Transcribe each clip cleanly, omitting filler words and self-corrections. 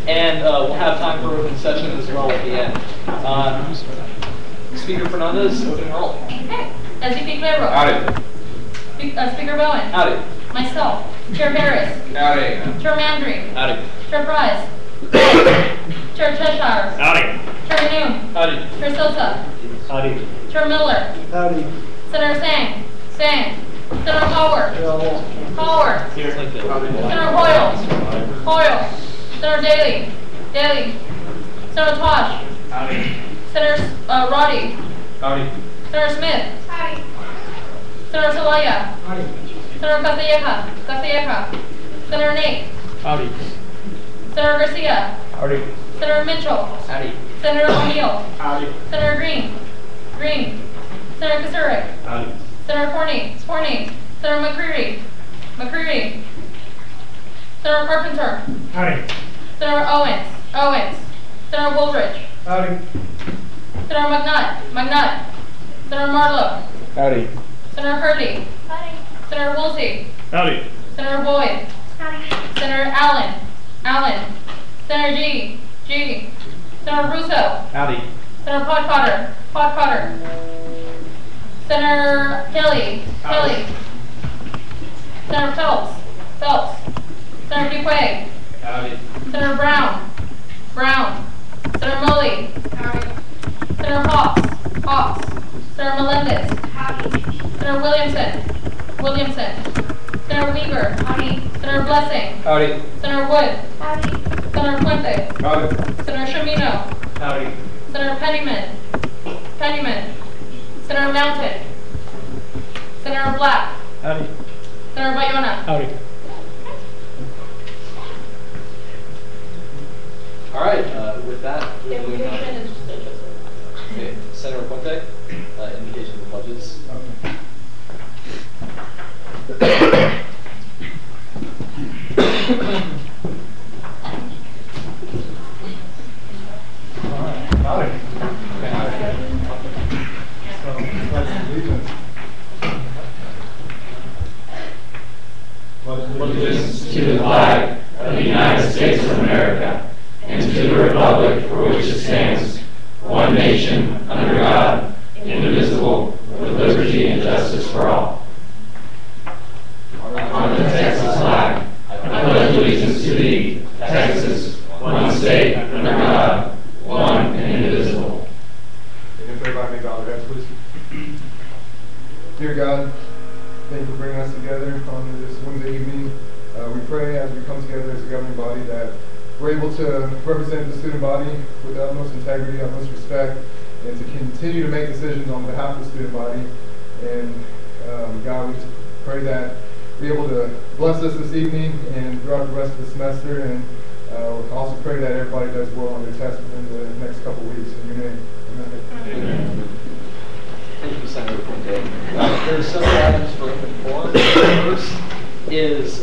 And we'll have time for open session as well at the end. Speaker Fernandez, opening roll. Okay. Speaker Guerrero. Howdy. Speaker Bowen. Howdy. Myself. Chair Harris. Howdy. Chair Mandry. Howdy. Chair Price. Chair Cheshire. Howdy. Chair Noon. Howdy. Chair Silta. Howdy. Chair Miller. Howdy. Senator Sang. Senator Howard. Howard. Here. Senator Hoyle. Hoyle. Senator Daly. Senator Tosh. Howdy. Senator Roddy. Howdy. Senator Smith. Howdy. Senator Zelaya. Howdy. Senator Garcia. Senator Nate. Howdy. Senator Garcia. Howdy. Senator Mitchell. Howdy. Senator O'Neill. Howdy. Senator Green. Senator Kasurik. Howdy. Senator Forney. Senator McCreary. Senator Carpenter. Howdy. Senator Owens. Senator Woolridge. Howdy. Senator McNutt. Senator Marlowe. Howdy. Senator Hurley. Howdy. Senator Woolsey. Howdy. Senator Boyd. Howdy. Senator Allen. Senator G. Senator Russo. Howdy. Senator Podcotter. Senator Kelly. Senator Phelps. Senator Duquay. Howdy. Senator Brown. Senator Mulley. Howdy. Senator Hawks. Senator Melendez. Howdy. Senator Williamson. Senator Weaver. Howdy. Senator Blessing. Howdy. Senator Wood. Howdy. Senator Fuente. Howdy. Senator Shamino. Howdy. Senator Pennyman. Senator Mountain. Senator Black. Howdy. Senator Bayona. Howdy. All right, with that, we're moving on. Okay, Senator Puente, indication of the pledges. Howdy. Allegiance to the flag of the United States of America and to the republic for which it stands, one nation, under God, indivisible, with liberty and justice for all. On the Texas flag, I pledge allegiance to thee, Texas, one state, under God, one and indivisible. You can everybody may bow their heads, please. Dear God, thank you for bringing us together on this Wednesday evening. We pray as we come together as a governing body that we're able to represent the student body with the utmost integrity, utmost respect, and to continue to make decisions on behalf of the student body. And God, we just pray that we're able to bless us this evening and throughout the rest of the semester. And also pray that everybody does well on their tests within the next couple of weeks. In your name, amen. Thank you, Senator Puente. There are several items for open forum. First is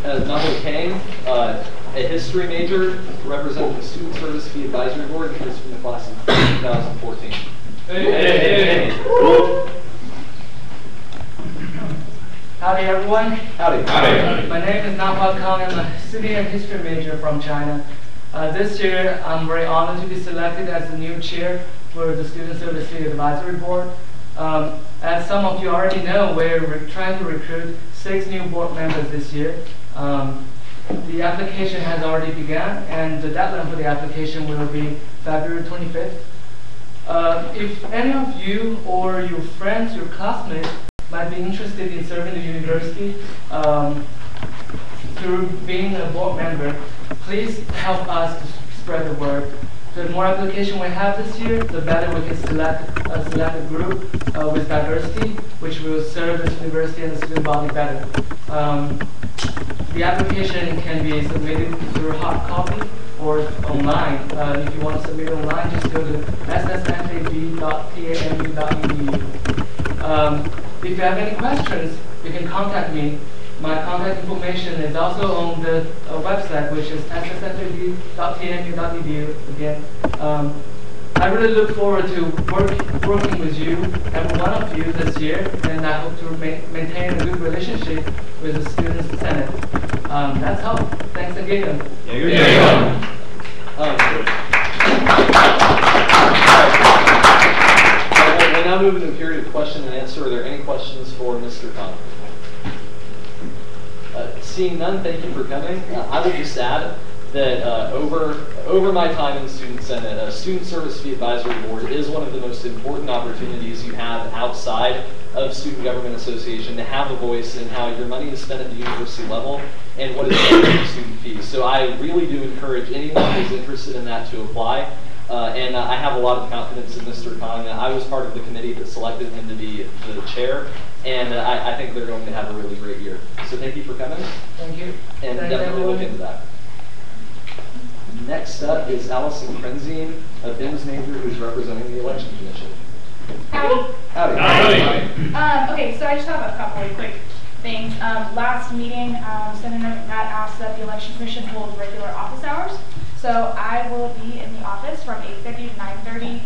Nahul Kang, a history major, representing the Student Service Fee Advisory Board, who's from the class of 2014. Hey. Howdy everyone. Howdy. My name is Nahua Kang. I'm a senior history major from China. This year, I'm very honored to be selected as the new chair for the Student Service Fee Advisory Board. As some of you already know, we're trying to recruit 6 new board members this year. The application has already begun, and the deadline for the application will be February 25th. If any of you or your friends, your classmates, might be interested in serving the university through being a board member, please help us to spread the word. The more application we have this year, the better we can select a group with diversity, which will serve this university and the student body better. The application can be submitted through hard copy or online. If you want to submit online, just go to ssfab.tamu.edu. If you have any questions, you can contact me. My contact information is also on the website, which is ssfab.tamu.edu. Again, I really look forward to working with you, every one of you this year, and I hope to maintain a good relationship with the Student Senate. That's all. Thanks again. Yeah, you're There you go. We'll now move into a period of question and answer. Are there any questions for Mr. Khan? Seeing none, thank you for coming. I would just add that over my time in the Student Senate, a Student Service Fee Advisory Board is one of the most important opportunities you have outside of Student Government Association to have a voice in how your money is spent at the university level and what is done with student fees. So I really do encourage anyone who's interested in that to apply. And I have a lot of confidence in Mr. Khan. I was part of the committee that selected him to be the chair, and I think they're going to have a really great year. So thank you for coming. Thank you. And Thanks, definitely look everyone. into that. Next up is Allison Krenzine, a BIMS major who's representing the Election Commission. Howdy. Howdy. Okay, so I just have a couple of quick things. Last meeting, Senator Matt asked that the Election Commission hold regular office hours. So I will be in the office from 8:30 to 9:30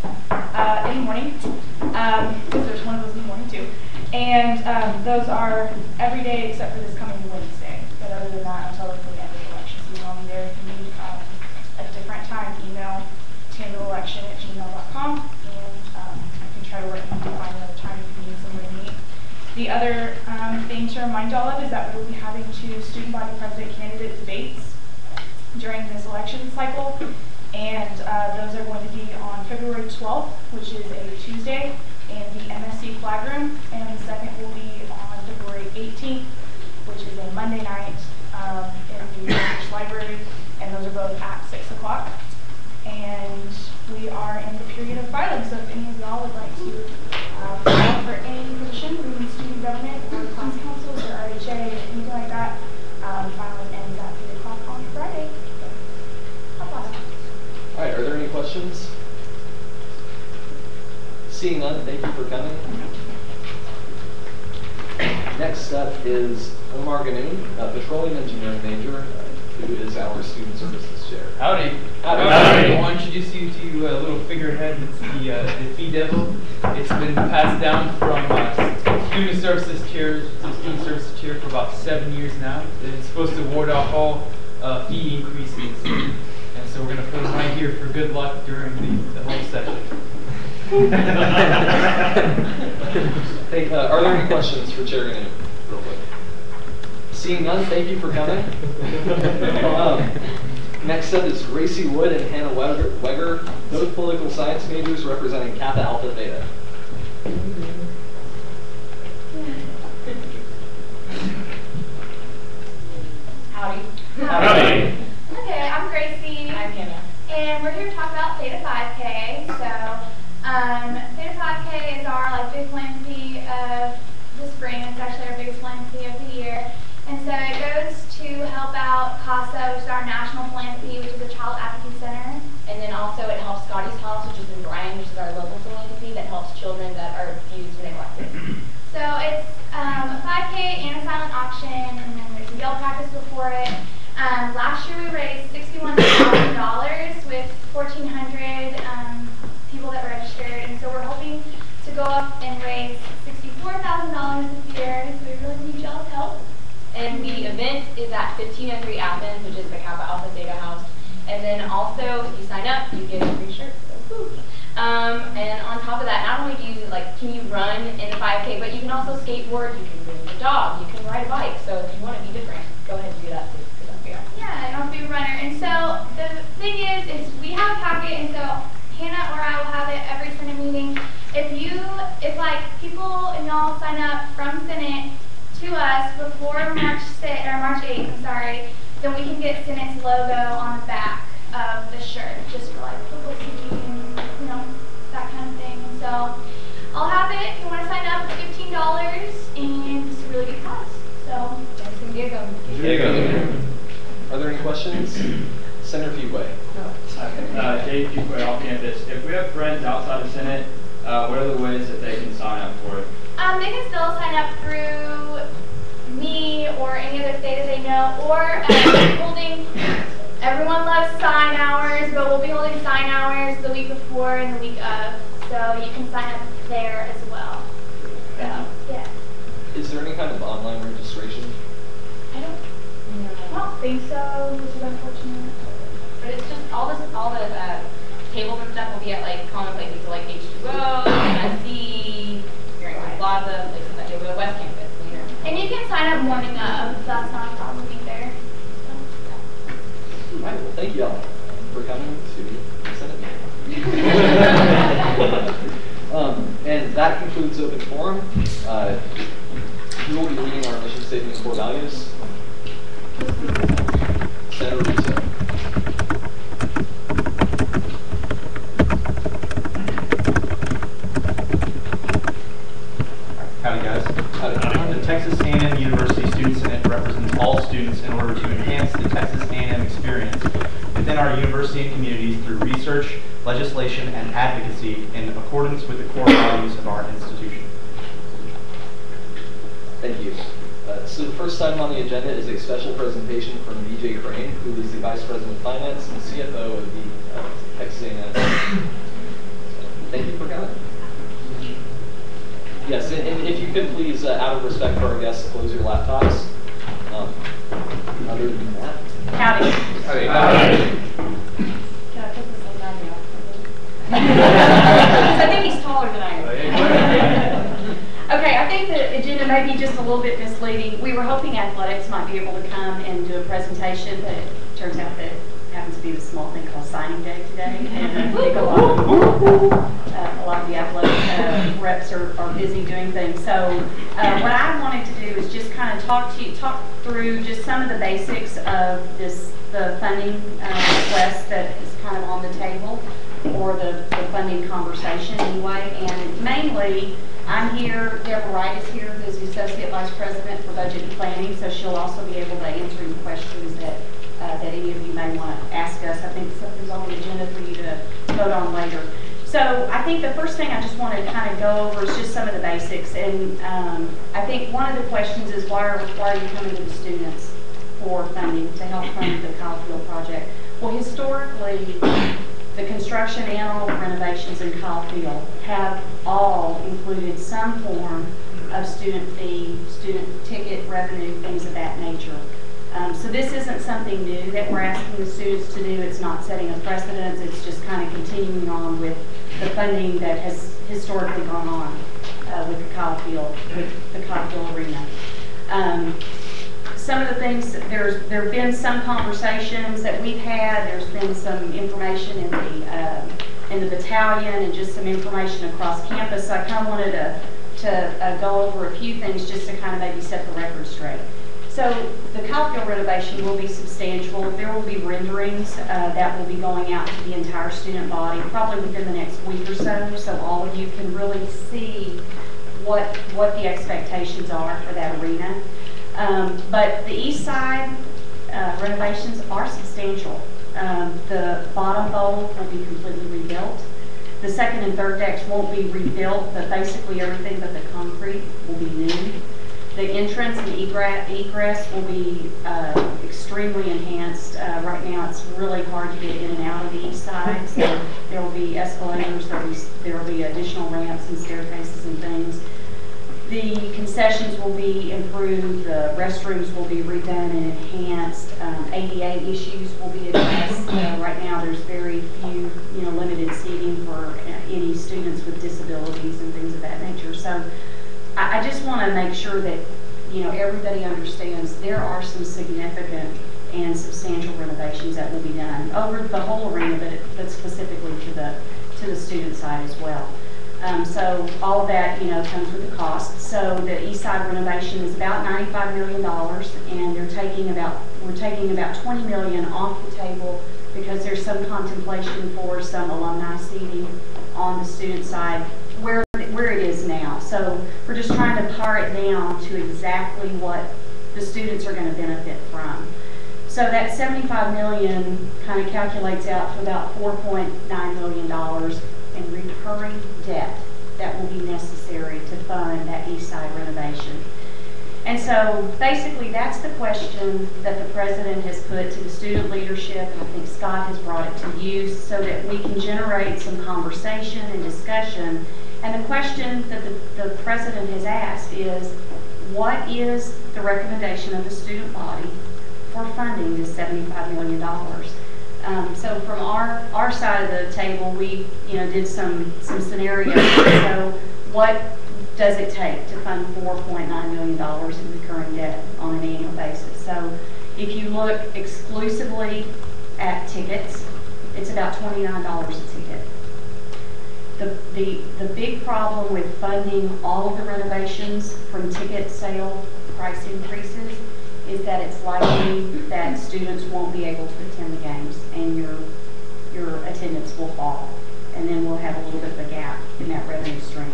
in the morning, because there's one of those in the morning too. And those are every day except for this coming Wednesday. But other than that, until the end of the election season, I'll be there. If you need a different time, email tamaraelection@gmail.com, and I can try to work with you to find another time if you need somewhere to meet. The other thing to remind y'all of is that we will be having 2 student body president candidate debates during this election cycle, and those are going to be on February 12th, which is a Tuesday, in the MSC Flag Room, and the second will be on February 18th, which is a Monday night in the Research Library, and those are both at 6 o'clock. And we are in the period of filing, so if any of y'all would like to file for any position in student government or class councils or RHA or anything like that, filing ends at 3 o'clock on Friday. All right, are there any questions? Seeing none, thank you for coming. Next up is Omar Ganoon, a petroleum engineering major, who is our student services chair. Howdy. Howdy. I want to introduce you to a little figurehead. It's the Fee Devil. It's been passed down from student services chair to student services chair for about 7 years now. It's supposed to ward off all fee increases. And so we're going to put them right here for good luck during the whole session. Hey, are there any questions for Chair Ganoon, real quick? Seeing none, thank you for coming. Next up is Gracie Wood and Hannah Weger, both political science majors representing Kappa Alpha Theta. Howdy. Howdy. Okay, I'm Gracie. I'm Hannah. And we're here to talk about Theta 5K. So, Theta 5K is our big philanthropy of the spring. It's actually our biggest philanthropy of the year. And so it goes to help out CASA, which is our national philanthropy, which is a child advocacy center. And then also it helps Scotty's House, which is in Bryan, which is our local philanthropy that helps children that are abused and neglected. So it's a 5K and a silent auction, and then there's a yell practice before it. Last year we raised $61,000 with 1,400 people that registered, and so we're hoping to go up and raise $64,000 this year, so we really need y'all's help. And the event is at 1503 Athens, which is the Kappa Alpha Theta House. And then also, if you sign up, you get a free shirt. So, woo. And on top of that, not only do you can you run in the 5K, but you can also skateboard, you can bring your dog, you can ride a bike. So if you want to be different, go ahead and do that too. Yeah, I don't be a runner. And so the thing is we have a packet, and so Hannah or I will have it every Senate meeting. If people and y'all sign up from Senate to us before March 8th, then we can get Senate's logo on the back of the shirt, just for publicity and that kind of thing. So I'll have it. If you want to sign up, it's $15, and it's a really good cause. So Thanks and gig 'em. Are there any questions? Senator Fuqua. Dave Fuqua, off campus. If we have friends outside of Senate, what are the ways that they can sign up for it? they can still sign up through me or any other theta they know, or holding. Everyone loves sign hours, but we'll be holding sign hours the week before and the week of, so you can sign up there as well. So, yeah. Is there any kind of online registration? don't think so, which is unfortunate. But it's just all the tables and stuff will be at like common places, so like H2O, MSC, Barrington Plaza, places that go to the West Campus. And you can sign up morning of, that's not a problem either. All right, well, thank you all for coming to the Senate meeting. And that concludes open forum. We will be reading our mission statement and core values. Senator Russo. Howdy guys. Howdy. The Texas A&M University Student Senate represents all students in order to enhance the Texas A&M experience within our university and communities through research, legislation, and advocacy in accordance with the core values of our institution. Thank you. So the first item on the agenda is a special presentation from BJ Crane, who is the Vice President of Finance and CFO of the Texas A&M. Thank you for coming. Yes, and if you could please, out of respect for our guests, close your laptops. Other than that. Howdy. Howdy. Can I put this on now? I think he's taller than I am. Okay, I think the agenda may be just a little bit misleading. We were hoping athletics might be able to come and do a presentation, but it turns out that it happens to be the small thing called signing day today. And I think a lot of the athletic reps are busy doing things. So what I wanted to do is just kind of talk through just some of the basics of the funding request that is kind of on the table, or the funding conversation anyway. And mainly, I'm here, Deborah Wright is here, who's the Associate Vice President for Budget and Planning, so she'll also be able to answer any questions that any of you may want to ask us. I think something's on the agenda for you to vote on later. So I think the first thing I just want to kind of go over is just some of the basics. And I think one of the questions is why are you coming to the students for funding to help fund the Kyle Field project? Well, historically, the construction and all the renovations in Kyle Field have all included some form of student fee, student ticket revenue, things of that nature. So this isn't something new that we're asking the students to do. It's not setting a precedent. It's just kind of continuing on with the funding that has historically gone on with the Kyle Field arena. Some of the things, there have been some conversations that we've had. There's been some information in the battalion and just some information across campus. So I kind of wanted to go over a few things just to kind of maybe set the record straight. So the Kyle Field renovation will be substantial. There will be renderings that will be going out to the entire student body probably within the next week or so all of you can really see what the expectations are for that arena. But the east side renovations are substantial. The bottom bowl will be completely rebuilt. The second and third decks won't be rebuilt, but basically everything but the concrete will be new. The entrance and egress will be extremely enhanced. Right now it's really hard to get in and out of the east side, so there will be escalators, there will be additional ramps and staircases and things. The concessions will be improved, the restrooms will be redone and enhanced, ADA issues will be addressed. Right now there's very few, limited seating for any students with disabilities and things of that nature. So I just want to make sure that, everybody understands there are some significant and substantial renovations that will be done over the whole arena, but specifically to the student side as well. So all of that, comes with a cost. So the east side renovation is about $95 million, and we're taking about $20 million off the table because there's some contemplation for some alumni seating on the student side where it is now. So we're just trying to pare it down to exactly what the students are going to benefit from. So that $75 million kind of calculates out to about $4.9 million in recurring debt that will be necessary to fund that east side renovation. And so basically that's the question that the president has put to the student leadership, and I think Scott has brought it to you so that we can generate some conversation and discussion. And the question that the president has asked is, what is the recommendation of the student body for funding this $75 million. So from our side of the table, we did some scenarios. So what does it take to fund $4.9 million in recurring debt on an annual basis? So if you look exclusively at tickets, it's about $29 a ticket. The big problem with funding all of the renovations from ticket sale price increases is that it's likely that students won't be able to attend the games and your attendance will fall. And then we'll have a little bit of a gap in that revenue stream.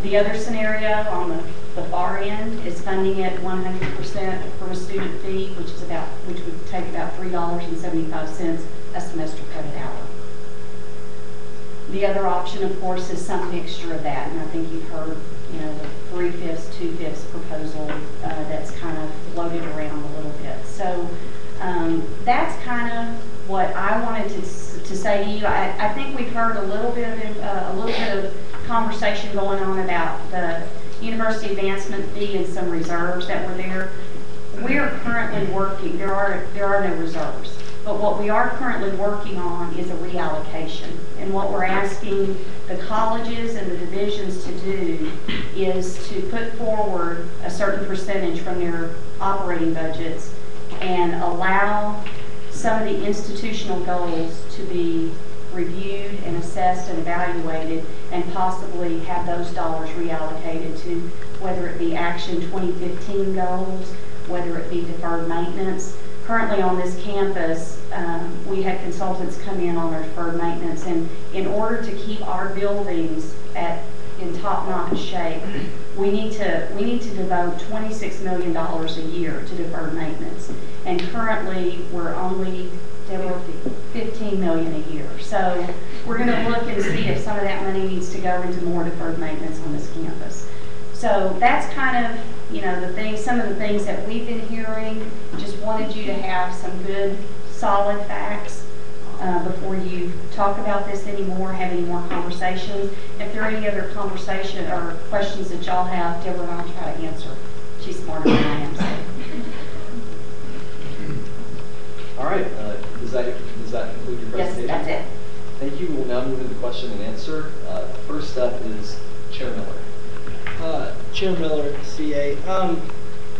The other scenario on the far end is funding it 100% from a student fee, which would take about $3.75 a semester credit hour. The other option, of course, is some mixture of that, and I think you've heard, the 3/5, 2/5 proposal that's kind of floated around a little bit. So that's kind of what I wanted to say to you. I think we've heard a little bit of conversation going on about the university advancement fee and some reserves that were there. We are currently working. There are no reserves. But what we are currently working on is a reallocation. And what we're asking the colleges and the divisions to do is to put forward a certain percentage from their operating budgets and allow some of the institutional goals to be reviewed and assessed and evaluated, and possibly have those dollars reallocated to whether it be Action 2015 goals, whether it be deferred maintenance. Currently on this campus, we had consultants come in on our deferred maintenance, and in order to keep our buildings in top-notch shape, we need to devote $26 million a year to deferred maintenance, and currently we're only $15 million a year. So we're going to look and see if some of that money needs to go into more deferred maintenance on this campus. So that's kind of some of the things that we've been hearing. Just wanted you to have some good, solid facts before you talk about this anymore, have any more conversations. If there are any other conversation or questions that y'all have, Deborah and I'll try to answer. She's smarter than I am. So. All right. Does that conclude your presentation? Yes, that's it. Thank you. We'll now move into question and answer. First up is Chair Miller. Chair Miller, CA.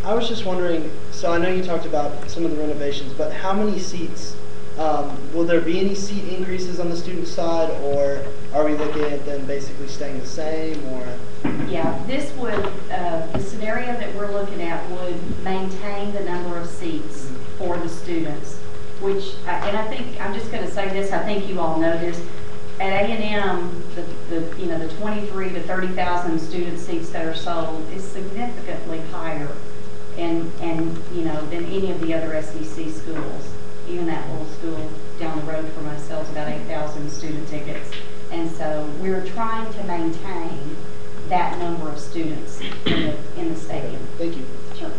I was just wondering, so I know you talked about some of the renovations, but how many seats, will there be any seat increases on the student side, or are we looking at them basically staying the same, or? Yeah, this would, the scenario that we're looking at would maintain the number of seats for the students, which, and I think, I'm just going to say this, I think you all know this. At A&M, the 23 to 30,000 student seats that are sold is significantly higher, than any of the other SEC schools. Even that little school down the road from us sells about 8,000 student tickets, and so we're trying to maintain that number of students in the stadium. Thank you. Sure.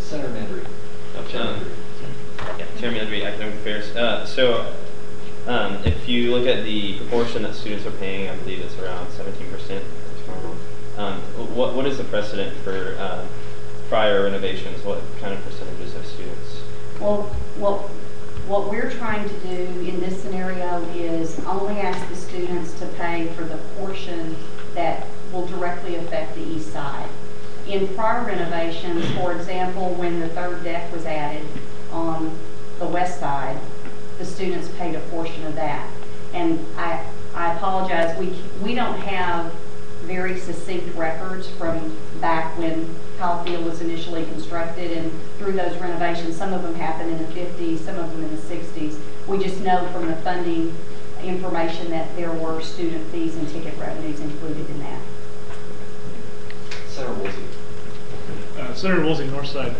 Senator Mandry. Chair Mandry, Academic Affairs. If you look at the proportion that students are paying, I believe it's around 17%. What is the precedent for prior renovations? What kind of percentages of students? Well, what we're trying to do in this scenario is only ask the students to pay for the portion that will directly affect the east side. In prior renovations, for example, when the third deck was added on the west side, the students paid a portion of that. And I apologize, we don't have very succinct records from back when Kyle Field was initially constructed and through those renovations. Some of them happened in the 50s, some of them in the 60s. We just know from the funding information that there were student fees and ticket revenues included in that. Senator Woolsey. Senator Woolsey, Northside.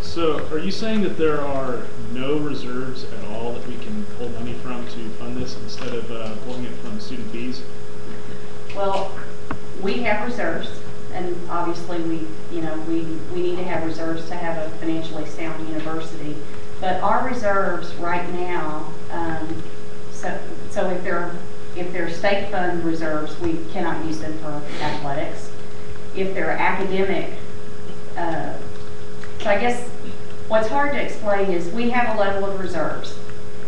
So are you saying that there are no reserves at all that we can pull money from to fund this instead of pulling it from student fees? Well, we have reserves, and obviously we need to have reserves to have a financially sound university. But our reserves right now, so if they're state fund reserves, we cannot use them for athletics. If they're academic, so I guess what's hard to explain is we have a level of reserves,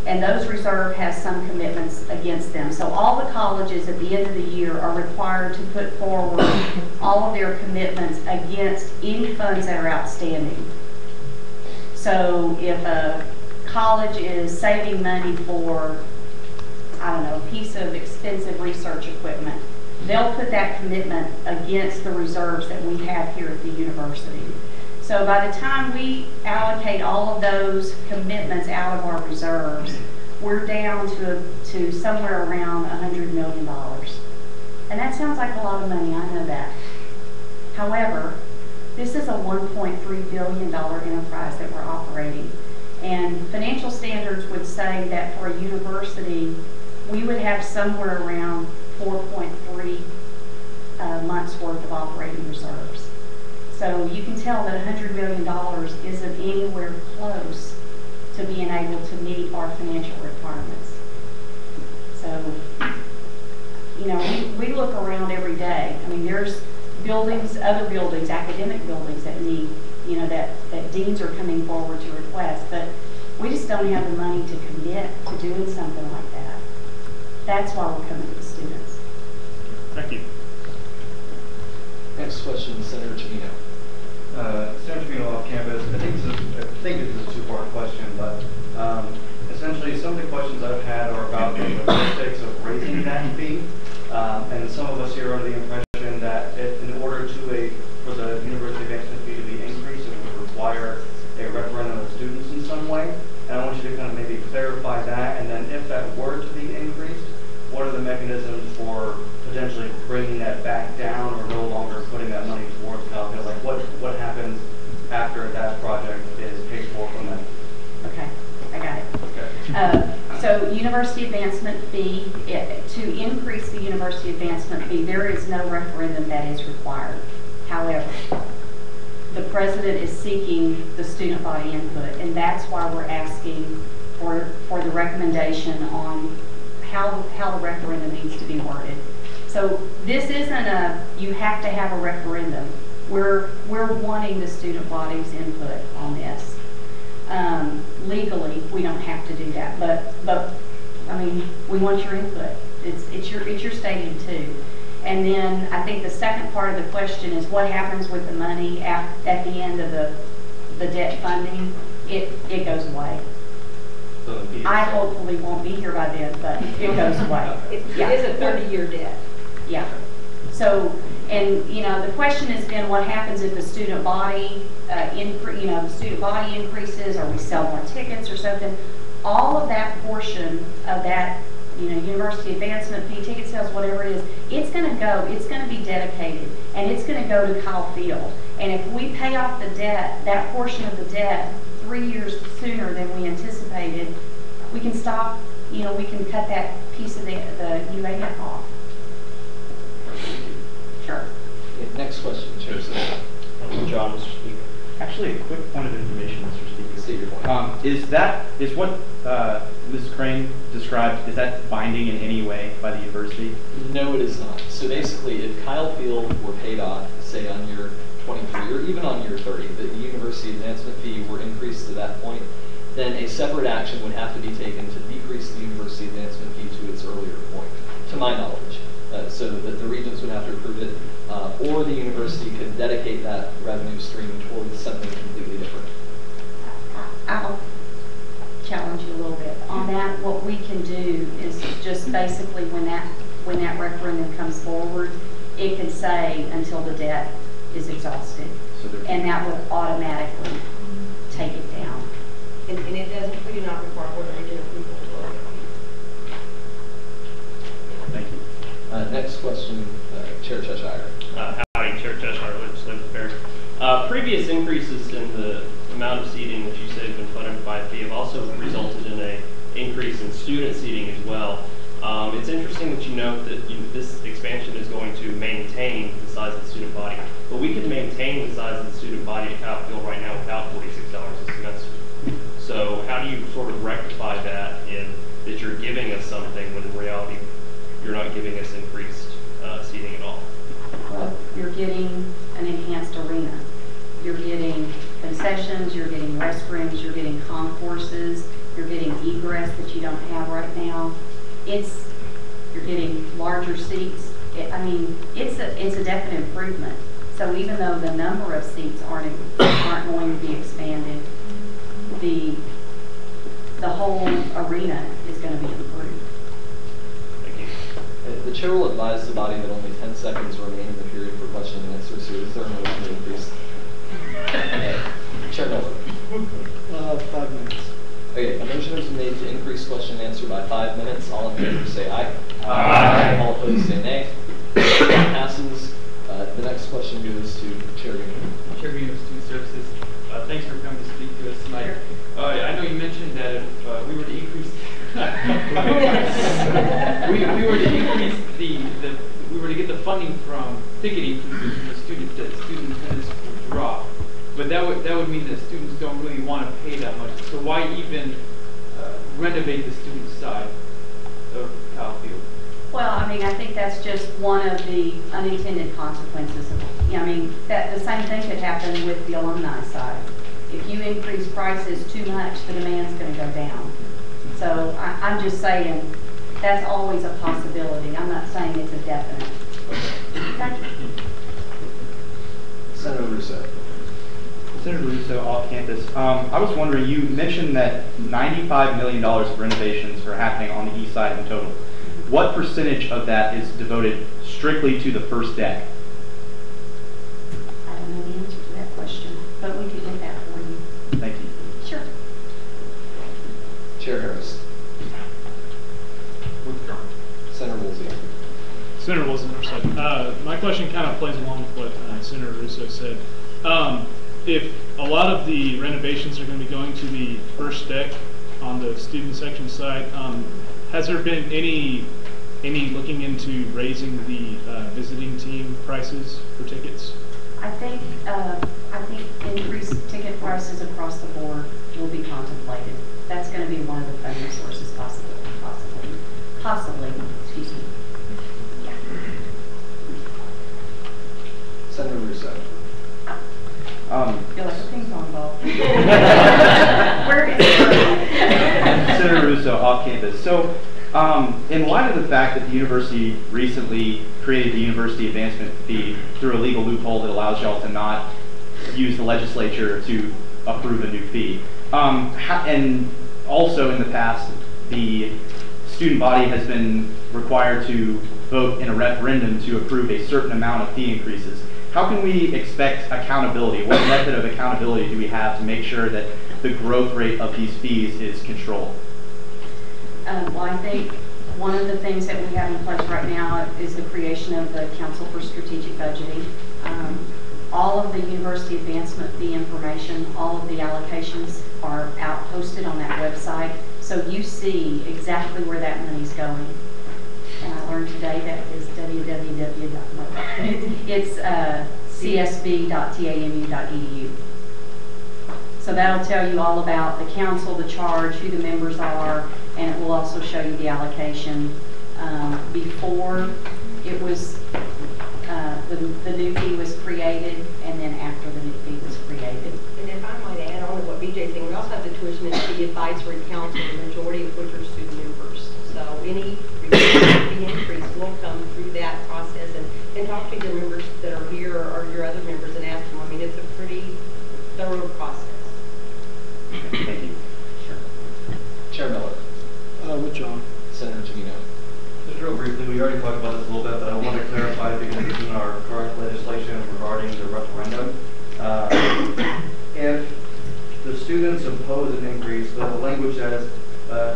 and those reserve has some commitments against them. So all the colleges at the end of the year are required to put forward all of their commitments against any funds that are outstanding. So if a college is saving money for, I don't know, a piece of expensive research equipment, they'll put that commitment against the reserves that we have here at the university. So by the time we allocate all of those commitments out of our reserves, we're down to somewhere around $100 million. And that sounds like a lot of money, I know that. However, this is a $1.3 billion enterprise that we're operating. And financial standards would say that for a university, we would have somewhere around 4.3 months worth of operating reserves. So you can tell that $100 million isn't anywhere close to being able to meet our financial requirements. So, you know, we look around every day. I mean, there's buildings, other buildings, academic buildings that need, you know, that deans are coming forward to request, but we just don't have the money to commit to doing something like that. That's why we're coming to the students. Thank you. Next question, Senator Chimino. Senator Chimino off campus. I think this is a two-part question, but essentially some of the questions I've had are about the logistics of raising that fee, and some of us here are under the impression that in order for the university advancement fee to be increased, it would require a referendum of students in some way. And I want you to kind of maybe clarify that, and then if that were to be increased, what are the mechanisms for potentially bringing that back down or no longer putting that money towards Calfield? Like what happens after that project is paid for from that? Okay, I got it. Okay. So university advancement fee, to increase the university advancement fee, there is no referendum that is required. However, the president is seeking the student body input, and that's why we're asking for the recommendation on how the referendum needs to be worded. So this isn't you have to have a referendum. We're wanting the student body's input on this. Legally, we don't have to do that, but I mean, we want your input. It's your stadium too. And then I think the second part of the question is what happens with the money at the end of the debt funding. It goes away. So I hopefully won't be here by then, but it goes away. It is a 30-year debt. Yeah. So, and you know, the question has been what happens if the student body, the student body increases, or we sell more tickets or something. All of that portion of that, you know, university advancement fee, ticket sales, whatever it is, it's going to be dedicated, and it's going to go to Kyle Field. And if we pay off the debt, that portion of the debt, 3 years sooner than we anticipated, we can stop, you know, we can cut that piece of the UAF off. Sure. Okay, next question, Chair Sisson. John, Mr. Speaker. Actually, a quick point of information, Mr. Speaker. State your point. Is what Ms. Crane described, is that binding in any way by the university? No, it is not. So basically, if Kyle Field were paid off, say on year 23 or even on year 30, the university advancement fee were increased to that point, then a separate action would have to be taken to decrease the university advancement fee to its earlier point, to my knowledge. So that the regents would have to approve it, or the university could dedicate that revenue stream towards something completely different. I'll challenge you a little bit. On that, what we can do is just basically when that referendum comes forward, it can say until the debt is exhausted. And that would automatically take it down. And it we do not require board or regent approval as well. Thank you. Next question, Chair Cheshire. Howdy, Chair Cheshire, Legislative Affairs. Previous increases in the amount of seating that you say have been funded by fee have also resulted in an increase in student seating as well. It's interesting that you note that this expansion is going to maintain the size of the student body, but we could maintain the size of the student body at Kyle Field right now without $46 a semester. So how do you sort of rectify that in that you're giving us something when in reality you're not giving us increased seating at all? Well, you're getting an enhanced arena. You're getting concessions, you're getting restrooms, you're getting concourses, you're getting egress that you don't have right now. You're getting larger seats. I mean, it's a definite improvement. So even though the number of seats aren't going to be expanded, the whole arena is going to be improved. Thank you. The chair will advise the body that only 10 seconds remain in the period for question and answer. So is there a motion to increase? Chair Miller. 5 minutes. Okay, a motion has been made to increase question and answer by 5 minutes. All in favor say aye. Aye. All opposed say nay. Passes. The next question goes to Chair Green. Chair Green of Student Services. Thanks for coming to speak to us tonight. I know you mentioned that if we were to increase we were to get the funding from ticket increases from the students, that student attendance would drop. But that would mean that students don't really want to pay that much. So why even renovate the student side of Kyle Field? Well, I mean, I think that's just one of the unintended consequences of it. I mean, the same thing could happen with the alumni side. If you increase prices too much, the demand's going to go down. So I'm just saying that's always a possibility. I'm not saying it's a definite. Okay. Senator Russo. Senator Russo, off campus. I was wondering, you mentioned that $95 million of renovations are happening on the east side in total. What percentage of that is devoted strictly to the first deck? I don't know the answer to that question, but we could get that for you. Thank you. Sure. Chair Harris. Withdrawn. Senator Woolsey. Senator Woolsey, my question kind of plays along with what Senator Russo said. If a lot of the renovations are going to be going to the first deck on the student section side, has there been any looking into raising the visiting team prices for tickets? I think increased ticket prices across the board will be contemplated. That's going to be one of the funding sources, possibly. Excuse me. Yeah. Senator Russo. Feel like a ping pong ball. Where is it? Senator Russo, off campus. So, in light of the fact that the university recently created the university advancement fee through a legal loophole that allows y'all to not use the legislature to approve a new fee, and also in the past, the student body has been required to vote in a referendum to approve a certain amount of fee increases. How can we expect accountability? What method of accountability do we have to make sure that the growth rate of these fees is controlled? Well, I think one of the things that we have in place right now is the creation of the Council for Strategic Budgeting. All of the university advancement fee information, all of the allocations are posted on that website, so you see exactly where that money's going. And I learned today that is it's csb.tamu.edu. So that'll tell you all about the council, the charge, who the members are, and it will also show you the allocation before it was the new fee was created, and then after the new fee was created. And if I might add on to what BJ's saying, we also have the Tuition and Fee Advisory Council, the majority of which are student members. So any fee increase will come through that process, and talk to your members that are here or your other members and ask them. I mean, it's a pretty thorough process. Thank you. Sure. Chair Miller. Withdrawn. Senator Tonino. Just real briefly, we already talked about this a little bit, but I want to clarify because it's in our current legislation regarding the referendum. If the students oppose an increase, the language says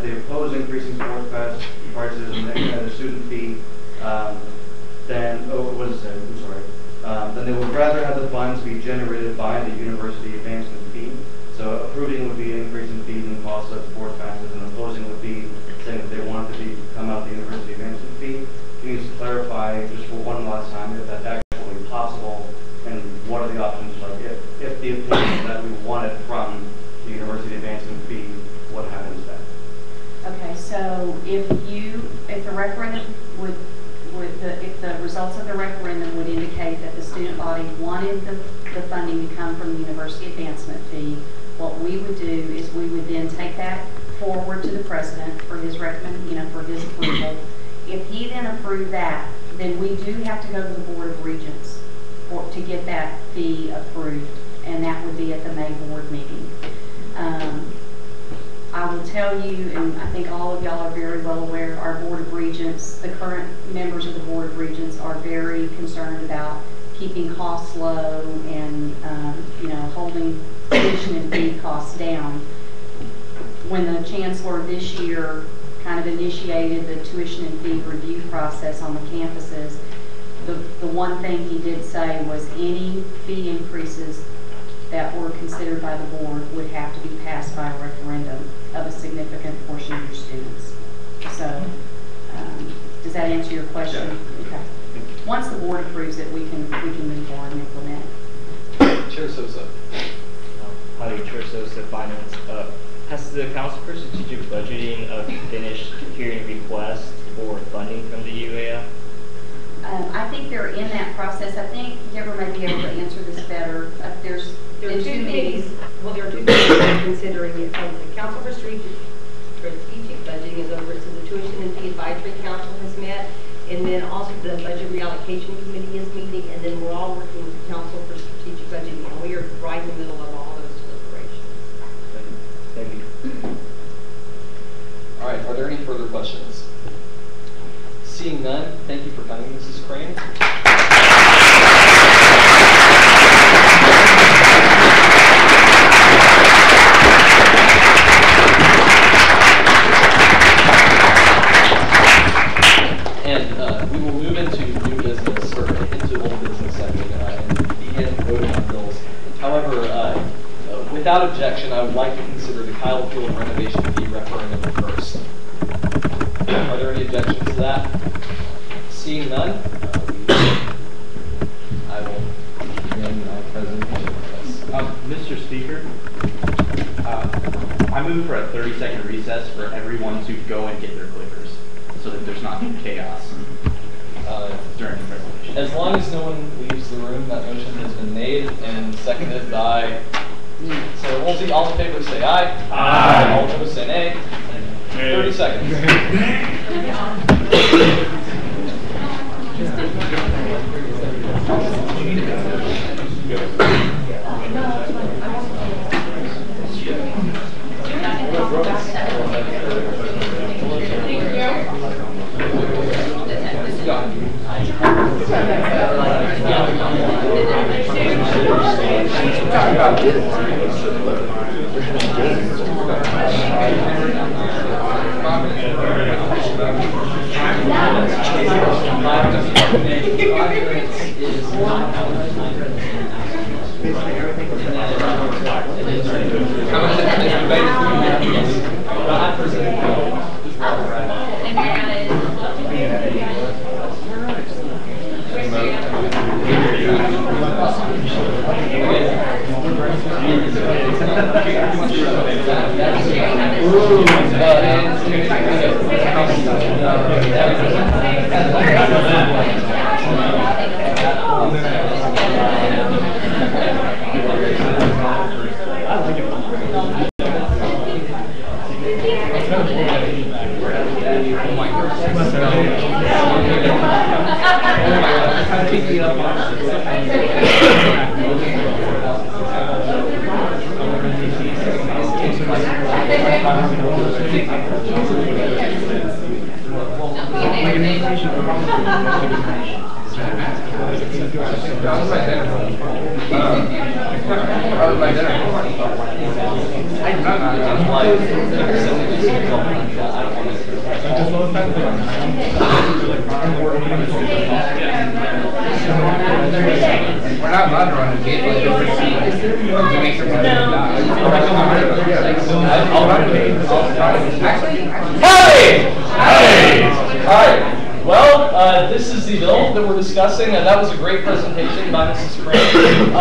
they oppose increasing sports pass prices and the student fee, then what does it say? I'm sorry. Then they would rather have the funds be generated by the university advancement fee. So approving would be an increase in fees and costs of sports passes, and opposing would be saying that they want it to come out of the university advancement fee. Can you just clarify, just for one last time, if that's actually possible, and what are the options? Like, if the opinion that we want it from the university advancement fee, what happens then? Okay, so if the referendum if the results of the referendum would indicate that the student body wanted the the funding to come from the university advancement fee, what we would do is we would then take that forward to the president for his for his approval. If he then approved that, then we do have to go to the Board of Regents to get that fee approved, and that would be at the May board meeting. I will tell you, and I think all of y'all are very well aware, our Board of Regents, the current members of the Board of Regents are very concerned about keeping costs low and holding tuition and fee costs down. When the chancellor this year kind of initiated the tuition and fee review process on the campuses, the one thing he did say was any fee increases that were considered by the board would have to be passed by a referendum of a significant portion of your students. So, does that answer your question? Okay. Once the board approves it, we can move forward and implement it. Chair Sosa. Hi, Chair Sosa, Finance. Has the Council for Strategic Budgeting finished hearing requests for funding from the UAF? I think they're in that process. I think Deborah may be able to answer this better. There are two committees. Well, there are two committees that are considering it. The Council for Strategic Budgeting is over it, so the Tuition and Fee Advisory Council has met, and then also the Budget Reallocation Committee is meeting, and then we're all working with the Council for Strategic Budgeting, and we are right in the middle of all those deliberations. Thank you. All right, are there any further questions? Seeing none, thank you for coming, Mrs. Crane. And we will move into new business, or into old business section, and begin voting on bills. However, without objection, I would like to consider the Kyle Field renovation fee referendum first. Are there any objections to that? Seeing none, I will begin my presentation. Mr. Speaker, I move for a 30-second recess for everyone to go and get their clickers so that there's not chaos during the presentation. As long as no one leaves the room, that motion has been made and seconded by me. So we'll see, all in favor say aye. Aye. All opposed say nay. 30 seconds. We're not allowed to run a gate like Alright, well, this is the bill that we're discussing, and that was a great presentation by Mrs. Crane.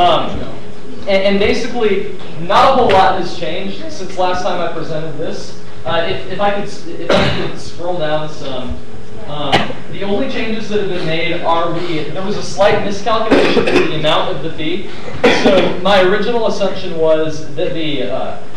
And basically, not a whole lot has changed since last time I presented this. If I could scroll down some The only changes that have been made are there was a slight miscalculation for the amount of the fee. So my original assumption was that the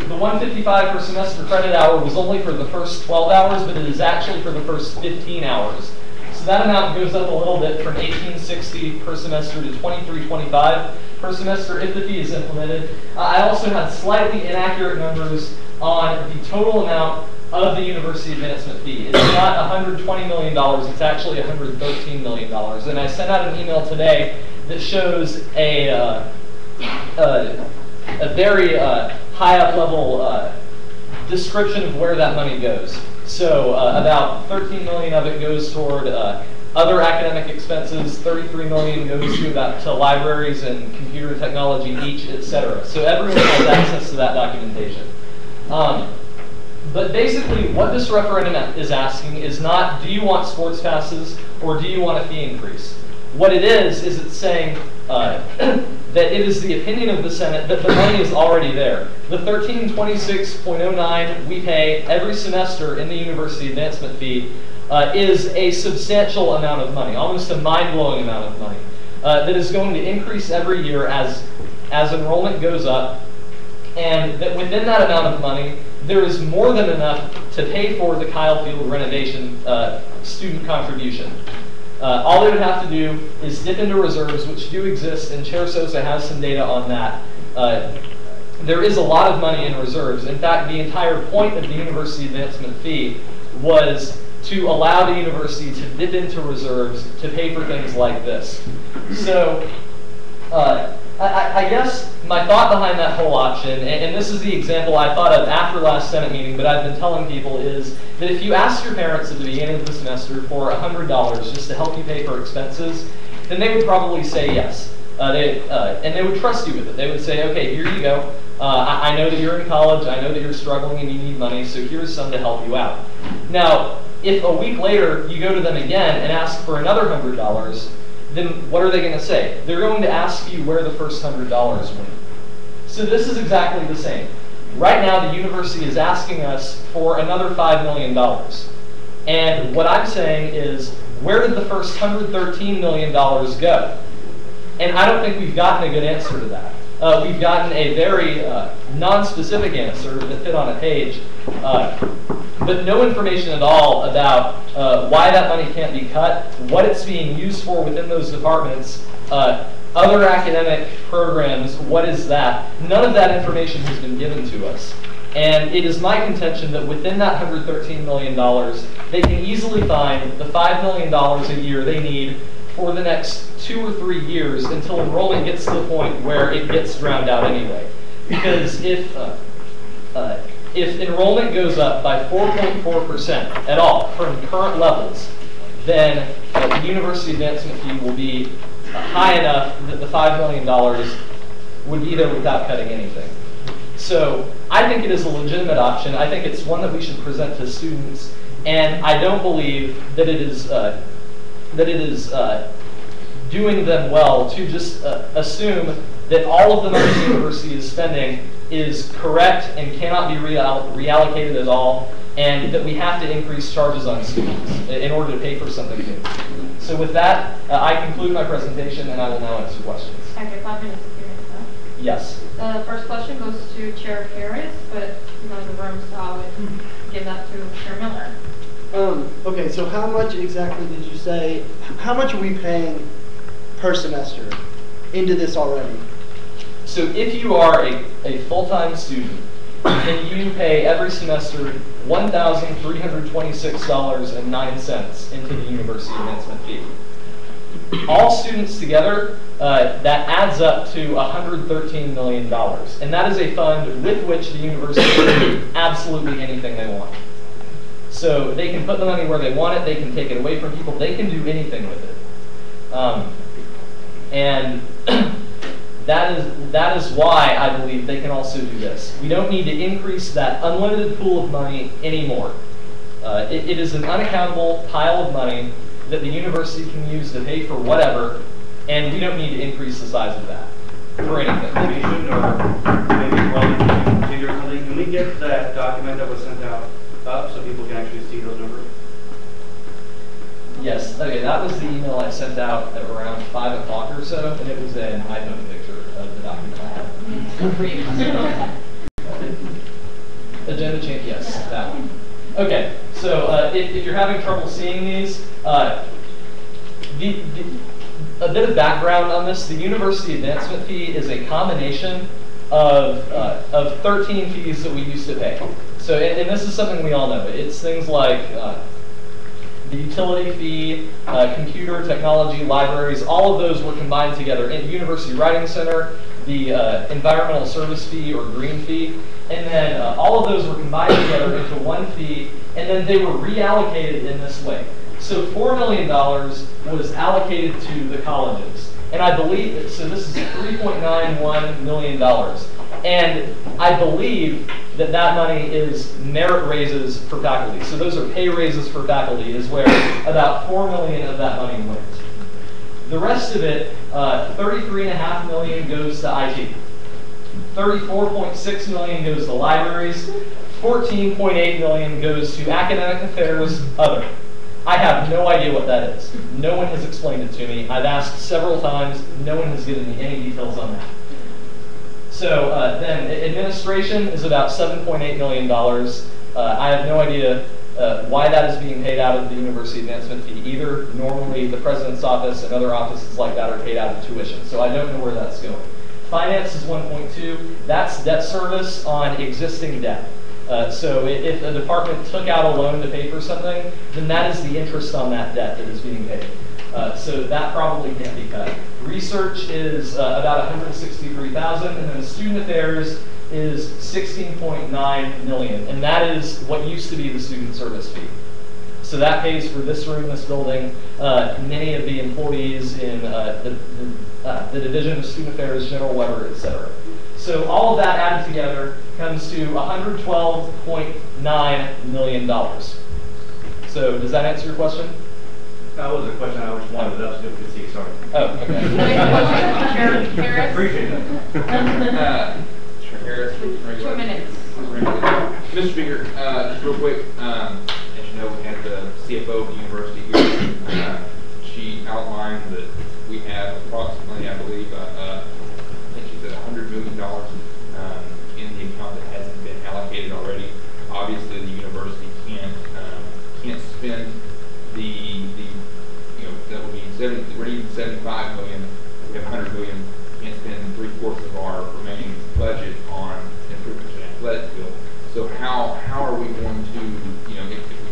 $155 per semester credit hour was only for the first 12 hours, but it is actually for the first 15 hours. So that amount goes up a little bit from $18.60 per semester to $23.25 per semester if the fee is implemented. I also had slightly inaccurate numbers on the total amount of the university advancement fee. It's not $120 million, it's actually $113 million. And I sent out an email today that shows a very high up level description of where that money goes. So about $13 million of it goes toward other academic expenses, $33 million goes to libraries and computer technology each, etc. So everyone has access to that documentation. But basically, what this referendum is asking is not, do you want sports passes or do you want a fee increase? What it is it's saying that it is the opinion of the Senate that the money is already there. The $1326.09 we pay every semester in the university advancement fee is a substantial amount of money, almost a mind-blowing amount of money, that is going to increase every year as enrollment goes up, and that within that amount of money, there is more than enough to pay for the Kyle Field renovation student contribution. All they would have to do is dip into reserves, which do exist, and Chair Sosa has some data on that. There is a lot of money in reserves. In fact, the entire point of the university advancement fee was to allow the university to dip into reserves to pay for things like this. So I guess my thought behind that whole option, and this is the example I thought of after last Senate meeting, but I've been telling people, is that if you ask your parents at the beginning of the semester for $100 just to help you pay for expenses, then they would probably say yes. And they would trust you with it. They would say, okay, here you go. I know that you're in college, I know that you're struggling and you need money, so here's some to help you out. Now, if a week later you go to them again and ask for another $100, then what are they going to say? They're going to ask you where the first $100 went. So this is exactly the same. Right now, the university is asking us for another $5 million. And what I'm saying is, where did the first $113 million go? And I don't think we've gotten a good answer to that. We've gotten a very non-specific answer that fit on a page, but no information at all about why that money can't be cut, what it's being used for within those departments, other academic programs, what is that? None of that information has been given to us. And it is my contention that within that $113 million, they can easily find the $5 million a year they need for the next 2 or 3 years until enrollment gets to the point where it gets drowned out anyway. Because if enrollment goes up by 4.4% at all from current levels, then the university advancement fee will be high enough that the $5 million would be there without cutting anything. So I think it is a legitimate option. I think it's one that we should present to students, and I don't believe that it is doing them well to just assume that all of the money the university is spending is correct and cannot be reallocated at all, and that we have to increase charges on students in order to pay for something new. So with that, I conclude my presentation, and I will now answer questions. Okay, 5 minutes of Q&A. Yes. The first question goes to Chair Harris, but he's not in the room, so I would give that to Chair Miller. Okay, so how much exactly did you say, how much are we paying per semester into this already? So if you are a full-time student, then you pay every semester $1,326.09 into the university advancement fee. All students together, that adds up to $113 million. And that is a fund with which the university can do absolutely anything they want. So they can put the money where they want it, they can take it away from people, they can do anything with it. And that is why I believe they can also do this. We don't need to increase that unlimited pool of money anymore. It is an unaccountable pile of money that the university can use to pay for whatever, and we don't need to increase the size of that for anything. Maybe relevant to your something. Can we get that document that was sent out up so people can actually see those numbers? Yes, okay, that was the email I sent out at around 5 o'clock or so, and it was an iPhone picture of the document I had. Good for you. Agenda change, yes, that one. Okay, so if you're having trouble seeing these, a bit of background on this. The university advancement fee is a combination of 13 fees that we used to pay. So, and this is something we all know. It's things like the utility fee, computer, technology, libraries, all of those were combined together in University Writing Center, the environmental service fee or green fee, and then all of those were combined together into one fee, and then they were reallocated in this way. So $4 million was allocated to the colleges, and I believe, so this is $3.91 million, and I believe that that money is merit raises for faculty. So those are pay raises for faculty is where about $4 million of that money went. The rest of it, $33.5 million goes to IT. $34.6 million goes to libraries. $14.8 million goes to academic affairs, other. I have no idea what that is. No one has explained it to me. I've asked several times. No one has given me any details on that. So then administration is about $7.8 million. I have no idea why that is being paid out of the university advancement fee either. Normally the president's office and other offices like that are paid out of tuition. So I don't know where that's going. Finance is 1.2. That's debt service on existing debt. So if a department took out a loan to pay for something, then that is the interest on that debt that is being paid. So that probably can't be cut. Research is about $163,000, and then student affairs is $16.9 million, and that is what used to be the student service fee. So that pays for this room, this building, many of the employees in the Division of Student Affairs, General Weber, etc. So all of that added together comes to $112.9 million. So does that answer your question? That was a question I was wanted, but that was good to see, sorry. Oh, okay. Harris? Appreciate that. Harris, 2 minutes. Mr. Speaker, just real quick, as you know, we had the CFO of the university here. She outlined that we have approximately, I believe, I think she said $100 million in the account that hasn't been allocated already. Obviously, the university can't spend that would be we're needing $75 million. We have $100 million. Can't spend 3/4 of our remaining budget on improvements in athletic field. So how are we going to, if we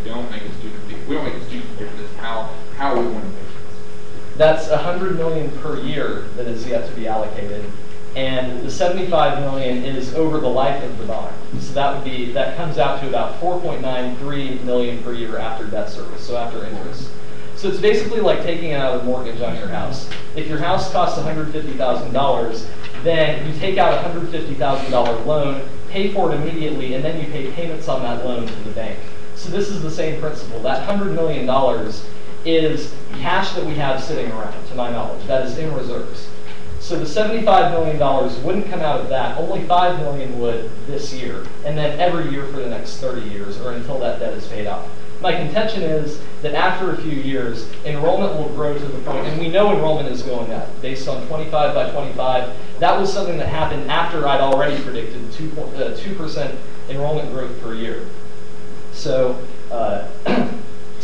don't make a student fee, if we don't make a student pay for this, how are we going to pay for this? That's $100 million per year that is yet to be allocated, and the $75 million is over the life of the bond. So that comes out to about $4.93 million per year after debt service, so after interest. So it's basically like taking out a mortgage on your house. If your house costs $150,000, then you take out a $150,000 loan, pay for it immediately, and then you pay payments on that loan to the bank. So this is the same principle. That $100 million is cash that we have sitting around, to my knowledge. That is in reserves. So the $75 million wouldn't come out of that. Only $5 million would this year, and then every year for the next 30 years, or until that debt is paid off. My contention is that after a few years, enrollment will grow to the point, and we know enrollment is going up based on 25 by 25. That was something that happened after I'd already predicted 2% enrollment growth per year. So,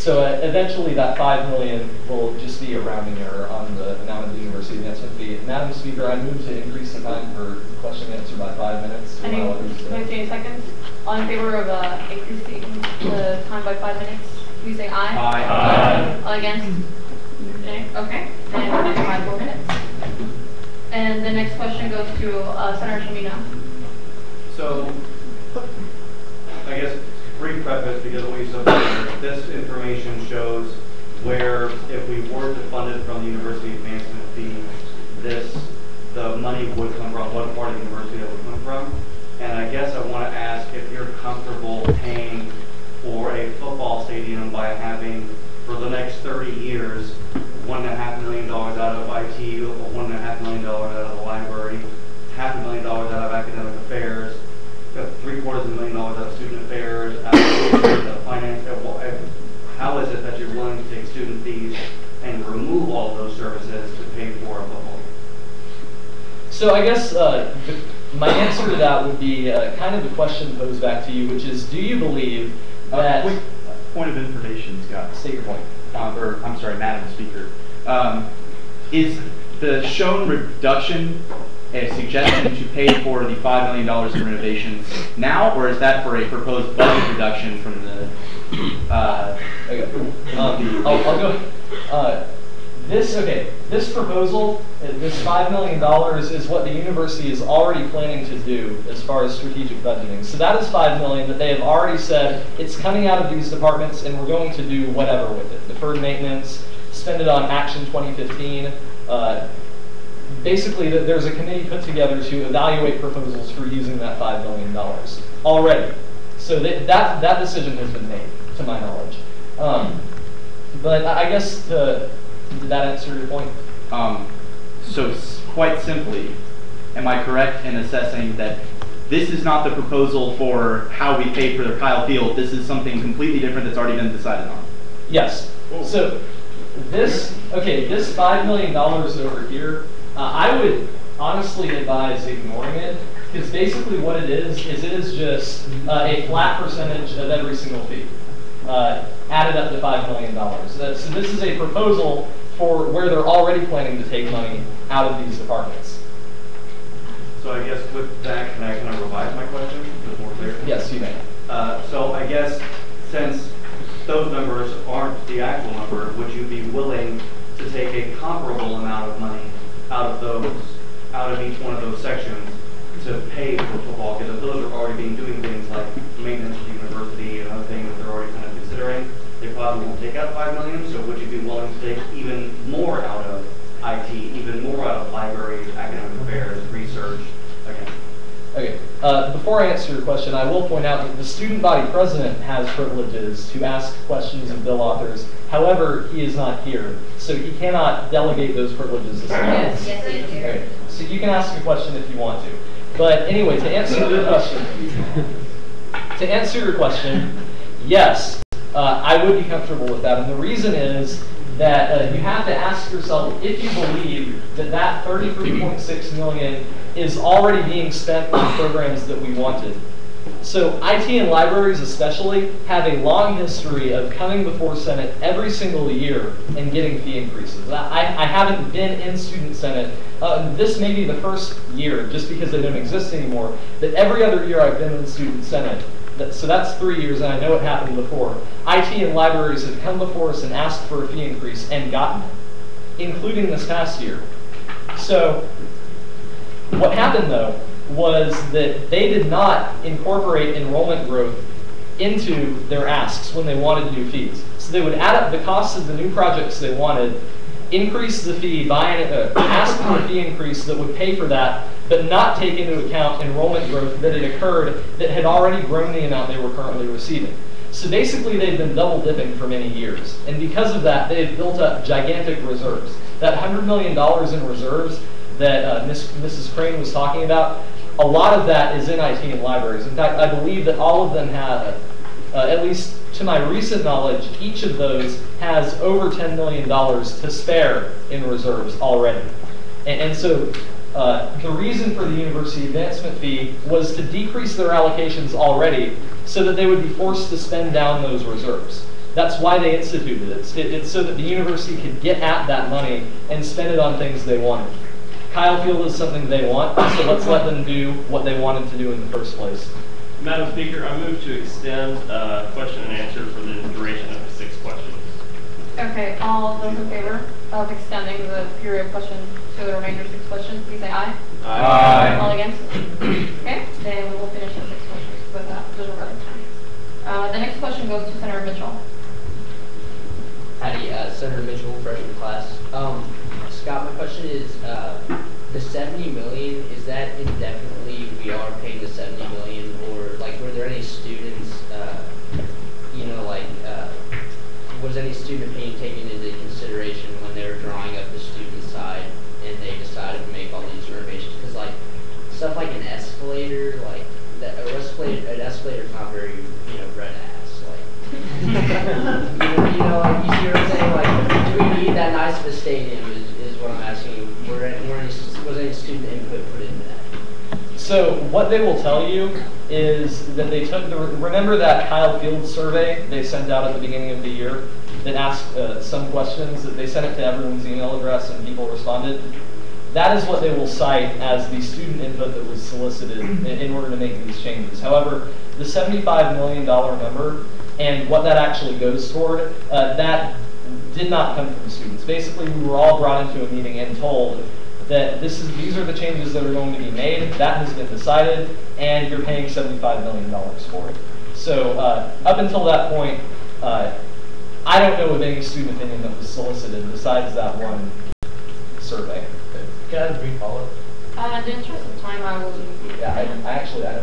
eventually that $5 million will just be a rounding error on the amount of the university advancement fee. Madam Speaker, I move to increase the time for question and answer by 5 minutes. Any 20 seconds? All in favor of increasing the time by 5 minutes? Please say aye. Aye. All against? Okay. Okay. And 5 more minutes. And the next question goes to Senator Shamina. So, I guess brief preface, because of what you said earlier, this information shows where if we were to fund it from the university advancement fee, the money would come from, what part of the university that would come from. And I guess I want to ask if you're comfortable paying for a football stadium by having, for the next 30 years, $1.5 million out of IT, $1.5 million out of the library, $500,000 out of academic affairs, $750,000 out of student affairs, out of the finance. How is it that you're willing to take student fees and remove all of those services to pay for a football game? So I guess my answer to that would be kind of the question posed back to you, which is, do you believe that... Quick point of information, Scott. State your point. Or, I'm sorry, Madam Speaker. Is the shown reduction a suggestion to pay for the $5 million in renovations now, or is that for a proposed budget reduction from the... I'll go. This proposal, this $5 million is what the university is already planning to do as far as strategic budgeting. So that is $5 million that they have already said it's coming out of these departments and we're going to do whatever with it. Deferred maintenance, spend it on Action 2015. Basically, there's a committee put together to evaluate proposals for using that $5 million already. So that decision has been made, to my knowledge. But I guess did that answer your point? So quite simply, am I correct in assessing that this is not the proposal for how we pay for Kyle Field, this is something completely different that's already been decided on? Yes. So this $5 million over here, I would honestly advise ignoring it, because basically what it is just a flat percentage of every single fee, added up to $5 million. So this is a proposal for where they're already planning to take money out of these departments. So I guess with that, can I kind of revise my question to be more clear? Yes, you may. So I guess since those numbers aren't the actual number, would you be willing to take a comparable amount of money out of each one of those sections to pay for football? Because if those are already doing things like maintenance of the university and other things that they're already kind of considering, they probably won't take out $5 million. So would you be willing to take even more out of IT, even more out of libraries, academic affairs, research? Okay. Before I answer your question, I will point out that the student body president has privileges to ask questions of bill authors. However, he is not here, so he cannot delegate those privileges to someone else. Yes, I do. Okay. So you can ask a question if you want to. But anyway, to answer your question, yes, I would be comfortable with that. And the reason is that you have to ask yourself if you believe that $33.6 million is already being spent on programs that we wanted. So IT and libraries especially have a long history of coming before Senate every single year and getting fee increases. I haven't been in Student Senate. This may be the first year, just because they don't exist anymore, that every other year I've been in Student Senate. So that's 3 years, and I know it happened before. IT and libraries have come before us and asked for a fee increase and gotten it, including this past year. So what happened, though, was that they did not incorporate enrollment growth into their asks when they wanted new fees. So they would add up the costs of the new projects they wanted, increase the fee, ask for a fee increase that would pay for that, but not take into account enrollment growth that had occurred that had already grown the amount they were currently receiving. So basically they've been double dipping for many years. And because of that, they've built up gigantic reserves. That $100 million in reserves that Mrs. Crane was talking about, a lot of that is in IT and libraries. In fact, I believe that all of them have, at least to my recent knowledge, each of those has over $10 million to spare in reserves already. And so the reason for the university advancement fee was to decrease their allocations already so that they would be forced to spend down those reserves. That's why they instituted it. It's so that the university could get at that money and spend it on things they wanted. Kyle Field is something they want, so let's let them do what they wanted to do in the first place. Madam Speaker, I move to extend question and answer for the duration of 6 questions. Okay, all those in favor of extending the period of questions to the remainder of 6 questions, please say aye. Aye. All against? Okay, then we will finish the 6 questions with disregarding time. The next question goes to Senator Mitchell. Howdy, Senator Mitchell, freshman class. Scott, my question is, the $70 million, is that indefinitely we are paying the $70 million, or like were there any students, was any student being taken into consideration when they were drawing up the student side and they decided to make all these renovations? Because like stuff like an escalator, like an escalator is not very, red ass. Like you know, like you see what I'm saying? Like, do we need that nice of a stadium? Is what I'm asking you. Was any student input put into that? So what they will tell you is that they took remember that Kyle Field survey they sent out at the beginning of the year that asked some questions, that they sent it to everyone's email address and people responded. That is what they will cite as the student input that was solicited in order to make these changes. However, the $75 million number and what that actually goes toward, that did not come from students. Basically, we were all brought into a meeting and told that these are the changes that are going to be made, that has been decided, and you're paying $75 million for it. So up until that point, I don't know of any student opinion that was solicited besides that one survey. Can I have a brief follow-up? In the interest of time, I will. Yeah, I don't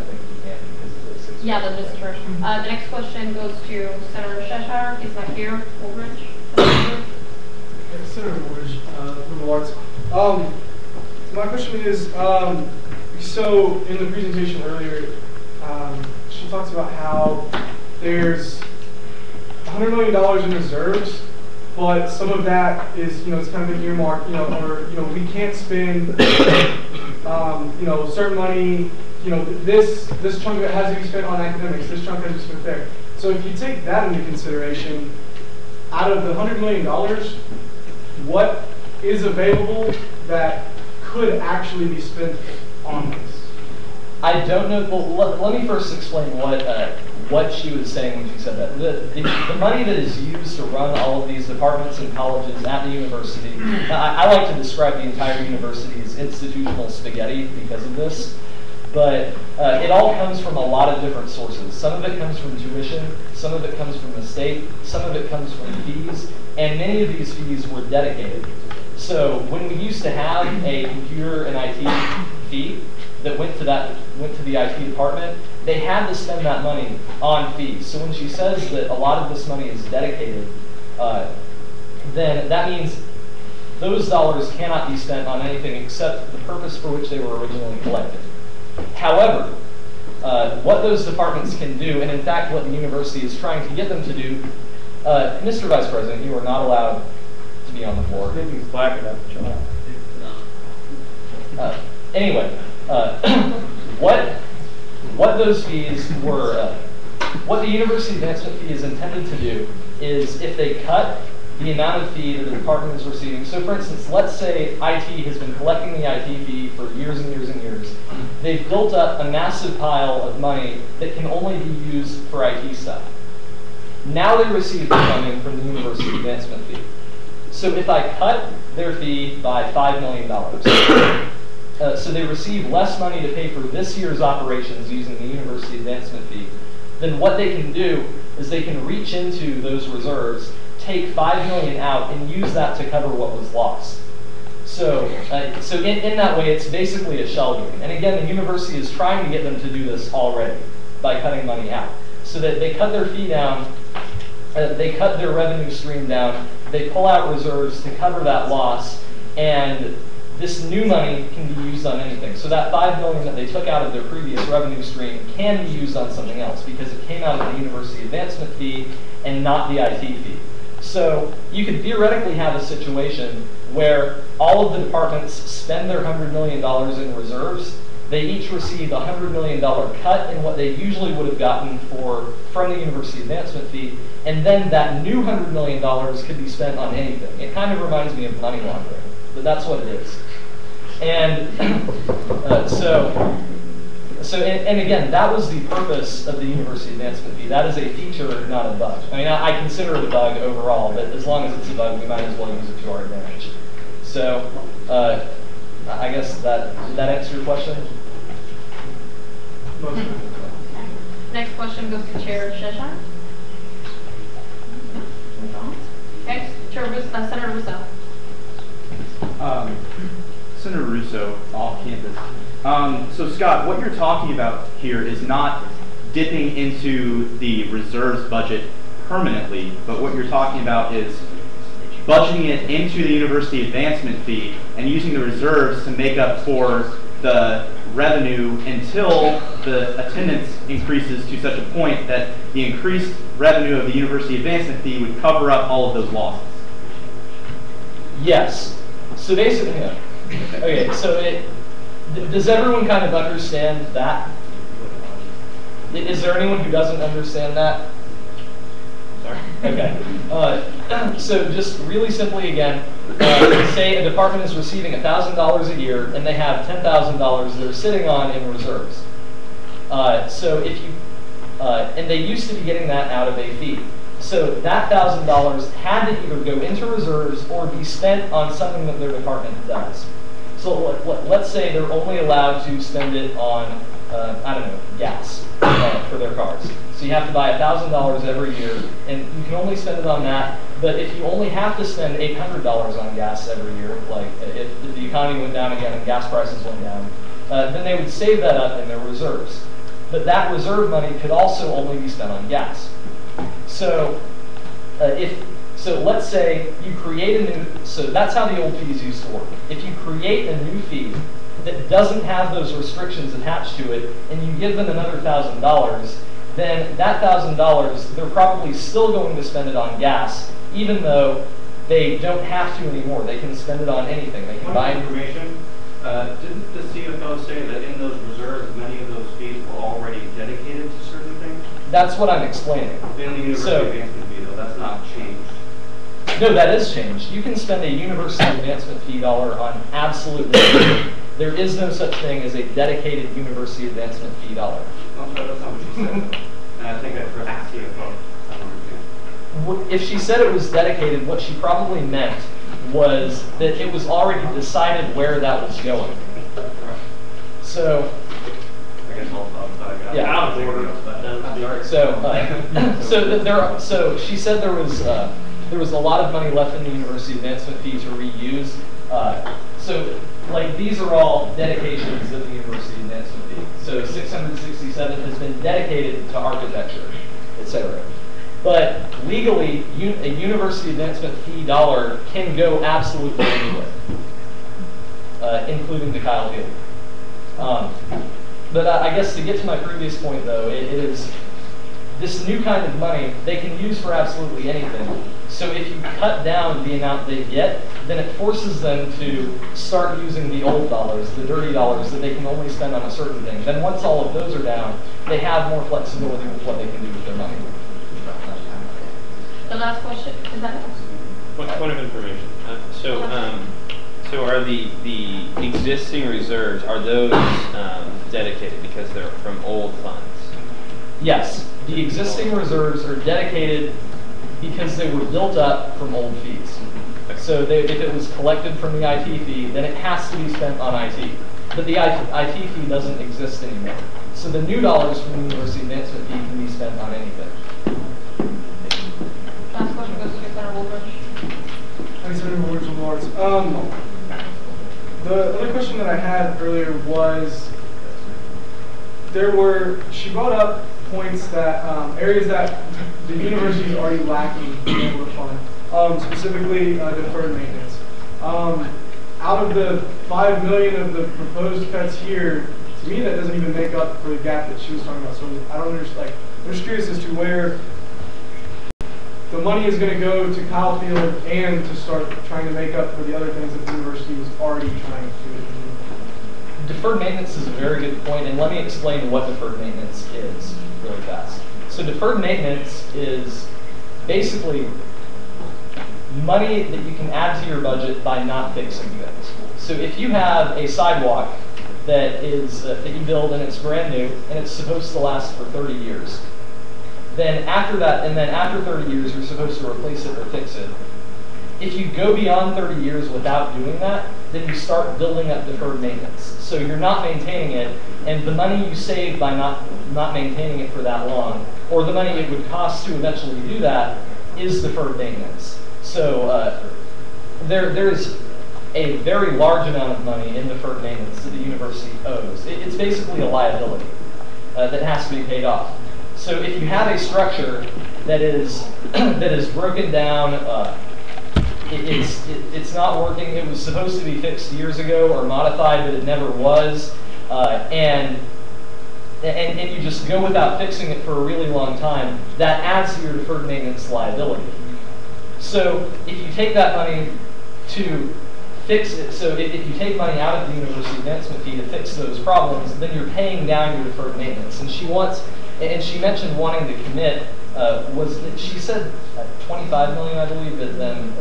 think you can because of the 6. Yeah, that is true. The next question goes to Senator Cheshire. He's not here. Woolridge. Senator Woolridge, Liberal Arts. My question is, so in the presentation earlier, she talks about how there's $100 million in reserves, but some of that is, it's kind of an earmark, or, we can't spend, certain money, this chunk of it has to be spent on academics, this chunk has to be spent there. So if you take that into consideration, out of the $100 million, what is available that could actually be spent on this? I don't know. Well, let me first explain what she was saying when she said that. The money that is used to run all of these departments and colleges at the university, I like to describe the entire university as institutional spaghetti because of this, but it all comes from a lot of different sources. Some of it comes from tuition, some of it comes from the state, some of it comes from fees, and many of these fees were dedicated. So when we used to have a computer and IT fee that went to the IT department, they had to spend that money on fees. So when she says that a lot of this money is dedicated, then that means those dollars cannot be spent on anything except the purpose for which they were originally collected. However, what those departments can do, and in fact what the university is trying to get them to do, Mr. Vice President, you are not allowed to be on the floor. Anyway, what those fees were, what the university advancement fee is intended to do is if they cut the amount of fee that the department is receiving. So for instance, let's say IT has been collecting the IT fee for years and years and years. They've built up a massive pile of money that can only be used for IT stuff. Now they receive the funding from the university advancement fee. So if I cut their fee by $5 million, so they receive less money to pay for this year's operations using the university advancement fee, then what they can do is they can reach into those reserves, take $5 million out, and use that to cover what was lost. So in that way, it's basically a shell game. And again, the university is trying to get them to do this already by cutting money out. So that they cut their fee down, they cut their revenue stream down, they pull out reserves to cover that loss, and this new money can be used on anything. So that $5 million that they took out of their previous revenue stream can be used on something else because it came out of the university advancement fee and not the IT fee. So you could theoretically have a situation where all of the departments spend their $100 million in reserves. They each receive a $100 million cut in what they usually would have gotten from the university advancement fee, and then that new $100 million could be spent on anything. It kind of reminds me of money laundering, but that's what it is. And and again, that was the purpose of the university advancement fee. That is a feature, not a bug. I mean, I consider it a bug overall, but as long as it's a bug, we might as well use it to our advantage. So I guess did that answer your question? Next question goes to Chair Cheshire. Okay, Senator Russo. Senator Russo, off campus. So Scott, what you're talking about here is not dipping into the reserves budget permanently, but what you're talking about is budgeting it into the university advancement fee and using the reserves to make up for the revenue until the attendance increases to such a point that the increased revenue of the university advancement fee would cover up all of those losses. Yes. So basically, okay, so does everyone kind of understand that? Is there anyone who doesn't understand that? Sorry. Okay. So just really simply again, say a department is receiving $1,000 a year and they have $10,000 they're sitting on in reserves. So if you, and they used to be getting that out of a fee. So that $1,000 had to either go into reserves or be spent on something that their department does. So let's say they're only allowed to spend it on, I don't know, gas for their cars. So you have to buy $1,000 every year, and you can only spend it on that. But if you only have to spend $800 on gas every year, like if the economy went down again and gas prices went down, then they would save that up in their reserves. But that reserve money could also only be spent on gas. So let's say you create a new, so that's how the old fees used to work. If you create a new fee that doesn't have those restrictions attached to it, and you give them another $1,000, then that $1,000, they're probably still going to spend it on gas, even though they don't have to anymore. They can spend it on anything. They can buy information. Didn't the CFO say that in those reserves, many of those fees were already dedicated to certain things? That's what I'm explaining. In the university advancement fee, though, that's not changed. No, that is changed. You can spend a university advancement fee dollar on absolutely anything. There is no such thing as a dedicated university advancement fee dollar. I'm sorry, that's not what she said, though. And I think I addressed the CFO. I don't understand. If she said it was dedicated, what she probably meant was that it was already decided where that was going. So, I guess I'll yeah, out of order. So she said there was a lot of money left in the university advancement fee to reuse. So like these are all dedications of the university advancement fee. So 667 has been dedicated to architecture, etc. But legally, a university advancement fee dollar can go absolutely anywhere, including to Kyle Field. But I guess to get to my previous point, though, it is this new kind of money they can use for absolutely anything. So if you cut down the amount they get, then it forces them to start using the old dollars, the dirty dollars that they can only spend on a certain thing. Then once all of those are down, they have more flexibility with what they can do with their money. The last question, is that it? Point of information. So are the existing reserves, are those dedicated because they're from old funds? Yes, the existing reserves are dedicated because they were built up from old fees. So if it was collected from the IT fee, then it has to be spent on IT. But the IT fee doesn't exist anymore. So the new dollars from the university advancement fee can be spent on anything. Last question goes to Senator Woolridge. Thanks, Senator Woolridge from Lawrence. The other question that I had earlier was she brought up points that areas that the university is already lacking being able to fund, specifically deferred maintenance. Out of the $5 million of the proposed cuts here, to me that doesn't even make up for the gap that she was talking about. So I don't understand. Like, I'm just curious as to where the money is going to go to Kyle Field and to start trying to make up for the other things that the university was already trying to do. Deferred maintenance is a very good point, and let me explain what deferred maintenance is really fast. So deferred maintenance is basically money that you can add to your budget by not fixing things. So if you have a sidewalk that you build and it's brand new and it's supposed to last for 30 years, then after 30 years you're supposed to replace it or fix it. If you go beyond 30 years without doing that, then you start building up deferred maintenance. So you're not maintaining it, and the money you save by not maintaining it for that long, or the money it would cost to eventually do that, is deferred maintenance. So there's a very large amount of money in deferred maintenance that the university owes. It's basically a liability that has to be paid off. So if you have a structure that is broken down, it's not working. It was supposed to be fixed years ago or modified, but it never was. And and you just go without fixing it for a really long time, that adds to your deferred maintenance liability. So if you take that money to fix it, so if you take money out of the university advancement fee to fix those problems, then you're paying down your deferred maintenance. And she mentioned wanting to commit, she said 25 million, I believe, but then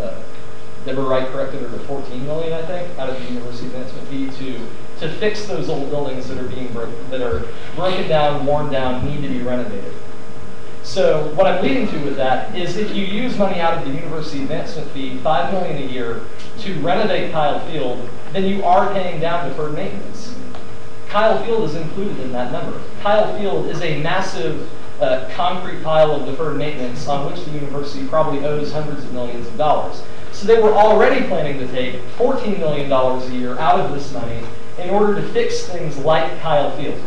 Deborah Wright corrected her to 14 million, I think, out of the university advancement fee to fix those old buildings that are broken down, worn down, need to be renovated. So what I'm leading to with that is if you use money out of the university advancement fee, $5 million a year, to renovate Kyle Field, then you are paying down deferred maintenance. Kyle Field is included in that number. Kyle Field is a massive concrete pile of deferred maintenance on which the university probably owes hundreds of millions of dollars. So they were already planning to take $14 million a year out of this money in order to fix things like Kyle Field.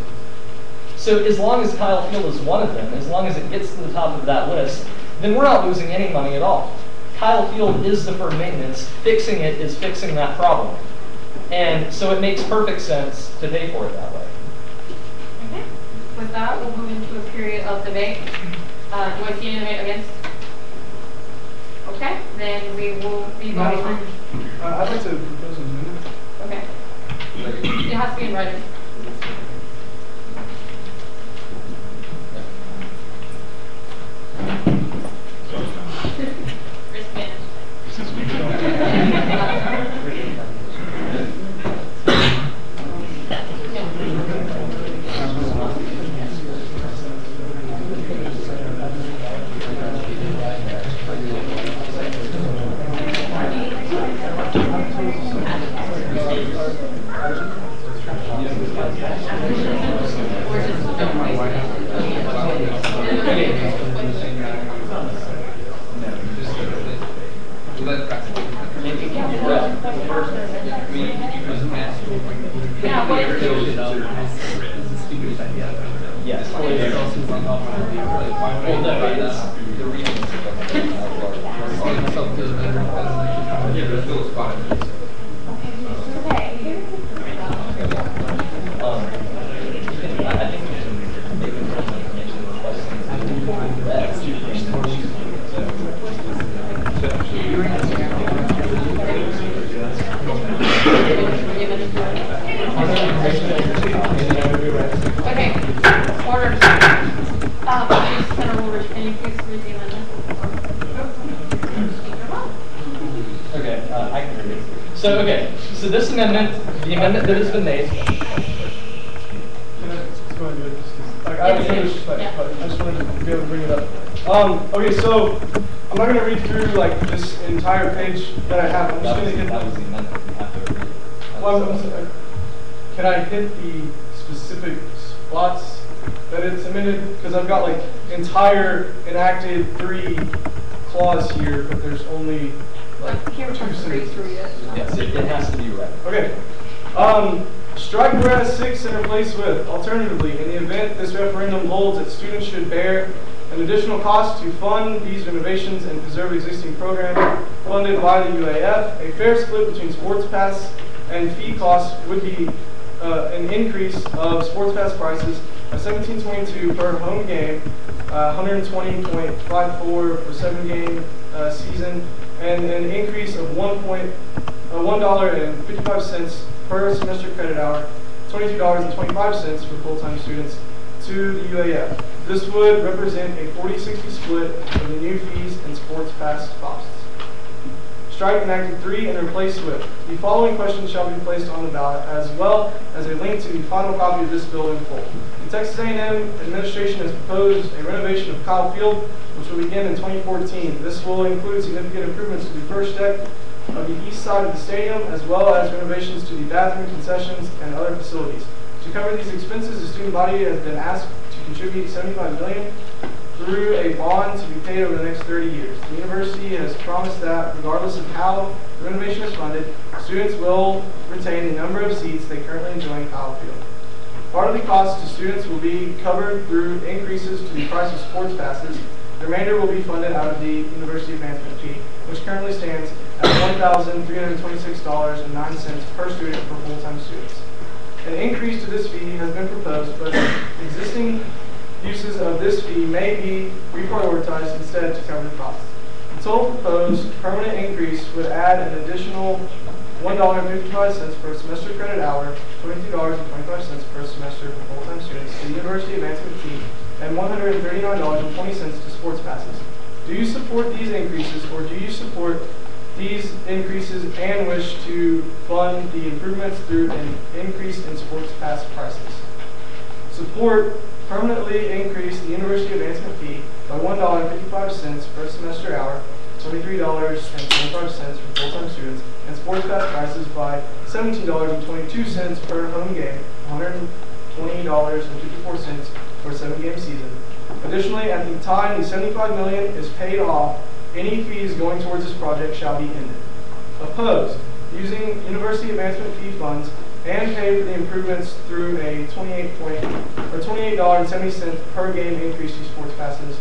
So as long as Kyle Field is one of them, as long as it gets to the top of that list, then we're not losing any money at all. Kyle Field is deferred maintenance. Fixing it is fixing that problem. And so it makes perfect sense to pay for it that way. Okay. With that, we'll move into a period of debate. Do I see any debate against? Okay, then we will be voting on. I'd like to propose an amendment. Okay. It has to be in writing. Risk So this amendment, the amendment that has been made. Can I just go ahead and do it? Like, I haven't finished, but I just wanted to be able to bring it up. Okay, so I'm not going to read through like this entire page that I have. I'm just going to hit. That was the amendment. You have to read it. Well, can I hit the specific spots that it's amended? Because I've got like entire enacted 3 clause here, but there's only like 2 sentences. Yes, it has to be read. Okay. Strike whereas 6 and replace with, alternatively, in the event this referendum holds that students should bear an additional cost to fund these renovations and preserve existing programs funded by the UAF, a fair split between sports pass and fee costs would be an increase of sports pass prices of $17.22 per home game, $120.54 for 7-game season, and an increase of $1.55 per semester credit hour, $22.25 for full-time students to the UAF. This would represent a 40-60 split of the new fees and sports pass costs. Strike enacted 3 and replace with. The following questions shall be placed on the ballot, as well as a link to the final copy of this bill in full. The Texas A&M administration has proposed a renovation of Kyle Field, which will begin in 2014. This will include significant improvements to the first deck of the east side of the stadium, as well as renovations to the bathroom, concessions, and other facilities. To cover these expenses, the student body has been asked to contribute $75 million through a bond to be paid over the next 30 years. The university has promised that, regardless of how the renovation is funded, students will retain the number of seats they currently enjoy in Kyle Field. Part of the cost to students will be covered through increases to the price of sports passes. The remainder will be funded out of the university advancement fee, which currently stands at $1,326.09 per student for full-time students. An increase to this fee has been proposed, but existing uses of this fee may be reprioritized instead to cover the costs. The total proposed permanent increase would add an additional $1.55 per semester credit hour, $22.25 per semester for full-time students to the University Advancement Fee, and $139.20 to sports passes. Do you support these increases, or do you support these increases and wish to fund the improvements through an increase in sports pass prices? Support permanently increase the University Advancement Fee by $1.55 per semester hour, $23.25 for full-time students, and sports pass prices by $17.22 per home game, $120.54 for a 7-game season. Additionally, at the time the $75 million is paid off, any fees going towards this project shall be ended. Opposed, using University Advancement Fee funds and pay for the improvements through a $28.70 per game increase to sports passes,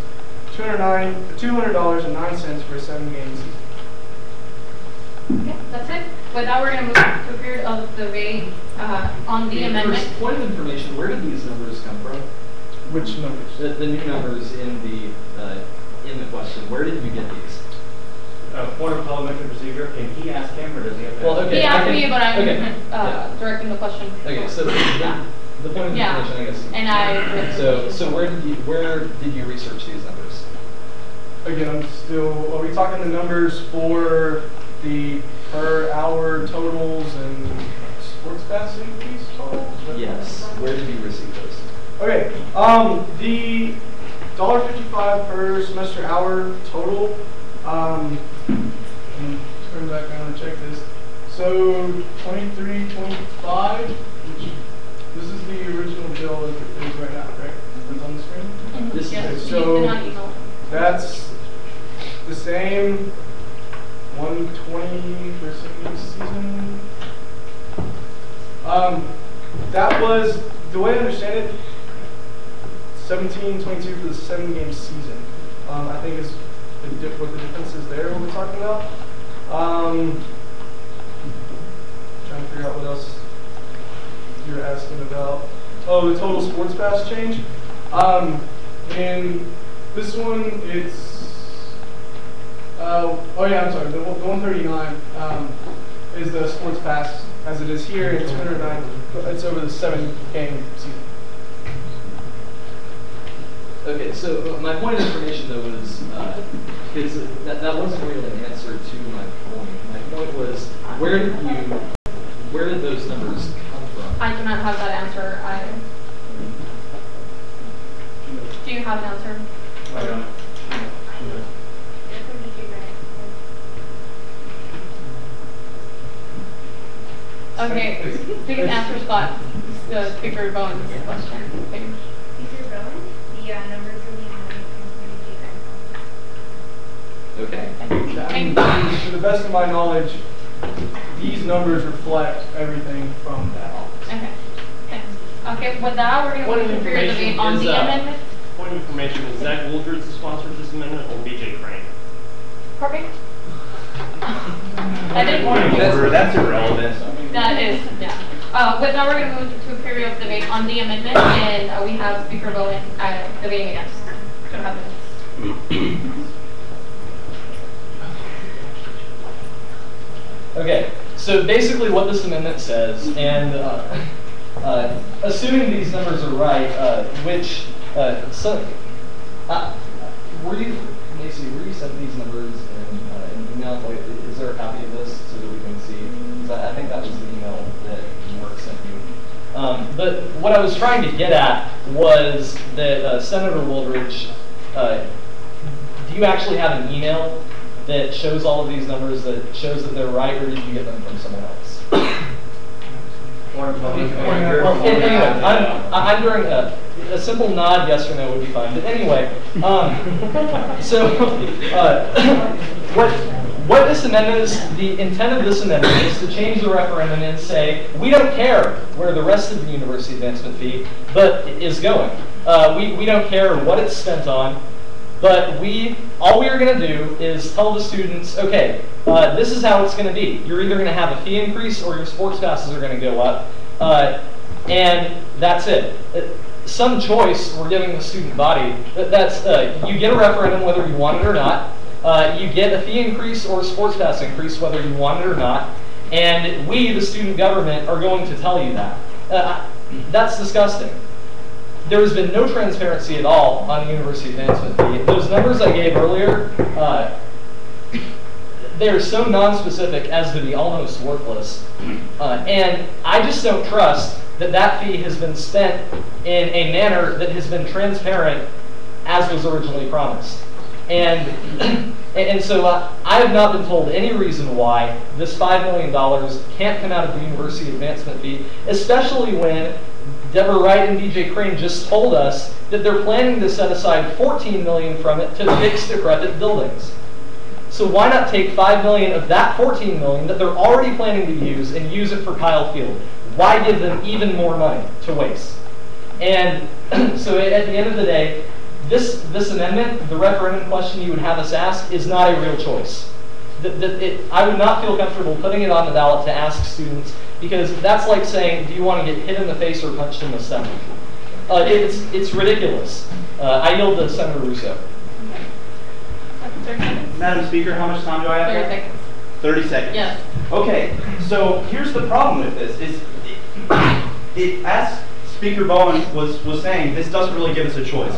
$200.09 for a 7-game season. Okay, that's it. With that, we're going to move to a period of debate on the amendment. First, point of information, where did these numbers come from? Which numbers? The new numbers in the question. Where did you get these? Point of parliamentary procedure. Can he ask him, or does he have to? Well, okay. He asked me, but I'm Yeah. directing the question. Okay, so the point of information, I guess. And I. So where did you research these numbers? Again, are we talking the numbers for the per hour totals and sports pass increase totals? Yes. Where did you receive those? Okay. The $1.55 per semester hour total. Turn back around and check this. So $23.25, which this is the original bill as it is right now, correct? That's on the screen. Yes. Okay, so that's the same. 120 for a 7-game season. That was, the way I understand it, 17.22 for the 7-game season. I think is what the difference is there. What we're talking about. Trying to figure out what else you're asking about. Oh, the total sports pass change. And this one, it's. Oh yeah, I'm sorry. The 139 is the sports pass as it is here. It's 209. It's over the 7-game season. Okay, so my point of information though was because that wasn't really an answer to my point. My point was where did those numbers come from? I do not have that answer. Do you have an answer? I don't. Okay, you can answer Scott, Speaker Bowen's question. Speaker Bowen, the numbers are Okay. To the best of my knowledge, these numbers reflect everything from that office. Okay. Thanks. Okay, with that, we're going to move to period debate on the amendment. Point of information, is Zach Wooldridge the sponsor of this amendment, or BJ Crane? Perfect. I didn't. That's irrelevant. That is, yeah. With that, we're going to move to a period of debate on the amendment, and we have Speaker Bowen debating against. 2.5 minutes. Okay, so basically what this amendment says, and assuming these numbers are right, Macy, were you sent these numbers in an email? Like, is there a copy of this so that we can see? Because I think that was the email that Mark sent you. But what I was trying to get at was that Senator Wooldridge, do you actually have an email that shows all of these numbers, that shows that they're right, or did you get them from someone else? Anyway, I'm doing a simple nod, yes or no would be fine. But anyway, what this amendment is, the intent of this amendment is to change the referendum and say, we don't care where the rest of the university advancement fee is going. We don't care what it's spent on. But all we are going to do is tell the students, okay, this is how it's going to be. You're either going to have a fee increase or your sports passes are going to go up. and that's it. Some choice we're giving the student body. That's you get a referendum whether you want it or not. You get a fee increase or a sports pass increase whether you want it or not. And we, the student government, are going to tell you that. That's disgusting. There has been no transparency at all on the university advancement fee. Those numbers I gave earlier, they are so non-specific as to be almost worthless. And I just don't trust that that fee has been spent in a manner that has been transparent as was originally promised. And so I have not been told any reason why this $5 million can't come out of the university advancement fee, especially when Deborah Wright and DJ Crane just told us that they're planning to set aside $14 million from it to fix decrepit buildings. So why not take $5 million of that $14 million that they're already planning to use and use it for Kyle Field? Why give them even more money to waste? And so at the end of the day, this amendment, the referendum question you would have us ask, is not a real choice. I would not feel comfortable putting it on the ballot to ask students, because that's like saying, do you want to get hit in the face or punched in the stomach? It's ridiculous. I yield to Senator Russo. Madam Speaker, how much time do I have? 30 seconds. 30 seconds. Yes. Okay, so here's the problem with this. As Speaker Bowen was saying, this doesn't really give us a choice.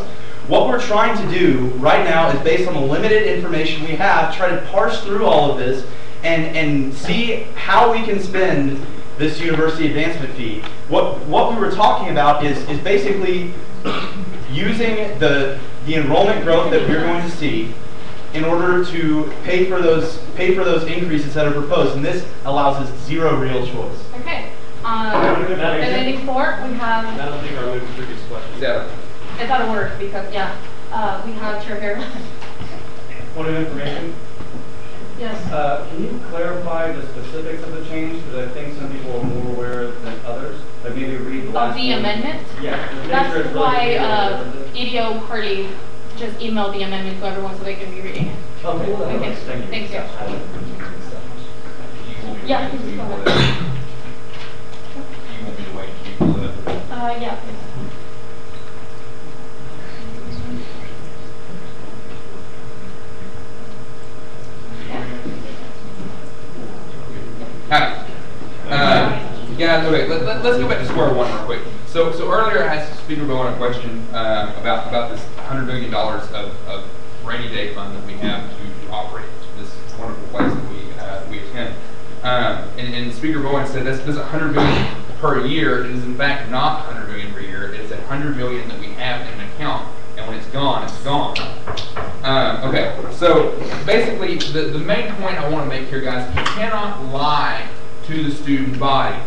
What we're trying to do right now is, based on the limited information we have, try to parse through all of this and see how we can spend this university advancement fee. What we were talking about is basically using the enrollment growth that we're going to see in order to pay for those increases that are proposed, and this allows us zero real choice. Okay. Amending 4, we have. Madam Speaker, I move the previous question. Yeah. It's out of order because we have Chair Harris. Point of information. Yes. Can you clarify the specifics of the change? Because I think some people are more aware than others. Like maybe read the last Of the one. amendment? Yeah. That's why EDO Party just emailed the amendment to everyone so they can be reading it. Okay. Okay. Thank you. Thanks, yeah. Please go ahead. You want me to wait and keep the Yeah, please. Hi. Guys, okay, let's go back to square one real quick. So earlier I asked Speaker Bowen a question about this $100 million of rainy day fund that we have to operate this wonderful place that we attend. And Speaker Bowen said this is $100 million per year. It is in fact not $100 million per year. It is $100 million that we have in an account, and when it's gone, it's gone. Okay, so basically the main point I want to make here, guys, you cannot lie to the student body.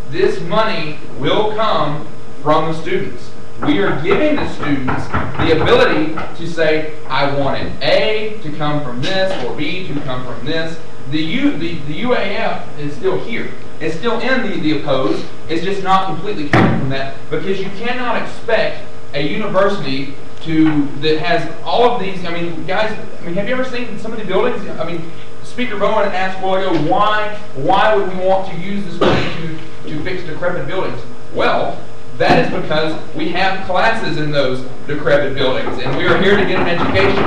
This money will come from the students. We are giving the students the ability to say, I want it A to come from this, or B to come from this. The UAF is still here. It's still in the opposed. It's just not completely coming from that, because you cannot expect a university that has all of these. I mean, guys, have you ever seen some of the buildings? I mean, Speaker Bowen asked a while ago, why would we want to use this money to fix decrepit buildings? Well, that is because we have classes in those decrepit buildings, and we are here to get an education.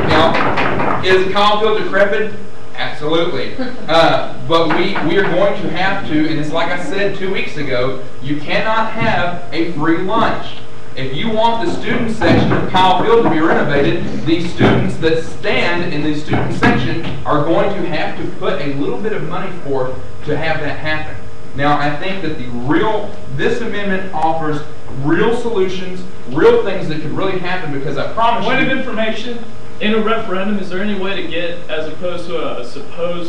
Now, is Kyle Field decrepit? Absolutely. But we are going to have to, and it's like I said 2 weeks ago, you cannot have a free lunch. If you want the student section of Kyle Field to be renovated, the students that stand in the student section are going to have to put a little bit of money forth to have that happen. Now, I think that this amendment offers real solutions, real things that could really happen, because I promise you. Point of information, in a referendum, is there any way to get, as opposed to a support,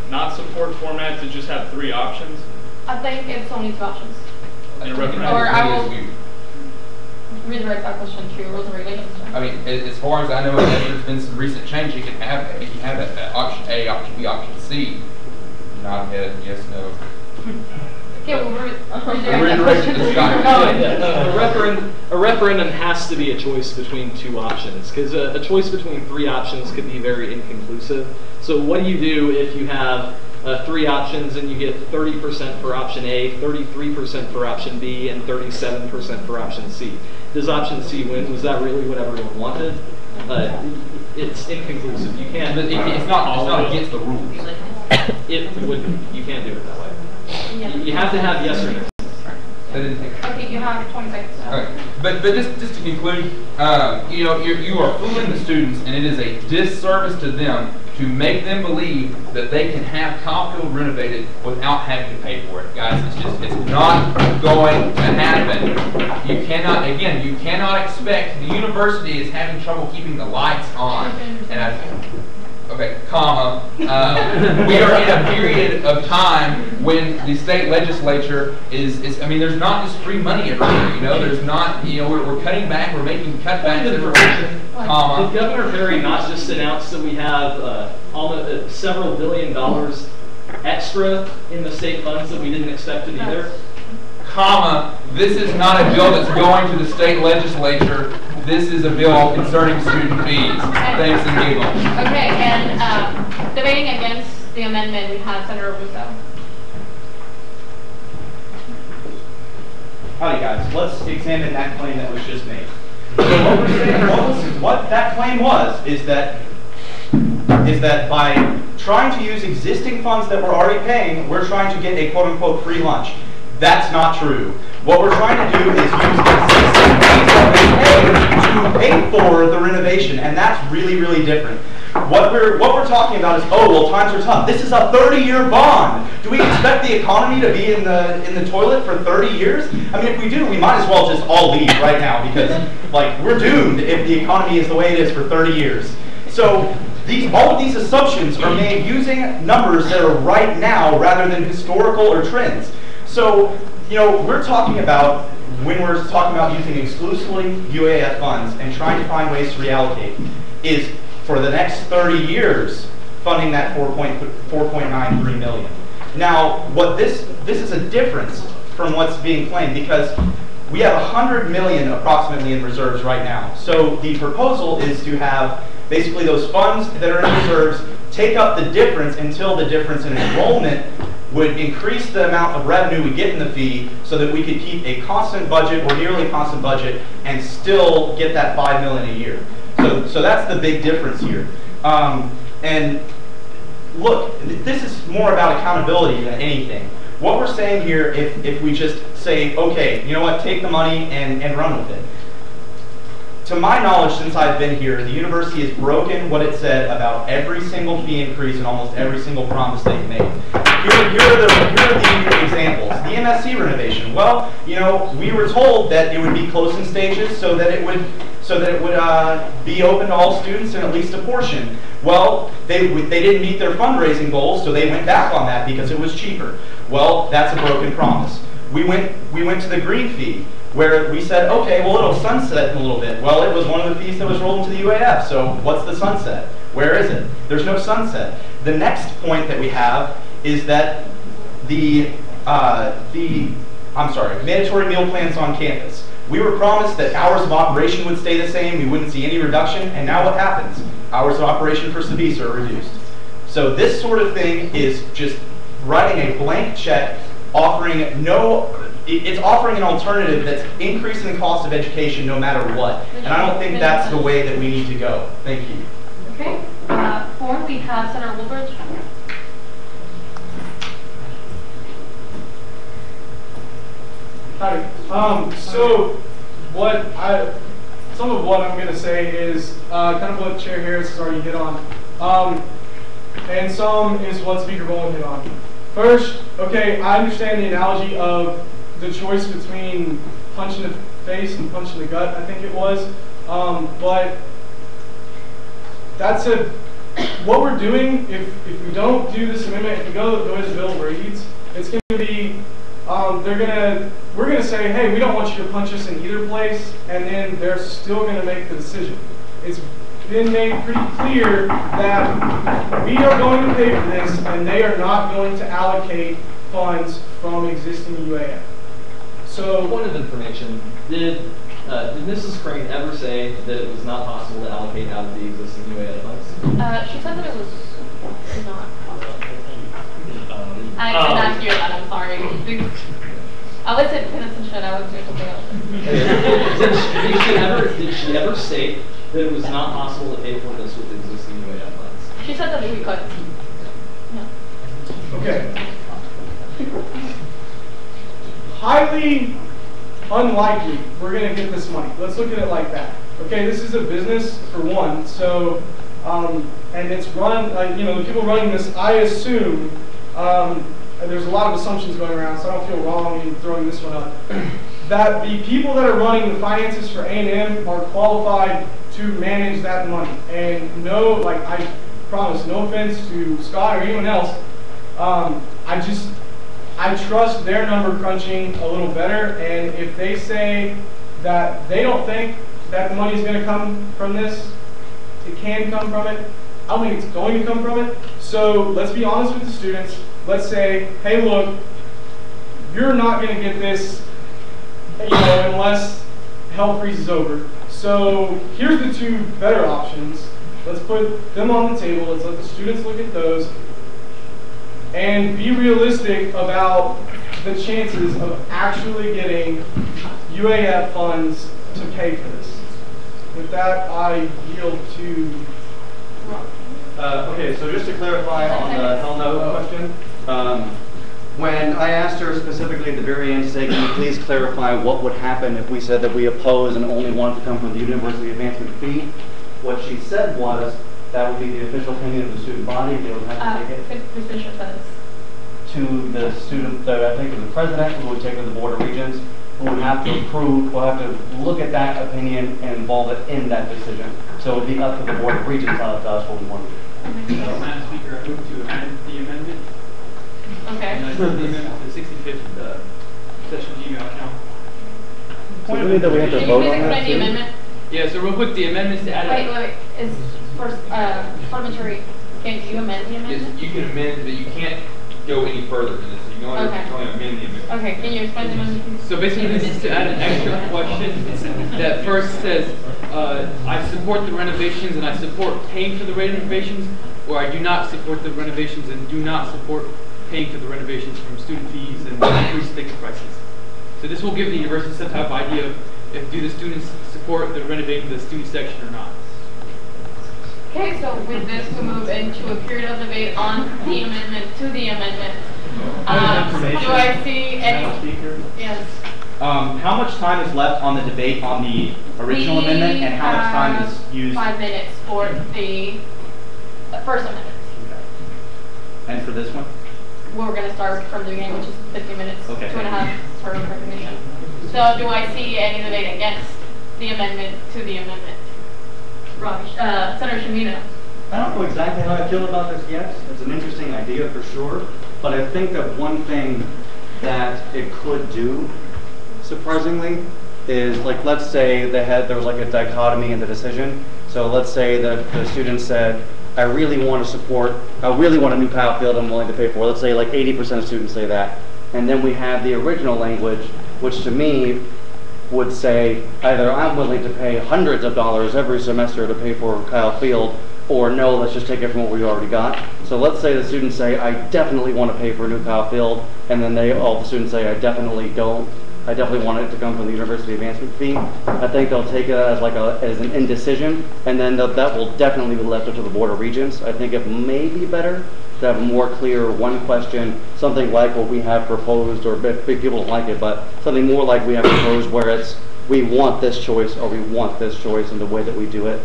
not support format, to just have 3 options? I think it's only 2 options. In a referendum? Or I will redirect that question to rules and regulations. I mean, as far as I know, there's been some recent change. You can have that. You can have that option A, option B, option C. Nod head, yes, no. Okay, well, A referendum has to be a choice between 2 options, because a choice between 3 options could be very inconclusive. So what do you do if you have three options, and you get 30% for option A, 33% for option B, and 37% for option C. Does option C win? Was that really what everyone wanted? It's inconclusive. You can't. But it's not against the rules. It wouldn't. You can't do it that way. You have to have yes or no. Okay, you have 20 seconds. All right. But just to conclude, you know, you are fooling the students, and it is a disservice to them to make them believe that they can have Caulfield renovated without having to pay for it, guys. It's not going to happen. You cannot expect. The university is having trouble keeping the lights on, and comma. We are in a period of time when the state legislature is. I mean, there's not just free money everywhere. You know, there's not. You know, we're cutting back. We're making cutbacks everywhere. Comma. Did Governor Perry not just announce that we have almost several $billion extra in the state funds that we didn't expect to be there? Comma. This is not a bill that's going to the state legislature. This is a bill concerning student fees. Thanks and giggle. Okay, and debating against the amendment, we have Senator Russo. Howdy guys, let's examine that claim that was just made. So what we're saying, what that claim was is that by trying to use existing funds that we're already paying, we're trying to get a quote-unquote free lunch. That's not true. What we're trying to do is use existing fees that we pay to pay for the renovation, and that's really, really different. What we're talking about is, oh, well, times are tough. This is a 30-year bond. Do we expect the economy to be in the toilet for 30 years? I mean, if we do, we might as well just all leave right now, because like we're doomed if the economy is the way it is for 30 years. So all of these assumptions are made using numbers that are right now rather than historical or trends. So, you know, we're talking about, when we're talking about using exclusively UAF funds and trying to find ways to reallocate, is for the next 30 years funding that 4.93 million. Now, this is a difference from what's being claimed, because we have 100 million approximately in reserves right now. So the proposal is to have basically those funds that are in reserves take up the difference until the difference in enrollment would increase the amount of revenue we get in the fee, so that we could keep a constant budget or nearly constant budget and still get that $5 million a year. So that's the big difference here. And look, this is more about accountability than anything. What we're saying here, if we just say, okay, you know what, take the money and run with it. To my knowledge, since I've been here, the university has broken what it said about every single fee increase and almost every single promise they've made. Here are the examples. The MSC renovation. Well, you know, we were told that it would be closing stages so that it would be open to all students in at least a portion. Well, they didn't meet their fundraising goals, so they went back on that because it was cheaper. Well, that's a broken promise. We went to the green fee, where we said, okay, well, it'll sunset in a little bit. Well, it was one of the fees that was rolled into the UAF, so what's the sunset? Where is it? There's no sunset. The next point that we have is that mandatory meal plans on campus. We were promised that hours of operation would stay the same, we wouldn't see any reduction, and now what happens? Hours of operation for Savisa are reduced. So this sort of thing is just writing a blank check, it's offering an alternative that's increasing the cost of education no matter what. And I don't think that's the way that we need to go. Thank you. Okay. Fourth, we have Senator Woolbridge. Hi. So some of what I'm going to say is kind of what Chair Harris has already hit on. And some is what Speaker Bowen hit on. First, okay, I understand the analogy of the choice between punch in the face and punch in the gut, I think it was. But that said, what we're doing, if we don't do this amendment, if we go as the bill reads, it's going to be, we're going to say, hey, we don't want you to punch us in either place, and then they're still going to make the decision. It's been made pretty clear that we are going to pay for this, and they are not going to allocate funds from existing UAF. So, point of information, did Mrs. Crane ever say that it was not possible to allocate out of the existing UAF funds? She said that it was not possible. sorry. I would say pay attention, I would say something else. Did she ever state that it was not possible to pay for this with existing UAF funds? She said that we could. Yeah. Okay. Highly unlikely we're going to get this money. Let's look at it like that. Okay, this is a business for one, so, and it's run, the people running this, I assume, there's a lot of assumptions going around, so I don't feel wrong in throwing this one up, that the people that are running the finances for A&M are qualified to manage that money. And no, like I promise, no offense to Scott or anyone else, I trust their number crunching a little better, and if they say that they don't think that the money is going to come from this, it can come from it, I don't think it's going to come from it. So let's be honest with the students. Let's say, hey look, you're not going to get this, unless hell freezes over. So here's the two better options. Let's put them on the table. Let's let the students look at those. And be realistic about the chances of actually getting UAF funds to pay for this. With that, I yield to Rob. Okay, so just to clarify on the hell no question, when I asked her specifically at the very end to say, can you please clarify what would happen if we said that we oppose and only want to come from the university advancement fee, what she said was that would be the official opinion of the student body. They would have to take it to the student, I think the president, who would take it to the board of regents, who would have to approve, will have to look at that opinion and involve it in that decision. So it would be up to the board of regents, not up to us what we want to do. Madam Speaker, I move to amend the amendment. Okay. And I send the amendment to the 65th session email account. So do we need that we have to vote on that the too? amendment? Yeah, so real quick, the amendments to add. Wait. Is first parliamentary? Can you amend the amendment? Yes, you can amend, but you can't go any further than this. You can only amend the amendment. Okay, can you explain the amendment? So basically, this is to add an extra question that first says, I support the renovations and I support paying for the renovations, or I do not support the renovations and do not support paying for the renovations from student fees and increased ticket prices. So this will give the university some type of idea of if do the students support the renovating the student section or not. Okay, so with this, we move into a period of debate on the amendment to the amendment. Do I see any? Yes. How much time is left on the debate on the original amendment, and how much time is used? 5 minutes for the first amendment. And for this one? We're going to start from the beginning, which is 50 minutes, Okay. 2.5 for recognition. So do I see any debate against the amendment to the amendment? Senator Shimino. I don't know exactly how I feel about this yet. It's an interesting idea for sure. But I think that one thing that it could do, surprisingly, is like, let's say there was like a dichotomy in the decision. So let's say that the student said, I really want a new Kyle Field I'm willing to pay for. Let's say like 80% of students say that. And then we have the original language, which to me would say either I'm willing to pay hundreds of dollars every semester to pay for Kyle Field, or no, let's just take it from what we already got. So let's say the students say, I definitely want to pay for a new Kyle Field, and then all the students say, I definitely don't. I definitely want it to come from the university advancement fee. I think they'll take it as an indecision, and then that will definitely be left up to the board of regents. I think it may be better to have a more clear one question, something like what we have proposed, or if people don't like it, but something more like we have proposed where it's, we want this choice or we want this choice in the way that we do it.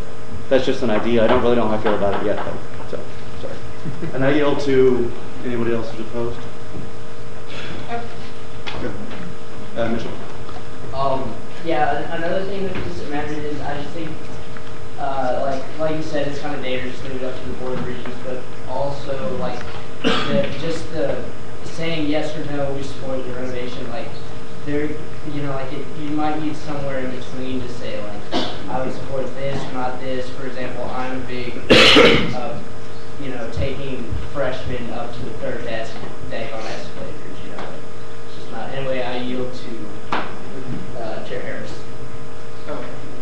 That's just an idea. I don't really know how I feel about it yet, though. So, sorry. And I yield to anybody else who's opposed. Okay. Mitchell. Yeah, another thing with this amendment is I just think, like you said, it's kind of dangerous to leave it up to the board of regents, but also like just the saying yes or no, we support the renovation, like there, you might need somewhere in between to say like I would support this or not this. For example, I'm a big taking freshmen up to the third deck on escalators. It's just not. Anyway, I yield to Chair Harris.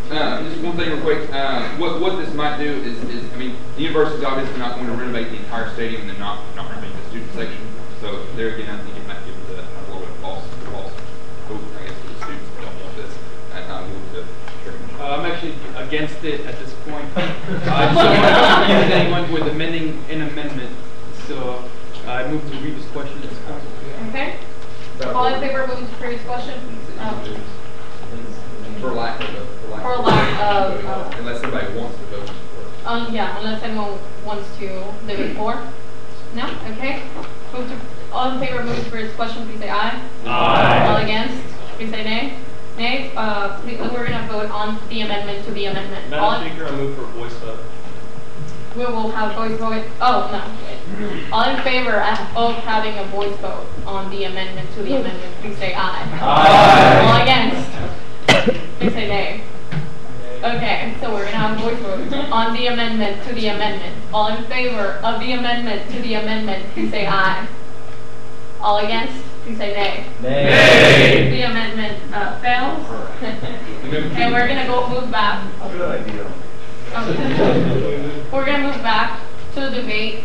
Just one thing real quick. What this might do is the university is obviously not going to renovate the entire stadium and then not renovate the student section. So there again, I think it might give the actually against it at this point. I just don't want to confuse anyone with amending an amendment. So I move to previous question. Okay. All in favor of moving to previous question? For lack of For lack of. unless somebody wants to vote for it. Yeah, unless anyone wants to debate for. No? Okay. Move to, all in favor of moving to previous question, please say aye. Aye. All against, please say nay. Nay. We're going to vote on the amendment to the amendment. Madam Speaker, I move for a voice vote. We will have voice vote. Oh, no. Wait. All in favor of having a voice vote on the amendment to the amendment, please say aye. Aye. All against, please say nay. Okay, so we're going to have a voice vote on the amendment to the amendment. All in favor of the amendment to the amendment, please say aye. All against, please say nay. Nay. The amendment fails. And we're going to move back. Good idea. We're going to move back to the debate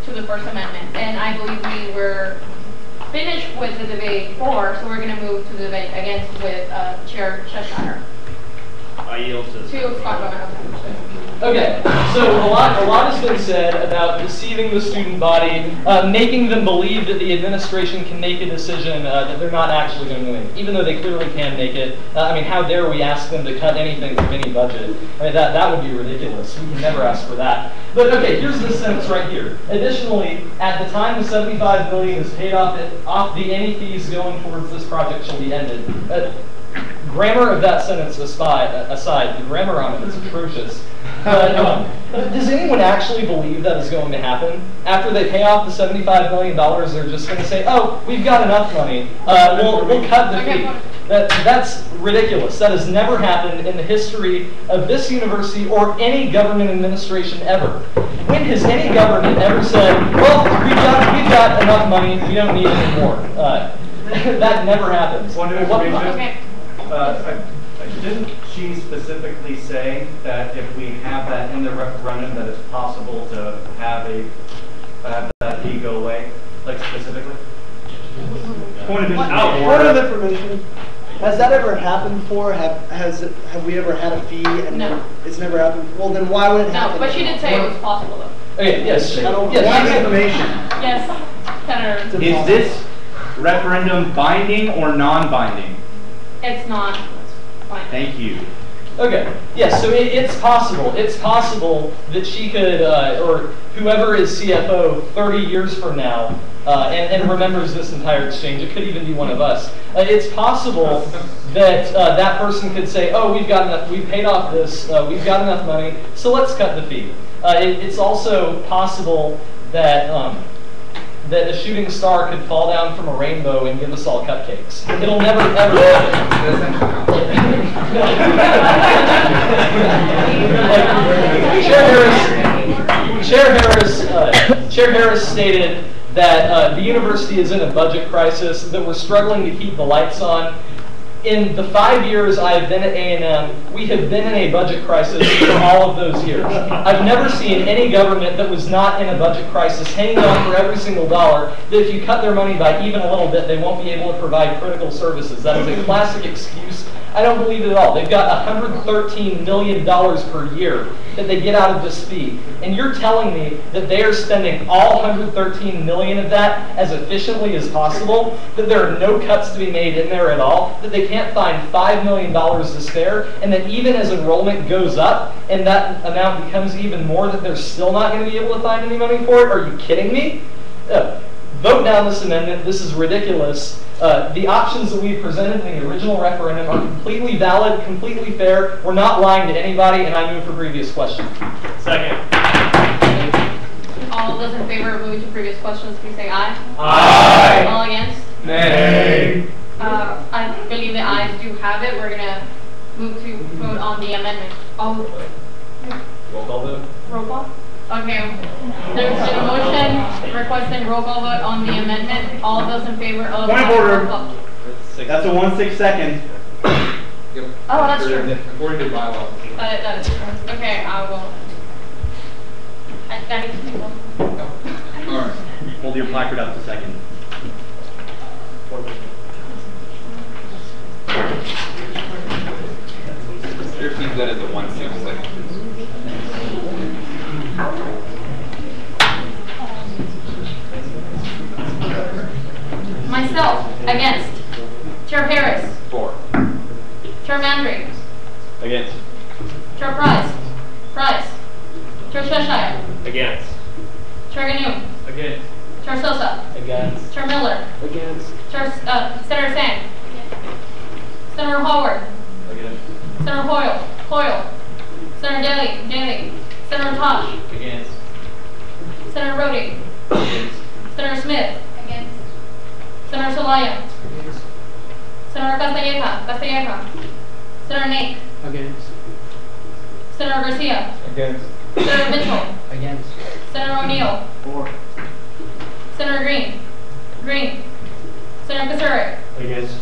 to the First Amendment. And I believe we were finished with the debate for, so we're going to move to the debate against with Chair Cheshire. I yield to Scott Bowman. Okay, so a lot has been said about deceiving the student body, making them believe that the administration can make a decision that they're not actually going to make, even though they clearly can make it. I mean, how dare we ask them to cut anything from any budget? I mean, that would be ridiculous. We can never ask for that. But okay, here's the sentence right here. Additionally, at the time the $75 billion is paid off, any fees going towards this project shall be ended. Grammar of that sentence aside, the grammar on it is atrocious. But does anyone actually believe that is going to happen? After they pay off the $75 million, they're just going to say, oh, we've got enough money. We'll cut the fee. That's ridiculous. That has never happened in the history of this university or any government administration ever. When has any government ever said, well, we've got enough money, we don't need any more? That never happens. Didn't she specifically say that if we have that in the referendum, that it's possible to have that fee go away, like specifically? Point of information. Has that ever happened before? Have we ever had a fee and it's never happened? Well, then why would it happen? No, but she did say it was possible though. Okay, yes. Point of information. Yes, Senator. Is this referendum binding or non-binding? It's not. Fine. Thank you. Okay. Yes. So it's possible. It's possible that she could, or whoever is CFO 30 years from now, and remembers this entire exchange. It could even be one of us. It's possible that that person could say, "Oh, we've got enough. We've paid off this. We've got enough money. So let's cut the fee." It's also possible that. That a shooting star could fall down from a rainbow and give us all cupcakes. It'll never, ever happen. Chair Harris stated that the university is in a budget crisis, that we're struggling to keep the lights on. In the 5 years I've been at A&M, we have been in a budget crisis for all of those years. I've never seen any government that was not in a budget crisis hanging on for every single dollar, that if you cut their money by even a little bit, they won't be able to provide critical services. That is a classic excuse. I don't believe it at all. They've got $113 million per year that they get out of this fee. And you're telling me that they are spending all $113 million of that as efficiently as possible, that there are no cuts to be made in there at all, that they can't find $5 million to spare, and that even as enrollment goes up and that amount becomes even more, that they're still not going to be able to find any money for it? Are you kidding me? Vote down this amendment. This is ridiculous. The options that we presented in the original referendum are completely valid, completely fair. We're not lying to anybody, and I move for previous question. Second. All those in favor of moving to previous questions, please say aye. Aye. All against? Nay. I believe the ayes do have it. We're going to move to vote on the amendment. Roll call vote. Roll call? Okay. There's been a motion requesting roll call vote on the amendment. All of those in favor of... Point of order. That's a 1/6 second. Yep. Oh, that's true. According to bylaws. That is true. Okay, I will... I need to do one. All right. Hold your placard up a second. that as a 1/6 like. Myself, against. Chair Harris. For. Chair Mandry. Against. Chair Price. Price. Chair Cheshire. Against. Chair Ganu. Against. Chair Sosa. Against. Chair Miller. Against. Chair, Senator Sang. Senator Howard. Against. Senator Hoyle. Senator Daly. Senator Tosh. Against. Senator Rhodey. Against. Senator Smith. Against. Senator Solaya. Against. Senator Castelleca. Senator Nate. Against. Senator Garcia. Against. Senator Mitchell. Against. Senator O'Neill. For. Senator Green. Senator Kasuric. Against.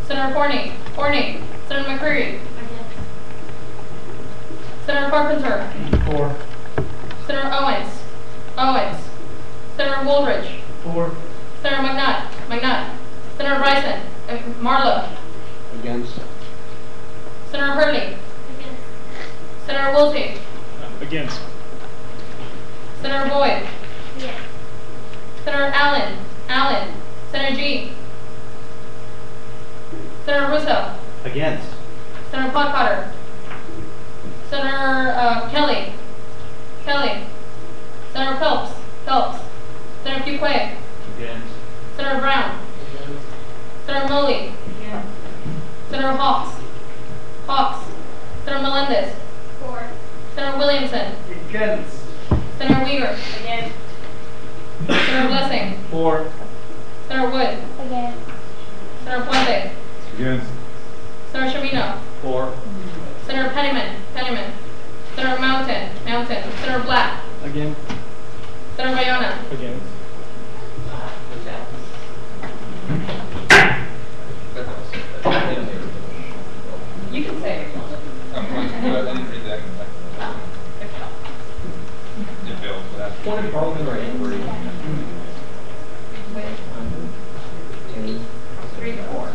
Senator Forney. Senator McCreary. Senator Carpenter. For. Senator Owens. Senator Woolridge. For. Senator McNutt. Senator Bryson. Marlowe. Against. Senator Hurley. Senator Woolsey. Against. Senator Boyd. Senator Allen. Senator G. Senator Russo. Against. Senator Potcotter. Senator Kelly. Senator Phelps. Senator Fuquay. Against. Senator Brown. Senator Moley. Senator Hawks. Senator Melendez. Senator Williamson. Against. Senator Weaver. Against. Senator Blessing. For. Senator Wood. Against. Senator Puente. Against. Senator Shamino. For. Senator Penniman. Senator Mountain. Senator Black. Against. Senator Bayona. Against. You can say it. I didn't read that. It failed, but that's. Point of parliamentary inquiry. 3, 4,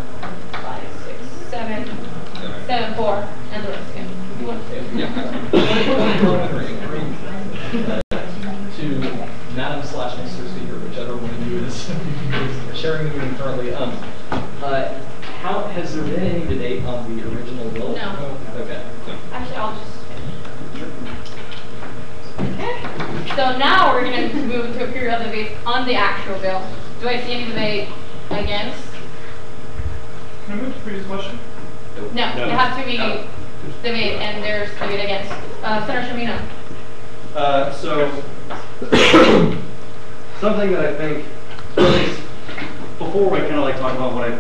5, 6, 7, 4, and the rest again. You want to? To Madam/Mr. Speaker, whichever one of you is sharing the meeting currently. How has there been any debate on the original bill? No. Okay. Actually, I'll just. Okay. So now we're going to move to a period of debate on the actual bill. Do I see any debate against? Can I move to the previous question? No, it has to be debate, and there's debate against. Senator Shamino. So, something that I think, before we kind of like talk about what I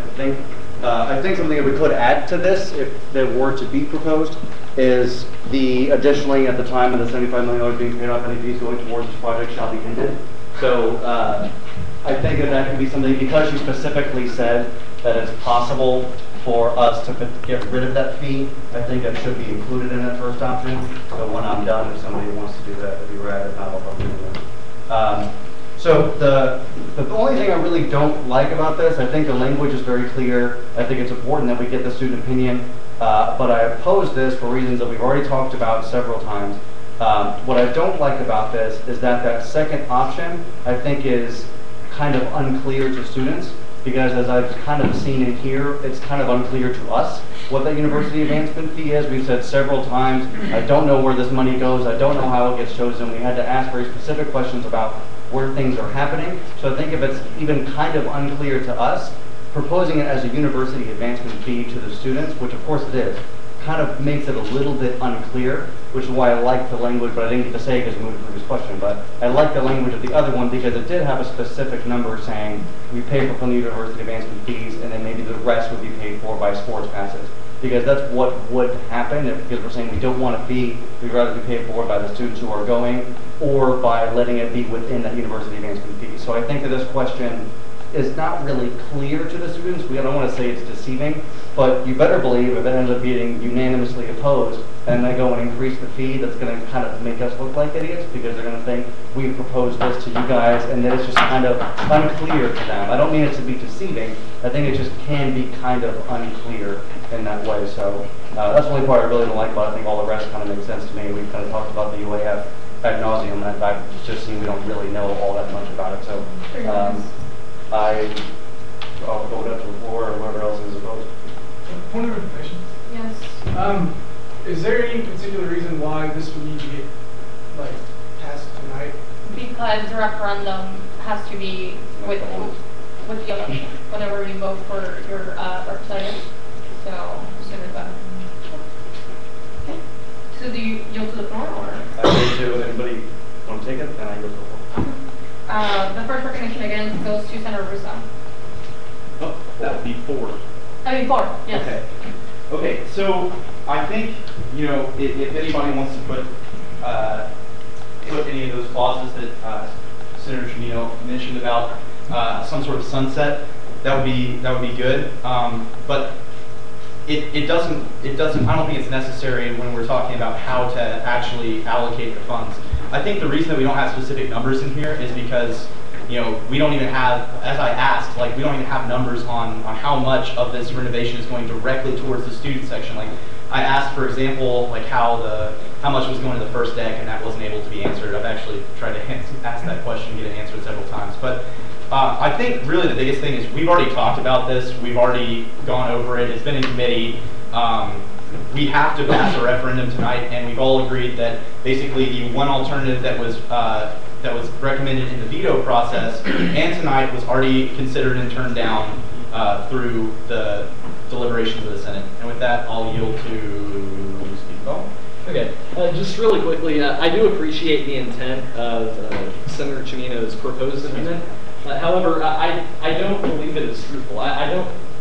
think something that we could add to this, if there were to be proposed, is the additionally at the time of the $75 million being paid off, any fees going towards this project shall be ended. So I think that can be something, because you specifically said that it's possible for us to get rid of that fee, I think that should be included in that first option. So when I'm done, if somebody wants to do that, it'd be rad. If not, I'll probably do it. So the only thing I really don't like about this, I think the language is very clear. I think it's important that we get the student opinion, but I oppose this for reasons that we've already talked about several times. What I don't like about this is that second option, I think, is kind of unclear to students, because as I've kind of seen in here, it's kind of unclear to us what that university advancement fee is. We've said several times, I don't know where this money goes, I don't know how it gets chosen. We had to ask very specific questions about where things are happening. So I think if it's even kind of unclear to us, proposing it as a university advancement fee to the students, which of course it is, kind of makes it a little bit unclear, which is why I like the language, but I didn't get to say it because we moved to the previous question, but I like the language of the other one because it did have a specific number saying we pay for the university advancement fees, and then maybe the rest would be paid for by sports passes. Because that's what would happen because we're saying we don't want a fee, we'd rather be paid for by the students who are going, or by letting it be within that university advancement fee. So I think that this question is not really clear to the students. I don't want to say it's deceiving, but you better believe if it ends up being unanimously opposed and they go and increase the fee, that's going to kind of make us look like idiots, because they're going to think we proposed this to you guys, and then it's just kind of unclear to them. I don't mean it to be deceiving. I think it just can be kind of unclear in that way. So That's the only part I really don't like, but I think all the rest kind of makes sense to me. We've kind of talked about the UAF ad nauseum, and I've just seen we don't really know all that much about it. So I'll go it up to the floor or whoever else is opposed. Point of information. Yes. Is there any particular reason why this would need to get like passed tonight? Because the referendum has to be with the election, whenever you vote for your representative. So the sooner the better. Okay. So do you yield to the floor, or? I yield to anybody want to take it, then I yield to the floor. The first recognition again goes to Senator Russo. Oh, that would be 4. I mean 4. Yes. Okay. Okay. So I think if anybody wants to put any of those clauses that Senator Tremino mentioned about some sort of sunset, that would be good. But it doesn't. I don't think it's necessary when we're talking about how to actually allocate the funds. I think the reason that we don't have specific numbers in here is because we don't even have, as I asked, like we don't even have numbers on how much of this renovation is going directly towards the student section. Like I asked, for example, like how much was going to the first deck, and that wasn't able to be answered. I've actually tried to ask that question and get it answered several times. But I think really the biggest thing is we've already talked about this. We've already gone over it. It's been in committee. We have to pass a referendum tonight, and we've all agreed that basically the one alternative that was recommended in the veto process and tonight was already considered and turned down through the deliberations of the Senate. And with that, I'll yield to Steve Bell. Okay, just really quickly, I do appreciate the intent of Senator Cimino's proposed amendment. However, I don't believe it is truthful.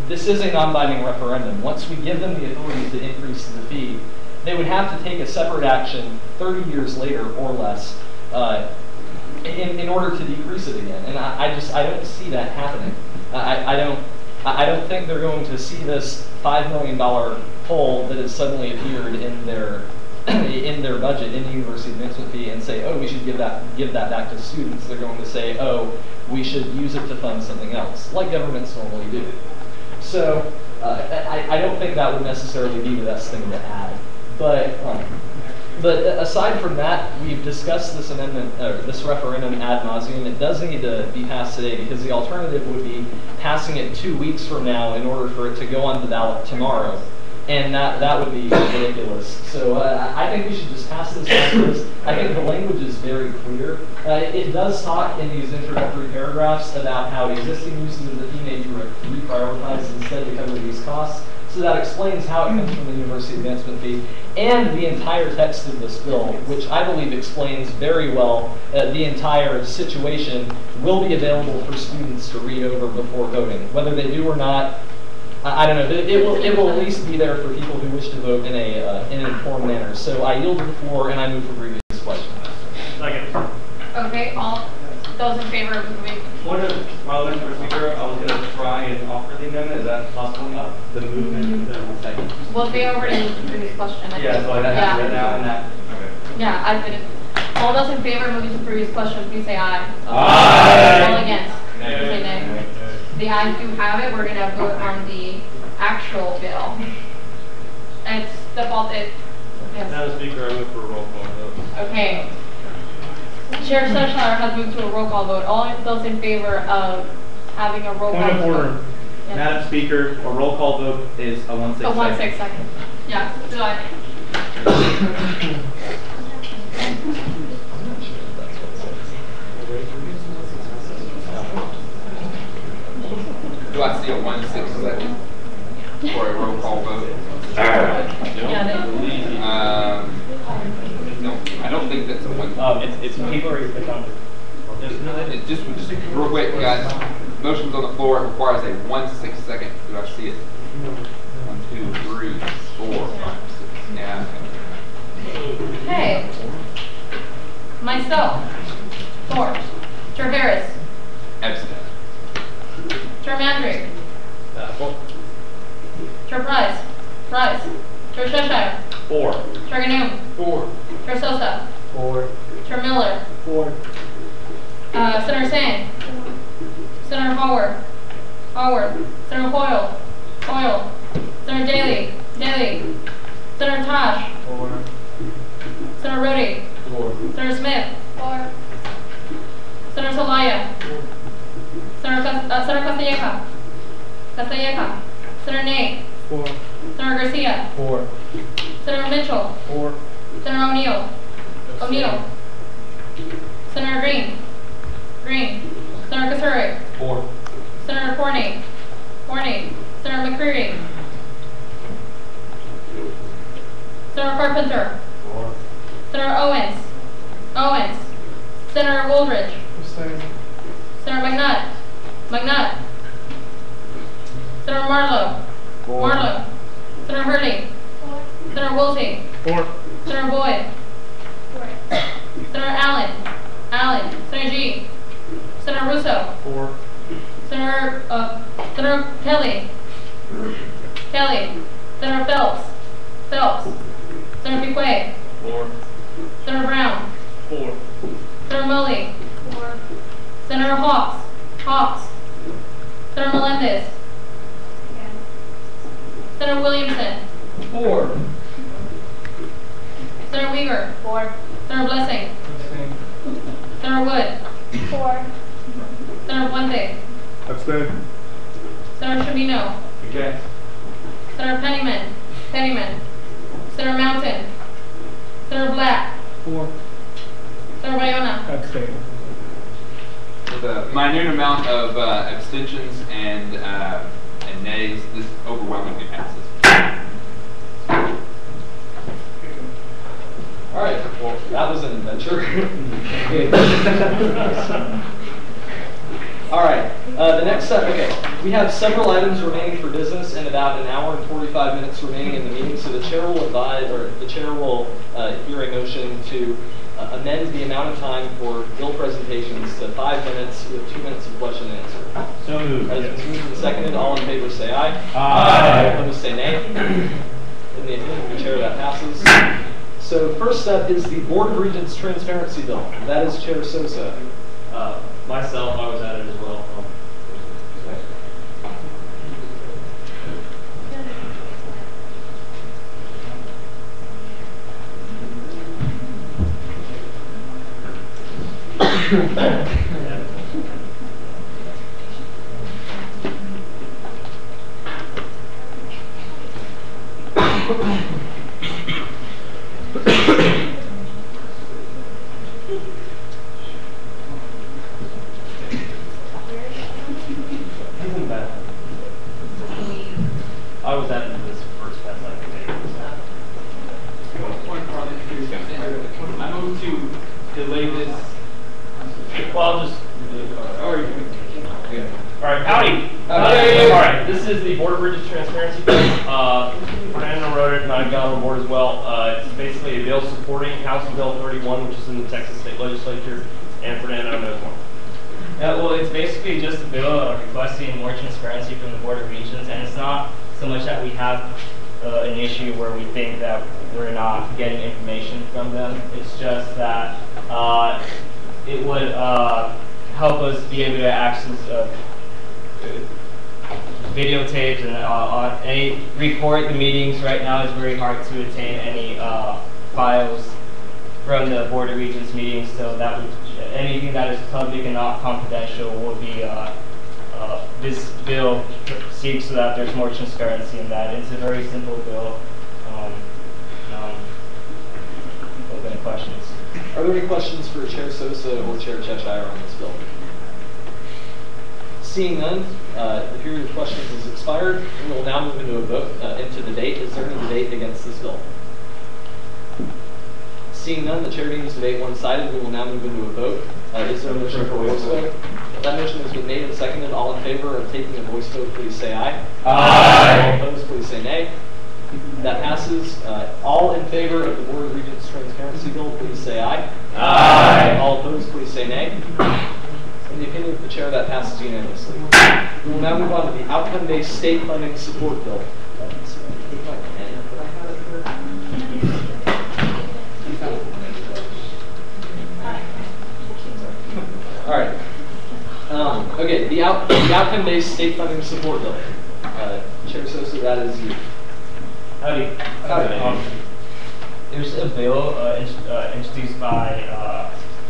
This is a non-binding referendum. Once we give them the authority to increase the fee, they would have to take a separate action 30 years later or less in order to decrease it again. And I don't see that happening. I don't think they're going to see this $5 million hole that has suddenly appeared in their budget in the university advancement fee and say, oh, we should give that back to students. They're going to say, oh, we should use it to fund something else, like governments normally do. So I don't think that would necessarily be the best thing to add. But aside from that, we've discussed this amendment, this referendum ad nauseum. It does need to be passed today because the alternative would be passing it 2 weeks from now in order for it to go on the ballot tomorrow. And that would be ridiculous. So I think we should just pass this because I think the language is very clear. It does talk in these introductory paragraphs about how existing uses of the fee may be reprioritized instead to cover these costs. So that explains how it comes from the university advancement fee. And the entire text of this bill, which I believe explains very well the entire situation, will be available for students to read over before voting. Whether they do or not, I don't know. It will at least be there for people who wish to vote in an informed manner. So I yield to the floor and I move for previous question. Second. Okay, all those in favor of moving? While Mr. Speaker, I was going to try and offer the amendment. Is that possible? The movement. Second. Well, they already moved the previous question. Yeah, so I have to now and that. Okay. Yeah, I did it. All those in favor of moving to the previous question, please say aye. Aye. All against? Please say nay. The ayes do have it. We're going to vote on the actual bill. And it's defaulted. Yes. Madam Speaker, I move for a roll call vote. Okay. Chair Seshler has moved to a roll call vote. All those in favor of having a roll call vote? Point of order. Yes. Madam Speaker, a roll call vote is a 1/6 second. A 1/6 second. Yeah. Do I? Do I see a 1/6 second for a roll call vote? No, I don't think that's a 1. It's people are Just real quick, guys. Motion's on the floor. It requires a 1/6 second. Do I see it? 1, 2, 3, 4, 5, 6. Yeah. Okay. Myself. 4. Chair Harris. Abstain. Chair Mandrick. 4. Chair Price. Chair Cheshire. 4. Chair Ganum. 4. Chair Sosa. 4. Chair Miller. 4. Senator Sane. Senator Howard. Senator Hoyle. Senator Daly. Senator Tosh. 4. Senator Rhodey. 4. Senator Smith. 4. Senator Solaya. Senator Castelleca. Senator Nate. 4. Senator Garcia. 4. Senator Mitchell. 4. Senator O'Neill. Senator Green. Senator Kasuri. 4. Senator Forney. Senator McCreary. Senator Carpenter. 4. Senator Owens. Senator Woldridge. Abstain. Senator McNutt. Senator Marlowe. Senator Hurley. 4. Senator Wiltie. 4. Senator Boyd. 4. Senator Allen. Senator G. Senator Russo. 4. Senator Kelly. Senator Phelps. Senator Piquet. 4. Senator Brown. 4. Senator Mully. 4. Senator Hawks. Senator Melendez. Again. Senator Williamson. 4. Senator Weaver. 4. Senator Blessing. Senator Wood. 4. Senator Fuente. Abstain. Senator Trevino. Against. Senator Pennyman. Senator Mountain. Senator Black. 4. Senator Bayona. Abstain. With a minute amount of abstentions and nays, this overwhelmingly passes. All right, well, that was an adventure. All right, the next step, okay, we have several items remaining for business and about an hour and 45 minutes remaining in the meeting, so the chair will hear a motion to amend the amount of time for bill presentations to 5 minutes with 2 minutes of question and answer. So moved. As it's moved and seconded, all in favor say aye. Aye. Opposed say nay. In the opinion of the chair, that passes. So first up is the Board of Regents Transparency Bill. That is Chair Sosa. Myself, I was at it as well. I was at this first pass I could take. I move to delay this. Well, I'll just. All right, howdy. All right, this is the Board of Regents Transparency Bill. Fernando wrote it, and I got on board as well. It's basically a bill supporting House Bill 31, which is in the Texas State Legislature, and Fernando knows more. Yeah, well, it's basically just a bill requesting more transparency from the Board of Regents, and it's not so much that we have an issue where we think that we're not getting information from them. It's just that it would help us be able to access videotapes and record the meetings. Right now it's very hard to obtain any files from the Board of Regents meetings, so that would, anything that is public and not confidential will be, this bill seeks so that there's more transparency in that. It's a very simple bill. Open questions. Are there any questions for Chair Sosa or Chair Cheshire on this bill? Seeing none, the period of questions is expired. We will now move into a vote, into debate. Is there any debate against this bill? Seeing none, the chair deems debate one-sided. We will now move into a vote. Is there a motion for a voice vote? That motion has been made and seconded. All in favor of taking a voice vote, please say aye. Aye. All opposed, please say nay. That passes. All in favor of the Board of Regents Transparency Bill, please say aye. Aye. All opposed, please say nay. In the opinion of the chair, that passes unanimously. We will now move on to the Outcome-Based State Funding Support Bill. All right. Okay, the Outcome-Based State Funding Support Bill. Chair Sosa, that is you. Howdy. There's a bill introduced by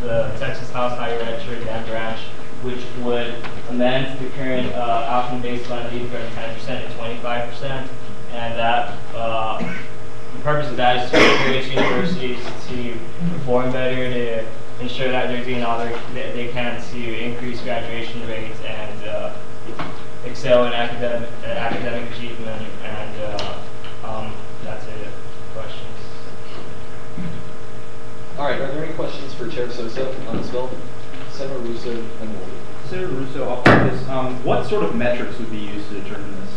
the Texas House Higher Ed Chair Dan Branch, which would amend the current outcome-based funding from 10% to 25%, and that the purpose of that is to encourage universities to perform better, to ensure that they're doing all they can to increase graduation rates and excel in academic achievement, and that's it. Questions? All right, are there any questions for Chair Sosa on this bill? Senator Russo and Wolf. Senator Russo, off campus, what sort of metrics would be used to determine this?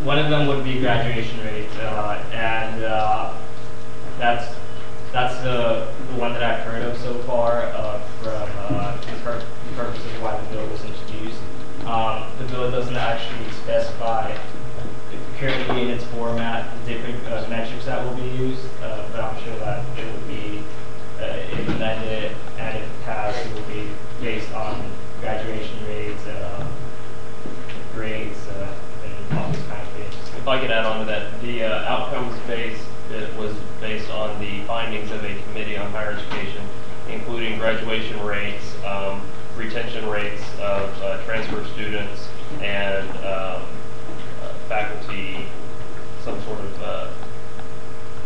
One of them would be graduation rates, and that's the one that I've heard of so far from the purpose of why the bill was introduced. The bill doesn't actually specify currently in its format the different metrics that will be used, but I'm sure that it will be implemented, and if it passed, it will be based on graduation rates, grades, and all these kind of things. If I could add on to that, the outcomes based, it was based on the findings of a committee on higher education, including graduation rates, retention rates of transfer students, and faculty, some sort of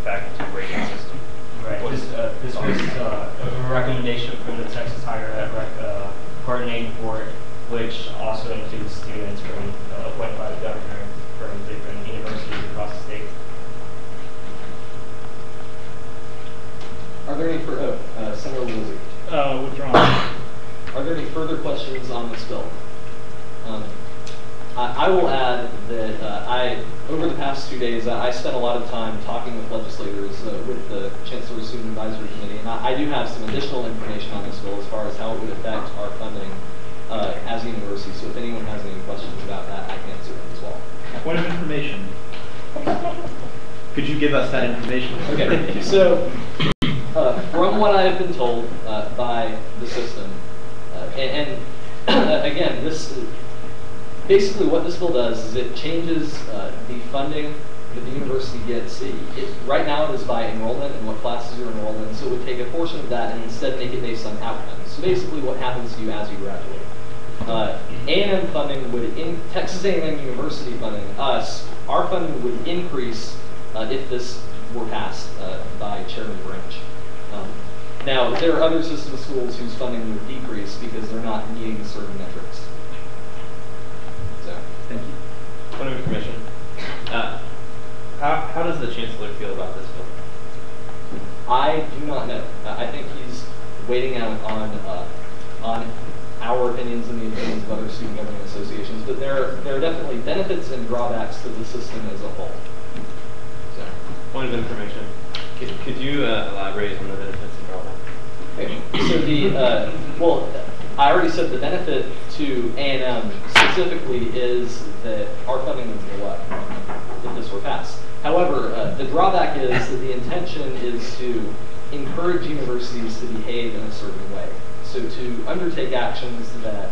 faculty rating system. Right. This was a recommendation from the Texas Higher Ed Coordinating Board, which also includes students from appointed by the governor from different universities across the state. Are there any Senator Woolsey? Withdrawn. Are there any further questions on this bill? I will add that over the past 2 days, I spent a lot of time talking with legislators with the Chancellor's Student Advisory Committee, and I do have some additional information on this bill as far as how it would affect our funding as a university. So if anyone has any questions about that, I can answer them as well. Point of information. Could you give us that information? Okay, so from what I have been told by the system, and again, this basically what this bill does is it changes the funding that the university gets. Right now it is by enrollment and what classes you're enrolled in, so it would take a portion of that and instead make it based on outcomes. So basically what happens to you as you graduate. A&M funding Texas A&M University funding, our funding would increase if this were passed by Chairman Branch. Now, there are other system schools whose funding would decrease because they're not meeting certain metrics. So, thank you. Point of information. How does the Chancellor feel about this bill? I do not know. I think he's waiting out on our opinions and the opinions of other student government associations, but there are definitely benefits and drawbacks to the system as a whole. So. Point of information. Could you elaborate on the benefits and drawbacks? Okay. So I already said the benefit to A&M specifically is that our funding would go up if this were passed. However, the drawback is that the intention is to encourage universities to behave in a certain way. So to undertake actions that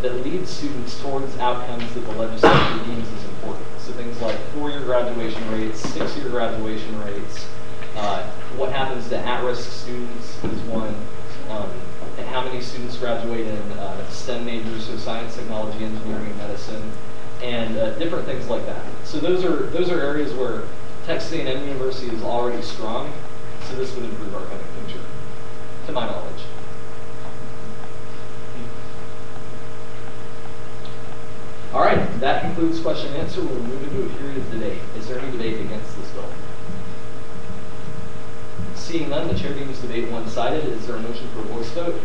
lead students towards outcomes that the legislature deems as important. So things like 4-year graduation rates, 6-year graduation rates, what happens to at-risk students is one, and how many students graduate in STEM majors, so science, technology, engineering, and medicine, and different things like that. So those are areas where Texas A&M University is already strong, so this would improve our funding picture, to my knowledge. All right, that concludes question and answer. We'll move into a period of debate. Is there any debate against this bill? Seeing none, the chair deems debate one-sided. Is there a motion for a voice vote?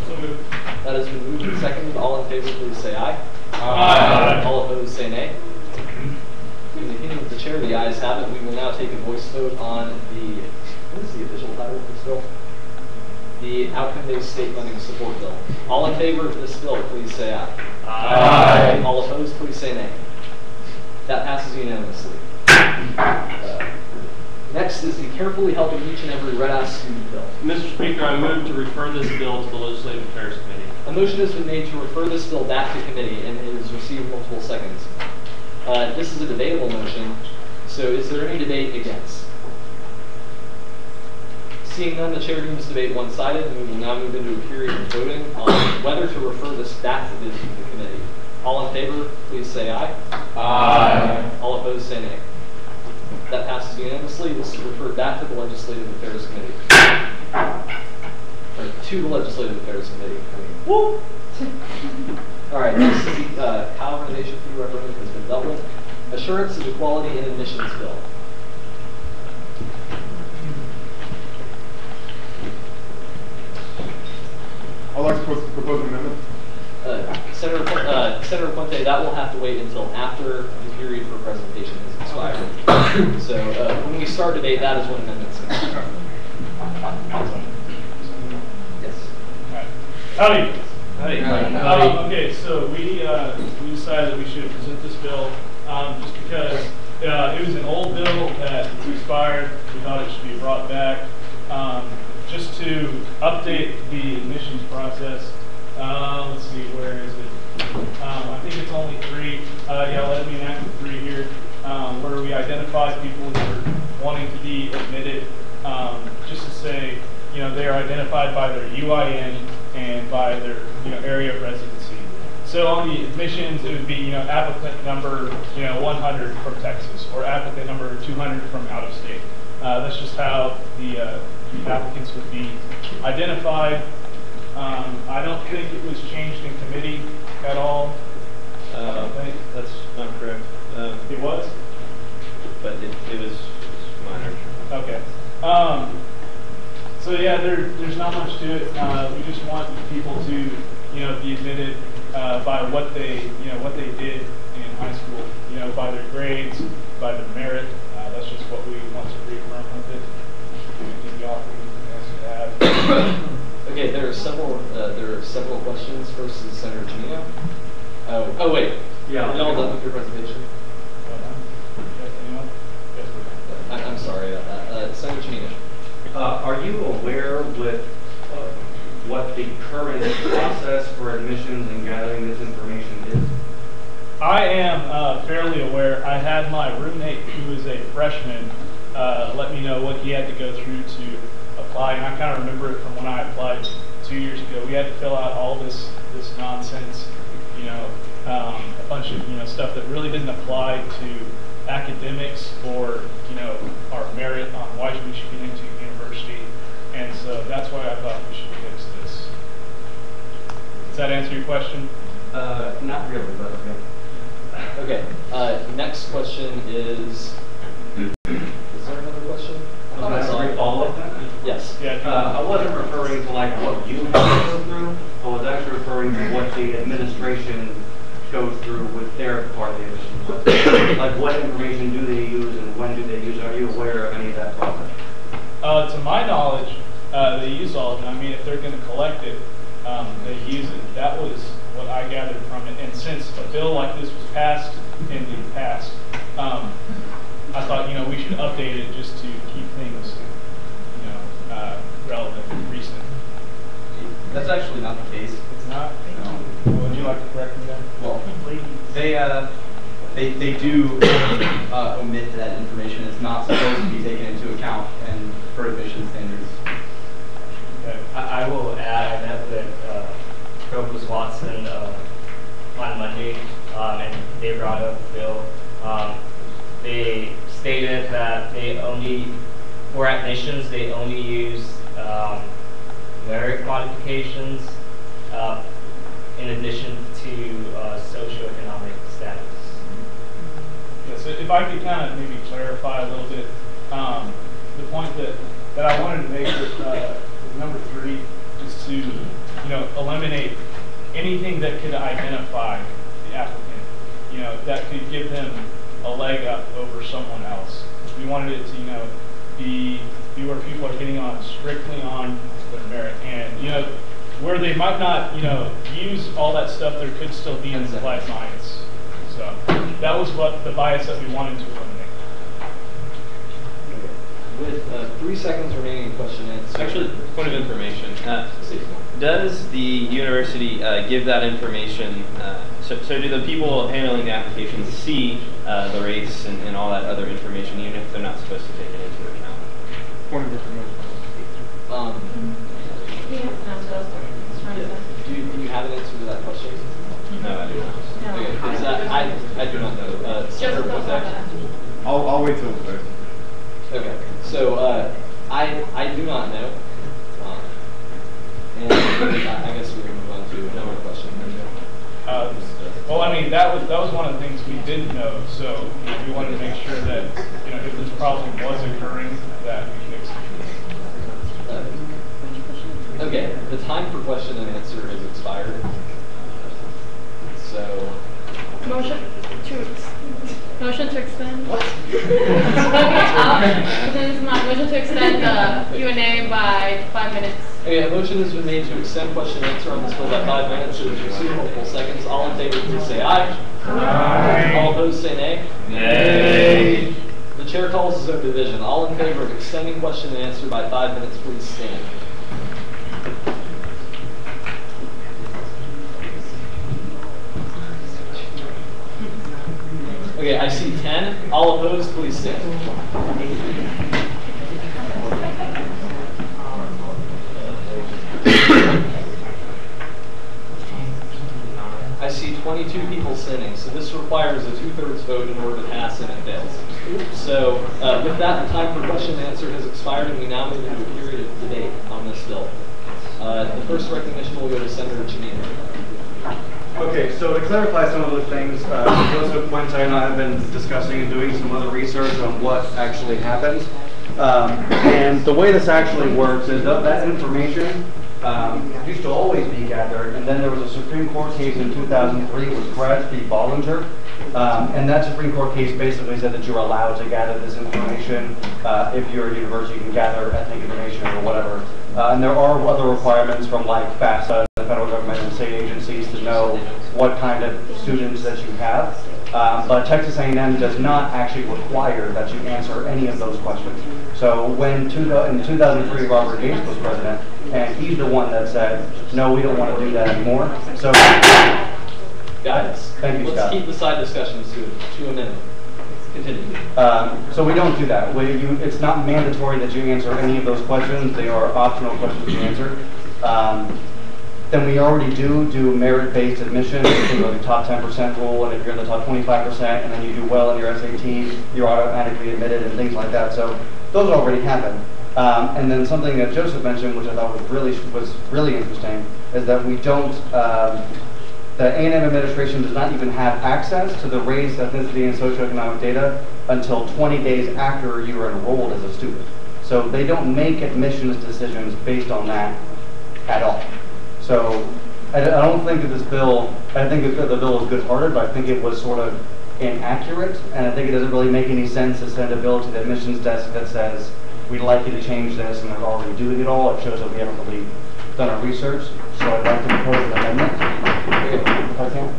So moved. That has been moved and seconded. All in favor, please say aye. Aye. All opposed, say nay. In the opinion of the chair, the ayes have it. We will now take a voice vote on what is the official title of this bill? The Outcome-Based State Funding Support Bill. All in favor of this bill, please say aye. Aye. All opposed, please say nay. That passes unanimously. Next is the Carefully Helping Each and Every Red Ass Student Bill. Mr. Speaker, I move to refer this bill to the Legislative Affairs Committee. A motion has been made to refer this bill back to committee, and it has received multiple seconds. This is a debatable motion. So is there any debate against? Seeing none, the chair deems debate one-sided, and we will now move into a period of voting on whether to refer this back to the committee. All in favor, please say aye. Aye. All opposed, say nay. That passes unanimously. This is referred back to the Legislative Affairs Committee. Or to the Legislative Affairs Committee. Woo! All right, next is the Kyle renovation fee referendum has been dealt with. Assurance of Equality in Admissions Bill. I'd like to propose an amendment. Senator Puente, that will have to wait until after the period for presentation has expired. So when we start debate, that is when amendments can start. Yes. Howdy. Howdy. Okay, so we decided that we should present this bill just because it was an old bill that expired. We thought it should be brought back just to update the admissions process. Let's see, where is it? I think it's only 3. Yeah, let me enact 3 here, where we identify people who are wanting to be admitted, just to say, you know, they are identified by their UIN and by their, you know, area of residency. So on the admissions, it would be, you know, applicant number, 100 from Texas, or applicant number 200 from out of state. That's just how the applicants would be identified. I don't think it was changed in committee at all. That's not correct. It was? But it was minor. Okay. So yeah, there's not much to it. We just want people to, be admitted by what they did in high school, by their grades, by their merit. That's just what we want to reaffirm with it. Anything y'all have to add? Okay, there are several questions. First is Senator Chimino. Oh wait. Yeah. Are y'all done with your presentation? I'm sorry about that. Senator Chimino. Are you aware with what the current process for admissions and gathering this information is? I am fairly aware. I had my roommate, who is a freshman, let me know what he had to go through to apply, and I kind of remember it from when I applied 2 years ago. We had to fill out all this nonsense, a bunch of stuff that really didn't apply to academics or our merit on why we should get into university, and so that's why I thought we should fix this. Does that answer your question? Not really, but okay. Okay. Next question is there another question? Follow-up then? Yes. Yeah. I wasn't referring to like what you have to go through. I was actually referring to what the administration goes through with their part of the admissions. Like what information do they use and when do they use it? Are you aware of any of that process? To my knowledge, they use all of it. I mean, if they're going to collect it, they use it. That was what I gathered from it. And since a bill like this was passed in the past, I thought, we should update it just to keep things, relevant and recent. That's actually not the case. It's not? No. Would you like to correct me then? Well, they do omit that information. It's not supposed to be taken into account and for admission standards. Okay. I will add, I met with Provost Watson on Monday, and they brought up the bill. They stated that for admissions, they only use merit modifications in addition to socioeconomic status. Yeah, so if I could kind of maybe clarify a little bit, the point that I wanted to make with number 3 is to, eliminate anything that could identify the applicant, that could give them a leg up over someone else. We wanted it to, be where people are getting on strictly on their merit, and where they might not, use all that stuff, there could still be implied bias. So that was what the bias that we wanted to eliminate. With 3 seconds remaining in question answer. Actually, point of information. Does the university give that information So do the people handling the applications see the race and all that other information, even if they're not supposed to take it into account? Point of information. Do you have an answer to that question? No, I do not. Okay, because I do not know. Senator Bozak? I'll wait till the Okay, so I do not know. And I guess we can move on to another question. Well, I mean, that was one of the things we didn't know. So we wanted to make sure that if this problem was occurring, that we fixed it. Okay, the time for question and answer has expired. So. Motion to extend. What? Okay, this is my motion to extend the Q&A by 5 minutes. Okay, a motion has been made to extend question and answer on this bill by 5 minutes. It is received multiple seconds. All in favor, please say aye. Aye. All opposed, say nay. Nay. The chair calls his own division. All in favor of extending question and answer by 5 minutes, please stand. Okay, I see 10. All opposed, please stand. I see 22 people standing, so this requires a 2/3 vote in order to pass, and it fails. So with that, the time for question and answer has expired, and we now move into a period of debate on this bill. The first recognition will go to Senator Cheney. Okay, so to clarify some of the things, Joseph Puente and I have been discussing and doing some other research on what actually happened. And the way this actually works is that information used to always be gathered, and then there was a Supreme Court case in 2003 with Gratz v. Bollinger, and that Supreme Court case basically said that you're allowed to gather this information if you're a university, you can gather ethnic information or whatever. And there are other requirements from like FAFSA, the federal government and state agencies to know what kind of students that you have. But Texas A&M does not actually require that you answer any of those questions. So when in 2003 Robert Gates was president, and he's the one that said, no, we don't want to do that anymore. So, guys, thank you, let's Scott. keep the side discussions to a minute. Continue. So we don't do that. It's not mandatory that you answer any of those questions. They are optional questions to answer. Then we already do merit-based admission, the top 10% rule, and if you're in the top 25% and then you do well in your SAT, you're automatically admitted and things like that. So those already happen. And then something that Joseph mentioned, which I thought was really interesting, is that we don't, the A&M administration does not even have access to the race, ethnicity, and socioeconomic data until 20 days after you are enrolled as a student. So they don't make admissions decisions based on that at all. So I don't think that this bill, I think that the bill is good-hearted, but I think it was sort of inaccurate, and I think it doesn't really make any sense to send a bill to the admissions desk that says, we'd like you to change this, and they're already doing it all. It shows that we haven't really done our research. So I'd like to propose an amendment. If I can?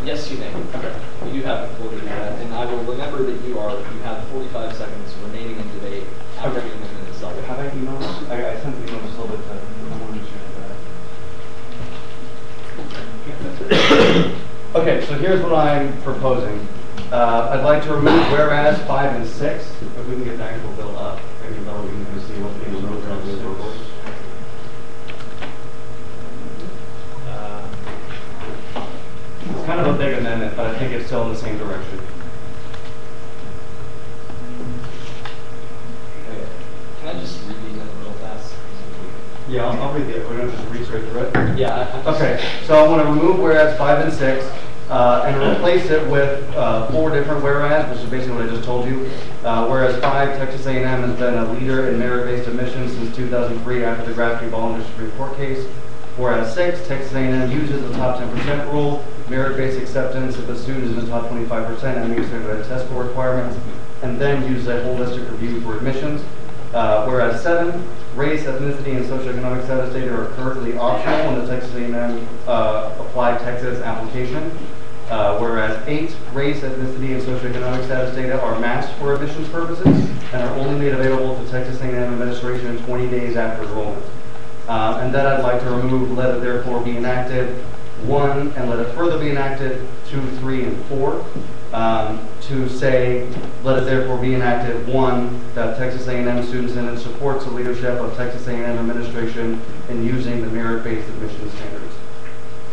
Yes, you may. Okay. You have the floor to do that, and I will remember that you have 45 seconds remaining in debate after the amendment itself. Have I emailed this? I sent the email just a little bit to Okay, so here's what I'm proposing. I'd like to remove whereas 5 and 6. If we can get the actual bill up, maybe we can see what's being removed on this report. It's kind of a big amendment, but I think it's still in the same direction. Okay. Can I just read these in real fast? Yeah, I'll read it. We're going to just read straight through it? Yeah. Okay, so I want to remove whereas 5 and 6 and replace it with 4 different whereas, which is basically what I just told you. Whereas 5, Texas A&M has been a leader in merit-based admissions since 2003 after the Gratz v. Bollinger Supreme Court case. Whereas 6, Texas A&M uses the top 10% rule, merit-based acceptance if the student is in the top 25% and meets their test score requirements, and then uses a holistic review for admissions. Whereas 7, race, ethnicity, and socioeconomic status data are currently optional in the Texas A&M Applied Texas application. Whereas 8, race, ethnicity, and socioeconomic status data are matched for admissions purposes and are only made available to Texas A&M administration 20 days after enrollment. And then I'd like to remove let it therefore be enacted 1, and let it further be enacted, 2, 3, and 4. To say, let it therefore be enacted, 1, that Texas A&M Student Senate supports the leadership of Texas A&M administration in using the merit-based admission standards.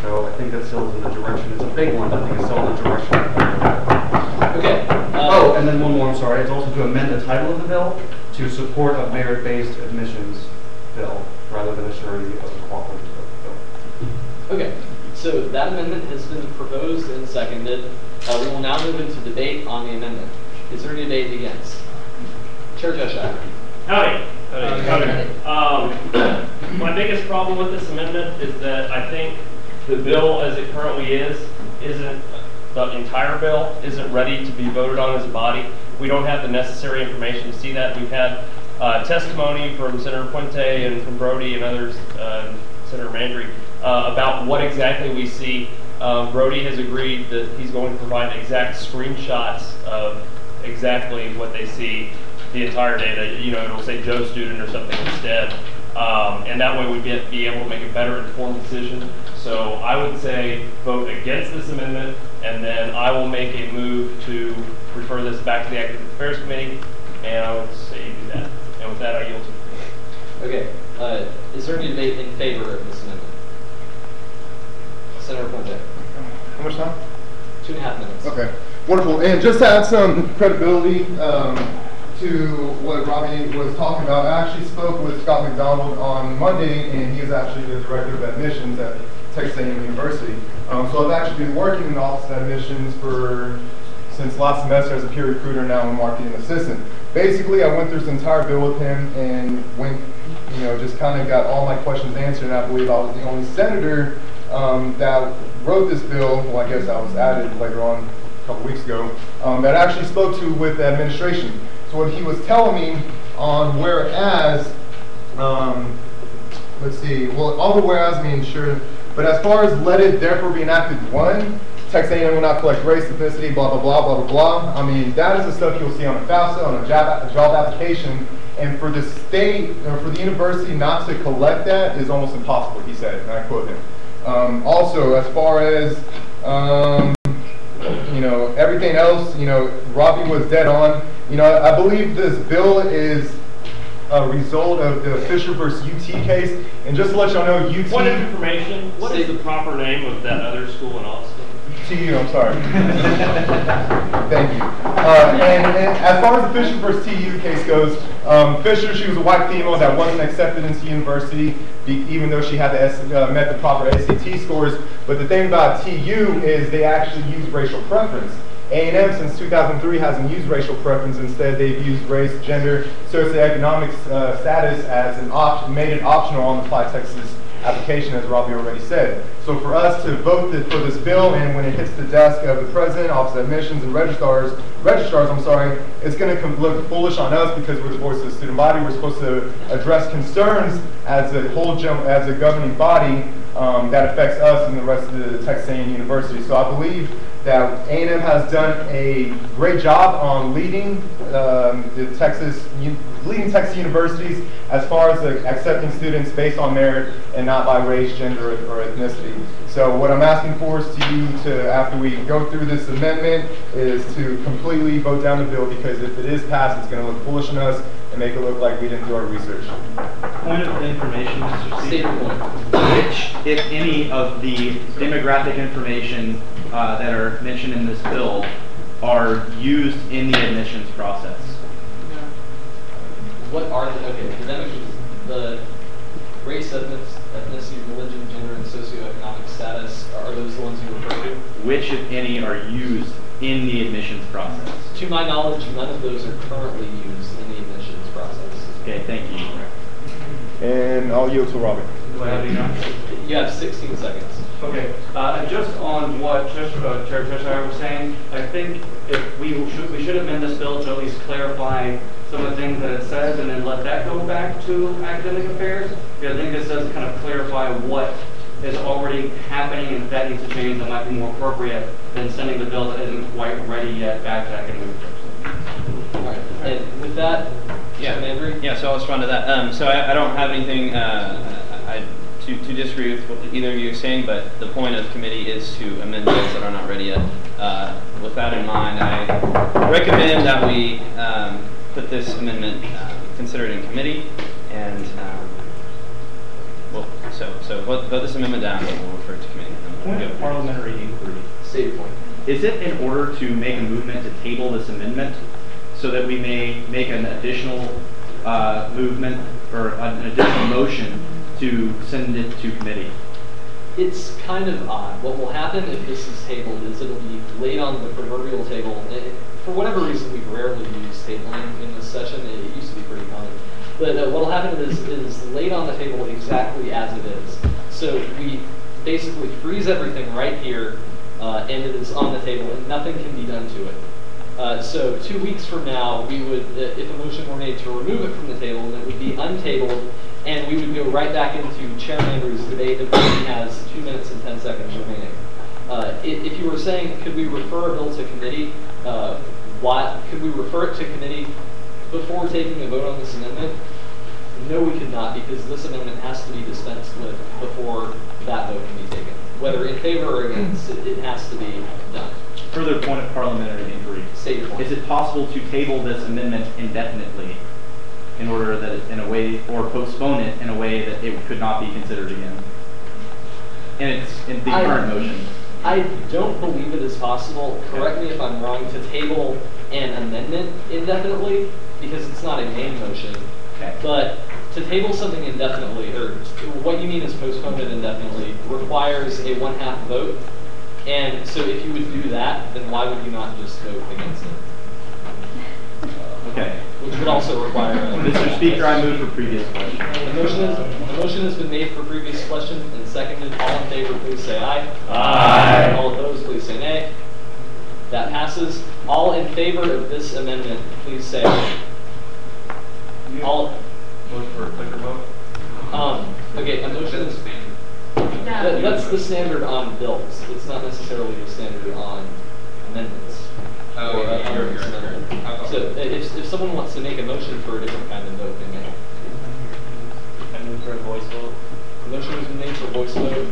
So I think that still is in the direction. It's a big one, but I think it's still in the direction. Okay. Oh, and then one more, I'm sorry. It's also to amend the title of the bill to support a merit-based admissions bill rather than a surety of a cooperative bill. Okay. So that amendment has been proposed and seconded. We will now move into debate on the amendment. Is there any debate against? Chair Cheshire. Howdy. My biggest problem with this amendment is that I think the bill as it currently isn't, the entire bill isn't ready to be voted on as a body. We don't have the necessary information to see that. We've had testimony from Senator Puente and from Brody and others, Senator Mandry, about what exactly we see. Brody has agreed that he's going to provide exact screenshots of exactly what they see, the entire data. You know, it'll say Joe student or something instead. And that way we'd be able to make a better informed decision. So I would say vote against this amendment, and then I will make a move to refer this back to the Academic Affairs Committee, and I would say you do that. And with that, I yield to you. Okay. Is there any debate in favor of this amendment? Senator Puente. How much time? 2.5 minutes. Okay, wonderful. And just to add some credibility to what Robbie was talking about, I actually spoke with Scott McDonald on Monday, and he is actually the director of admissions at Texas A&M University. So I've actually been working in the Office of Admissions since last semester as a peer recruiter, now I'm a marketing assistant. Basically, I went through this entire bill with him and just kind of got all my questions answered, and I believe I was the only senator that wrote this bill. Well, I guess I was added later on a couple weeks ago, that actually spoke to with the administration. So what he was telling me on whereas, let's see, well, all the whereas means sure, but as far as let it therefore be enacted 1, Texas A&M will not collect race, ethnicity, blah, blah, blah, blah, blah, blah. I mean, that is the stuff you'll see on a FAFSA, on a job application, and for the state, or for the university not to collect that is almost impossible, he said, and I quote him. Also, as far as, everything else, Robbie was dead on. I believe this bill is a result of the Fisher versus UT case. And just to let y'all know, UT... What information? What is the proper name of that other school in Austin? TU, I'm sorry. Thank you. And as far as the Fisher versus TU case goes, Fisher, she was a white female that wasn't accepted into university, even though she had met the proper SAT scores. But the thing about TU is they actually use racial preference. A&M since 2003 hasn't used racial preference. Instead, they've used race, gender, socioeconomic status as an option, made it optional on the Apply Texas application, as Robbie already said. So for us to vote for this bill, and when it hits the desk of the president, Office of Admissions, and registrars, it's going to look foolish on us because we're the voice of the student body. We're supposed to address concerns as a governing body that affects us and the rest of the Texas A&M University. So I believe that A&M has done a great job on leading Texas universities as far as accepting students based on merit and not by race, gender, or ethnicity. So what I'm asking for is to you to, after we go through this amendment, is to completely vote down the bill, because if it is passed, it's going to look foolish on us and make it look like we didn't do our research. Point of information, Mr. State your point. Which, if any, of the demographic information that are mentioned in this bill are used in the admissions process? What are the race, ethnicity, religion, gender, and socioeconomic status, are those the ones you refer to? Which, if any, are used in the admissions process? To my knowledge, none of those are currently used in the admissions process. Okay, thank you. And I'll yield to Robert. Do I have any now? You have 16 seconds. Okay, just on what Chair Cheshire was saying, I think if we should amend this bill to at least clarify some of the things that it says, and then let that go back to academic affairs. Because I think this does kind of clarify what is already happening, and if that needs to change, that might be more appropriate than sending the bill that isn't quite ready yet back to academic affairs. All right, and with that, Yeah, so I'll respond to that. So I don't have anything. I to disagree with what either of you are saying, but the point of committee is to amend bills that are not ready yet. With that in mind, I recommend that we put this amendment, consider it in committee, and so vote this amendment down, and we'll refer it to committee. Point of parliamentary inquiry. State your point. Is it in order to make a movement to table this amendment so that we may make an additional movement or an additional motion to send it to committee? It's kind of odd. What will happen if this is tabled is it'll be laid on the proverbial table. For whatever reason, we've rarely used tabling in this session. It used to be pretty common. But what will happen is laid on the table exactly as it is. So we basically freeze everything right here, and it is on the table, and nothing can be done to it. So 2 weeks from now, we would, if a motion were made to remove it from the table, then it would be untabled, and we would go right back into Chairman Andrews' debate that he has 2 minutes and 10 seconds remaining. If you were saying, could we refer a bill to committee, could we refer it to committee before taking a vote on this amendment? No, we could not, because this amendment has to be dispensed with before that vote can be taken. Whether in favor or against, it has to be done. Further point of parliamentary inquiry. State your point. Is it possible to table this amendment indefinitely in order that it, in a way, or postpone it in a way that it could not be considered again? And it's in the current motion. I don't believe it is possible, correct me if I'm wrong, to table an amendment indefinitely, because it's not a main motion. Okay. But to table something indefinitely, or what you mean is postpone it indefinitely, requires a 1/2 vote. And so if you would do that, then why would you not just vote against it? Okay. Which would also require a... Mr. Speaker, I move for previous question. The motion has been made for previous question and seconded. All in favor, please say aye. Aye. All opposed, please say nay. That passes. All in favor of this amendment, please say aye. All. Vote for a quicker vote. Okay, a motion is... That's the standard on bills. It's not necessarily the standard on amendments. Oh, yeah, you're right. So if someone wants to make a motion for a different kind of vote, they may. I move for a voice vote. The motion has been made for voice vote.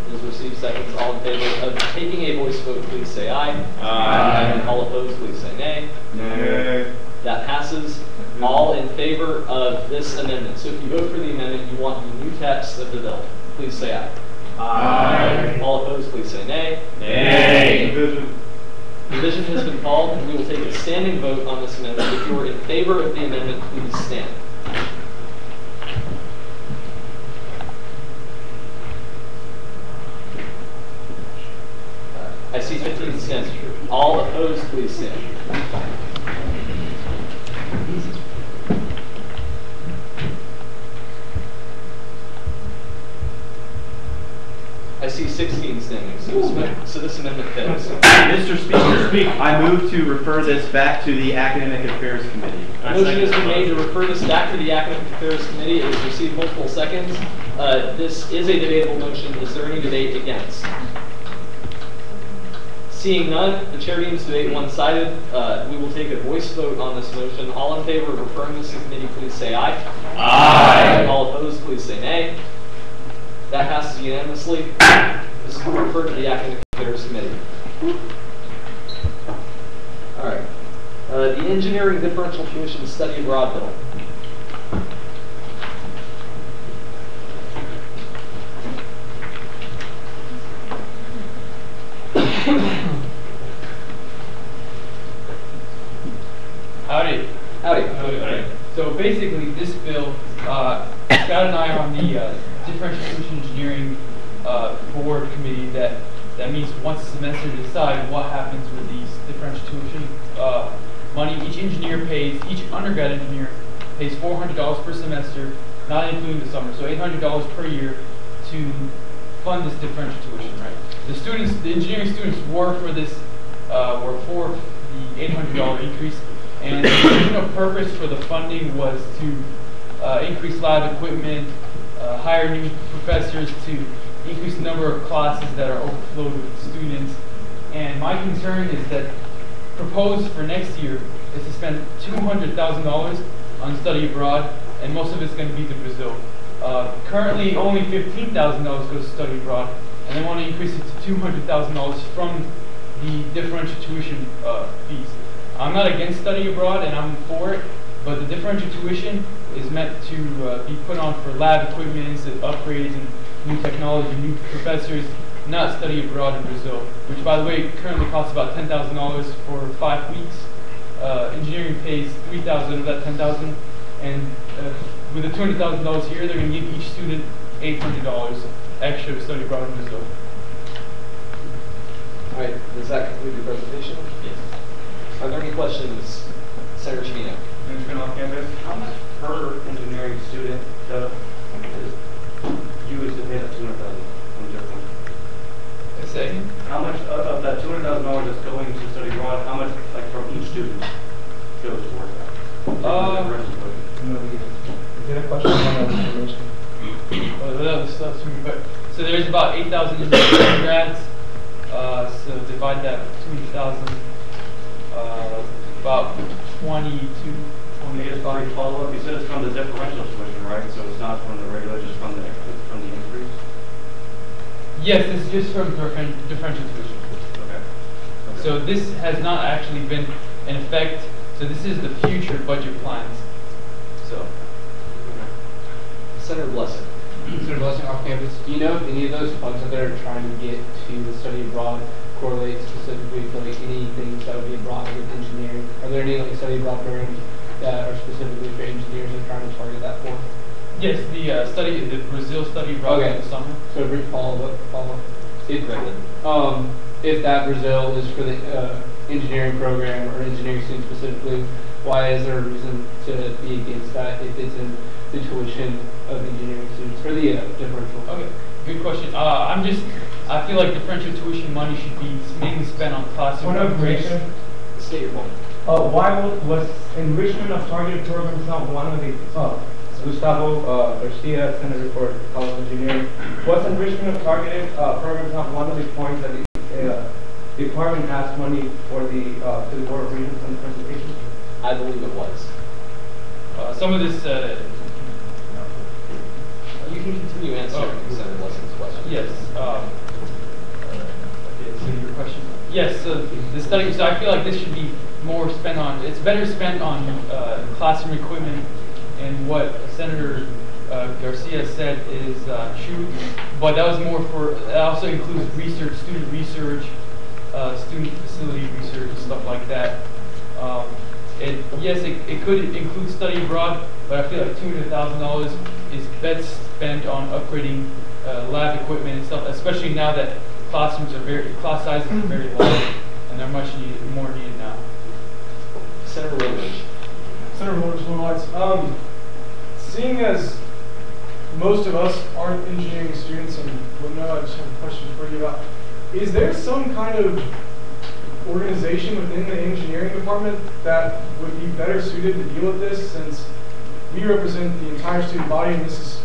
It has received seconds. All in favor of taking a voice vote, please say aye. Aye. All opposed, please say nay. Nay. That passes. All in favor of this amendment. So if you vote for the amendment, you want the new text of the bill. Please say aye. Aye. All opposed, please say nay. Nay. Division has been called, and we will take a standing vote on this amendment. If you are in favor of the amendment, please stand. I see 15 standing. All opposed, please stand. I see 16 standing, so this amendment fails. Mr. Speaker, I move to refer this back to the Academic Affairs Committee. A motion has been made to refer this back to the Academic Affairs Committee. It has received multiple seconds. This is a debatable motion. Is there any debate against? Seeing none, the chair deems debate one-sided. We will take a voice vote on this motion. All in favor of referring this to committee, please say aye. Aye. All opposed, please say nay. That passes unanimously. This is referred to the Academic Affairs Committee. All right. The Engineering Differential Tuition Study Abroad Bill. Howdy. Howdy. Okay. So basically, this bill, Scott and I are on the Differential Tuition Engineering Board Committee that meets once a semester to decide what happens with these differential tuition money. Each undergrad engineer pays $400 per semester, not including the summer, so $800 per year to fund this differential tuition, right? The engineering students were for this, were for the $800 increase, and the original purpose for the funding was to increase lab equipment, hire new professors, to increase the number of classes that are overflowed with students. And my concern is that proposed for next year is to spend $200,000 on study abroad, and most of it's going to be to Brazil. Currently, only $15,000 goes to study abroad, and they want to increase it to $200,000 from the differential tuition fees. I'm not against study abroad, and I'm for it, but the differential tuition is meant to be put on for lab equipment, upgrades, and new technology, new professors, not study abroad in Brazil, which, by the way, currently costs about $10,000 for 5 weeks. Engineering pays $3,000 of that $10,000, and with the $200,000 here, they're going to give each student $800 extra to study abroad in Brazil. All right, does that conclude your presentation? Yes. Are there any questions, Senator Chimino? Engineering off campus, how much per engineering student is used to pay that $200,000 from their point? Say? How much of that $200,000 that's going to study abroad, how much, like, from each student goes towards that? Is there a question on that information? So there's about 8,000 grads. So divide that 2,000, about 22, 25. Follow-up, you said it's from the differential tuition, right? So it's not from the regular, just from the increase? Yes, this is just from differential tuition. Okay. So this has not actually been in effect. So this is the future budget plans. So, Senator Blessing. Senator Blessing, off campus. Do you know if any of those funds that they're trying to get to the study abroad correlate specifically to like any things that would be abroad with engineering? Are there any like study abroad programs that are specifically for engineers and trying to target that for? Yes, the Brazil study abroad in the summer. So a brief follow-up. If that Brazil is for the engineering program or engineering students specifically, why is there a reason to be against that if it's in the tuition of engineering students or the differential? Okay, good question. I feel like differential tuition money should be mainly spent on classroom upgrades. State your point. Why was enrichment of targeted programs not one of the Gustavo Garcia, Senator for College Engineering? Was enrichment of targeted programs not one of the points that the department asked money for to the Board of Regents on the presentation? I believe it was. Some of this. You can continue answering Senator Blessing's question. Yes. Okay, so your question. Yes. So the study. So I feel like this should be more spent on. It's better spent on classroom equipment, and what Senator Garcia said is true. But that was more for. It also includes research, student research, student facility research, and stuff like that. It could include study abroad, but I feel like $200,000 is best spent on upgrading lab equipment and stuff, especially now that class sizes are very large and they're more needed now. Senator Rutledge. Senator Rutledge, seeing as most of us aren't engineering students and would know, I just have a question for you about, is there some kind of organization within the engineering department that would be better suited to deal with this, since we represent the entire student body and this is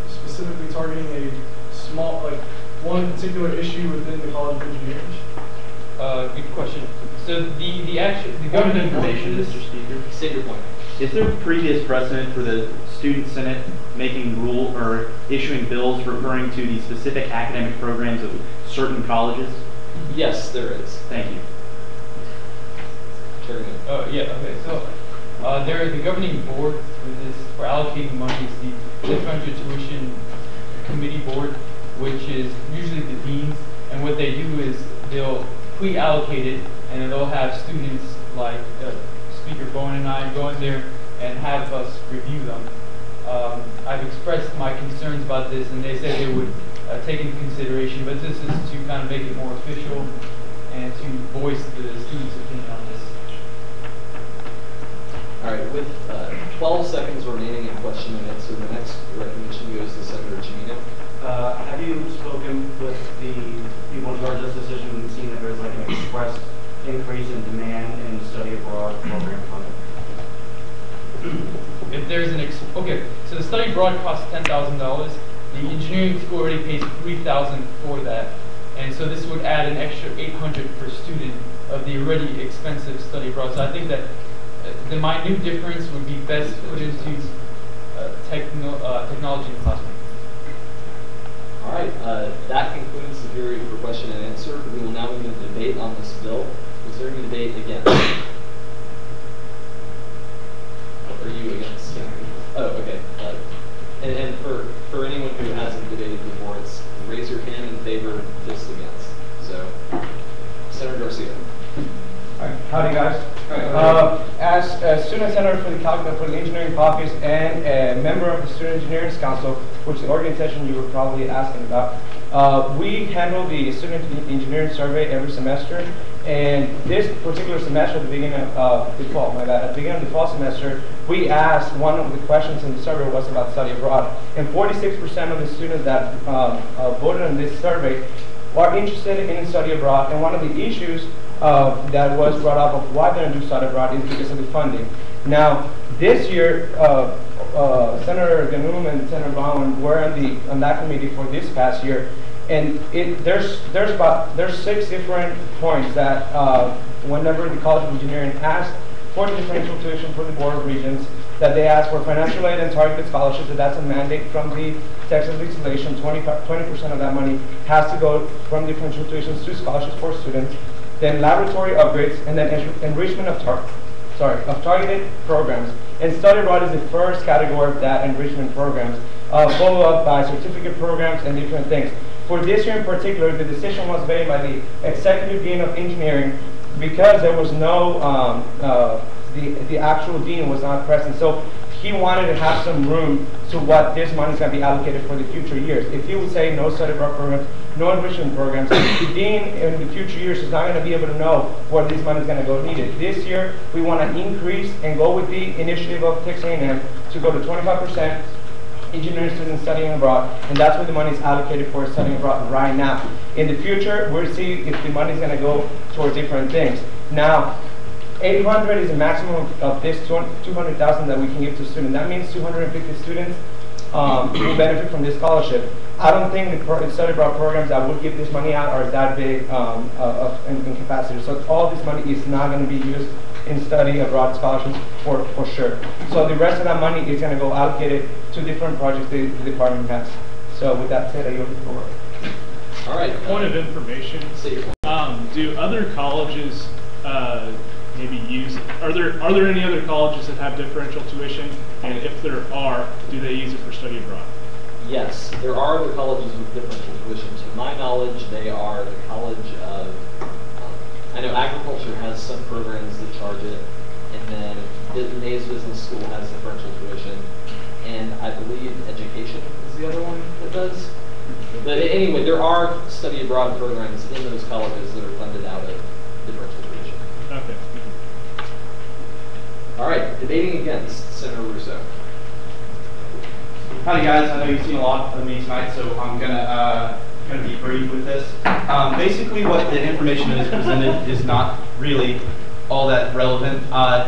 specifically targeting a small, like one particular issue within the College of Engineering? Good question. So the Point of information, Mr. Speaker. State your point. Is there previous precedent for the Student Senate making rule or issuing bills referring to the specific academic programs of certain colleges? Yes, there is. Thank you. Okay. So the governing board for allocating money is the differential tuition committee board, which is usually the deans. And what they do is they'll pre-allocate it, and then they'll have students like Speaker Bowen and I go in there and have us review them. I've expressed my concerns about this, and they said they would take into consideration, but this is to kind of make it more official and to voice the students' opinion on this. All right, with 12 seconds remaining in question and answer, the next recognition goes to Senator Chimino. Have you spoken with the people in charge of this decision and seen that there's like an expressed increase in demand in study abroad program funding? If there's so the study abroad costs $10,000. The engineering school already pays $3,000 for that, and so this would add an extra $800 per student of the already expensive study abroad. So I think that the minute difference would be best put into technology in the classroom. All right, that concludes the period for question and answer. We will now move into debate on this bill. Is there any debate against? Are you against? Oh, okay. And for anyone who hasn't debated before, it's raise your hand in favor, just against. So, Senator Garcia. All right. Howdy, guys. As a student senator for the Engineering Caucus and a member of the Student Engineers Council, which is the organization you were probably asking about, we handle the Student Engineering Survey every semester. And this particular semester, at the beginning of the fall semester, we asked, one of the questions in the survey was about study abroad. And 46% of the students that voted on this survey are interested in study abroad. And one of the issues that was brought up of why they don't do study abroad is because of the funding. Now, this year, Senator Ganum and Senator Bowen were on that committee for this past year. And there's 6 different points that whenever the College of Engineering asked for the differential tuition for the Board of Regents, that they asked for financial aid and targeted scholarships, and that's a mandate from the Texas legislation. 20% of that money has to go from differential tuitions to scholarships for students. Then laboratory upgrades, and then enrichment of targeted programs. And study abroad is the first category of that enrichment programs, followed up by certificate programs and different things. For this year in particular, the decision was made by the Executive Dean of Engineering because there was no, the actual dean was not present. So he wanted to have some room to what this money is going to be allocated for the future years. If he would say no study abroad programs, no enrichment programs, the dean in the future years is not going to be able to know where this money is going to go needed. This year, we want to increase and go with the initiative of Texas A&M to go to 25% engineering students studying abroad, and that's what the money is allocated for studying abroad right now. In the future, we'll see if the money is going to go towards different things. Now, 800 is the maximum of this 200,000 that we can give to students. That means 250 students will benefit from this scholarship. I don't think the study abroad programs that would give this money out are that big in capacity. So all this money is not going to be used in study abroad scholarships for sure. So the rest of that money is going to go allocated to different projects the department has. So with that said, I yield the floor. All right. Point of information. Do other colleges maybe use? Are there any other colleges that have differential tuition? And if there are, do they use it for study abroad? Yes, there are other colleges with differential tuition. To my knowledge, they are the College of. I know agriculture has some programs that charge it, and then Mays Business School has differential tuition, and I believe education is the other one that does. But anyway, there are study abroad programs in those colleges that are funded out of differential tuition. Okay. All right, debating against, Senator Russo. Howdy guys, I know you've seen a lot of me tonight, so I'm gonna be brief with this. Basically what the information that is presented is not really all that relevant.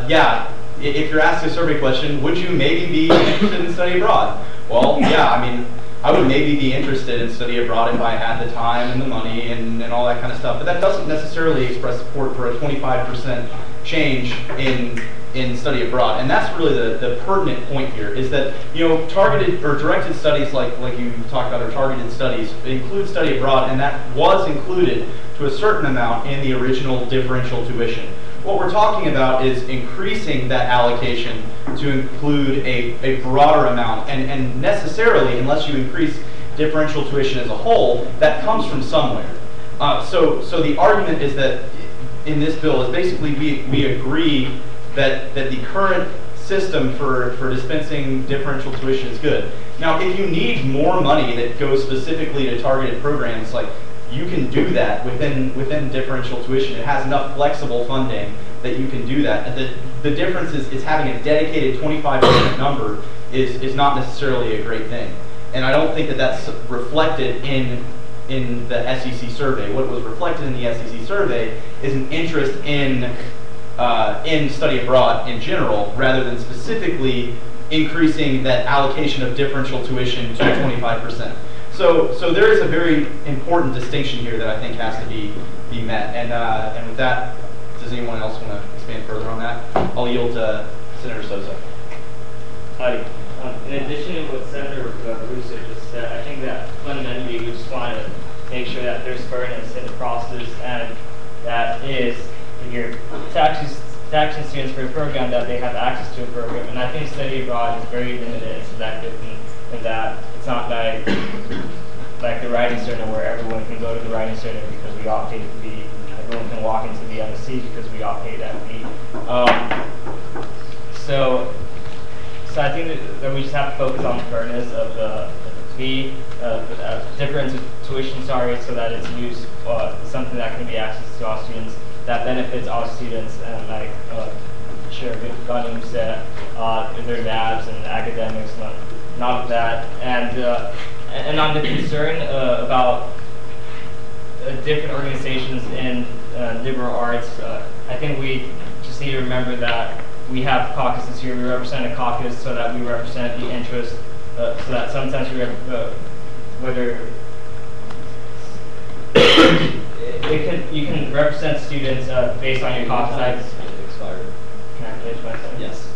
Yeah, if you're asked a survey question, would you maybe be interested in study abroad? Well, yeah, I mean, I would maybe be interested in study abroad if I had the time and the money and all that kind of stuff, but that doesn't necessarily express support for a 25% change in study abroad. And that's really the pertinent point here, is that, you know, targeted or directed studies like you talked about, or targeted studies, include study abroad, and that was included to a certain amount in the original differential tuition. What we're talking about is increasing that allocation to include a broader amount, and necessarily, unless you increase differential tuition as a whole, that comes from somewhere. So the argument is that in this bill is basically we agree that the current system for dispensing differential tuition is good. Now, if you need more money that goes specifically to targeted programs, like, you can do that within differential tuition. It has enough flexible funding that you can do that. The difference is having a dedicated 25% number is not necessarily a great thing. And I don't think that that's reflected in the SEC survey. What was reflected in the SEC survey is an interest in study abroad in general, rather than specifically increasing that allocation of differential tuition to 25%. So there is a very important distinction here that I think has to be met. And with that, does anyone else want to expand further on that? I'll yield to Senator Sosa. Hi. in addition to what Senator Russo just said, I think that fundamentally we just want to make sure that there's fairness in the process, and that is, if you're taxing students for a program, that they have access to a program. And I think study abroad is very limited and selective in that it's not like the Writing Center where everyone can go to the Writing Center because we all pay the fee. Everyone can walk into the MSc because we all pay that fee. So I think that we just have to focus on the fairness of the fee, difference of tuition, so that it's used something that can be accessed to all students, that benefits all students, and like Chair Gunning said, their labs and academics, not of that. And on the concern about different organizations in liberal arts, I think we just need to remember that we have caucuses here. We represent a caucus so that we represent the interest, so that sometimes we whether you can represent students based on your caucus. Expired. Can I finish my sentence? Yes.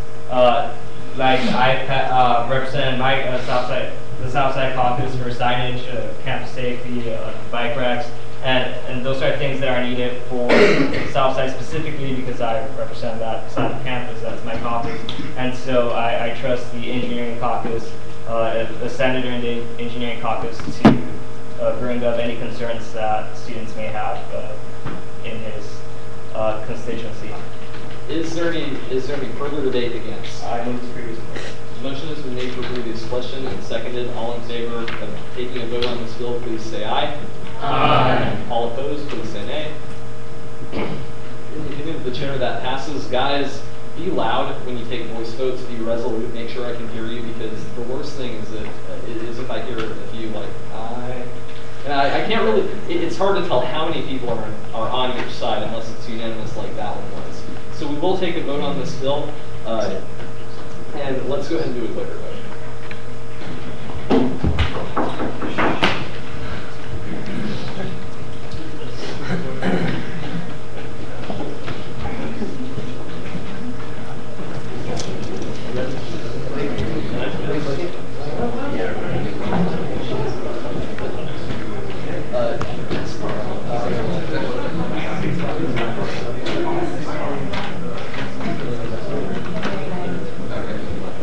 Like I represent my the Southside Caucus for signage, campus safety, bike racks, and those are things that are needed for Southside specifically because I represent that side of campus. That's my caucus, and so I trust the engineering caucus, the senator in the engineering caucus, to bring up any concerns that students may have in his constituency. Is there any further debate against? I moved to previous question. Motion has been made for previous question and seconded. All in favor of taking a vote on this bill, please say aye. Aye. All opposed, please say nay. In the opinion of the chair, that passes. Guys, be loud when you take voice votes. Be resolute. Make sure I can hear you, because the worst thing is that if I hear a few like aye. And I can't really. It's hard to tell how many people are on your side unless it's unanimous like that one was. So we will take a vote on this bill, and let's go ahead and do a clicker vote.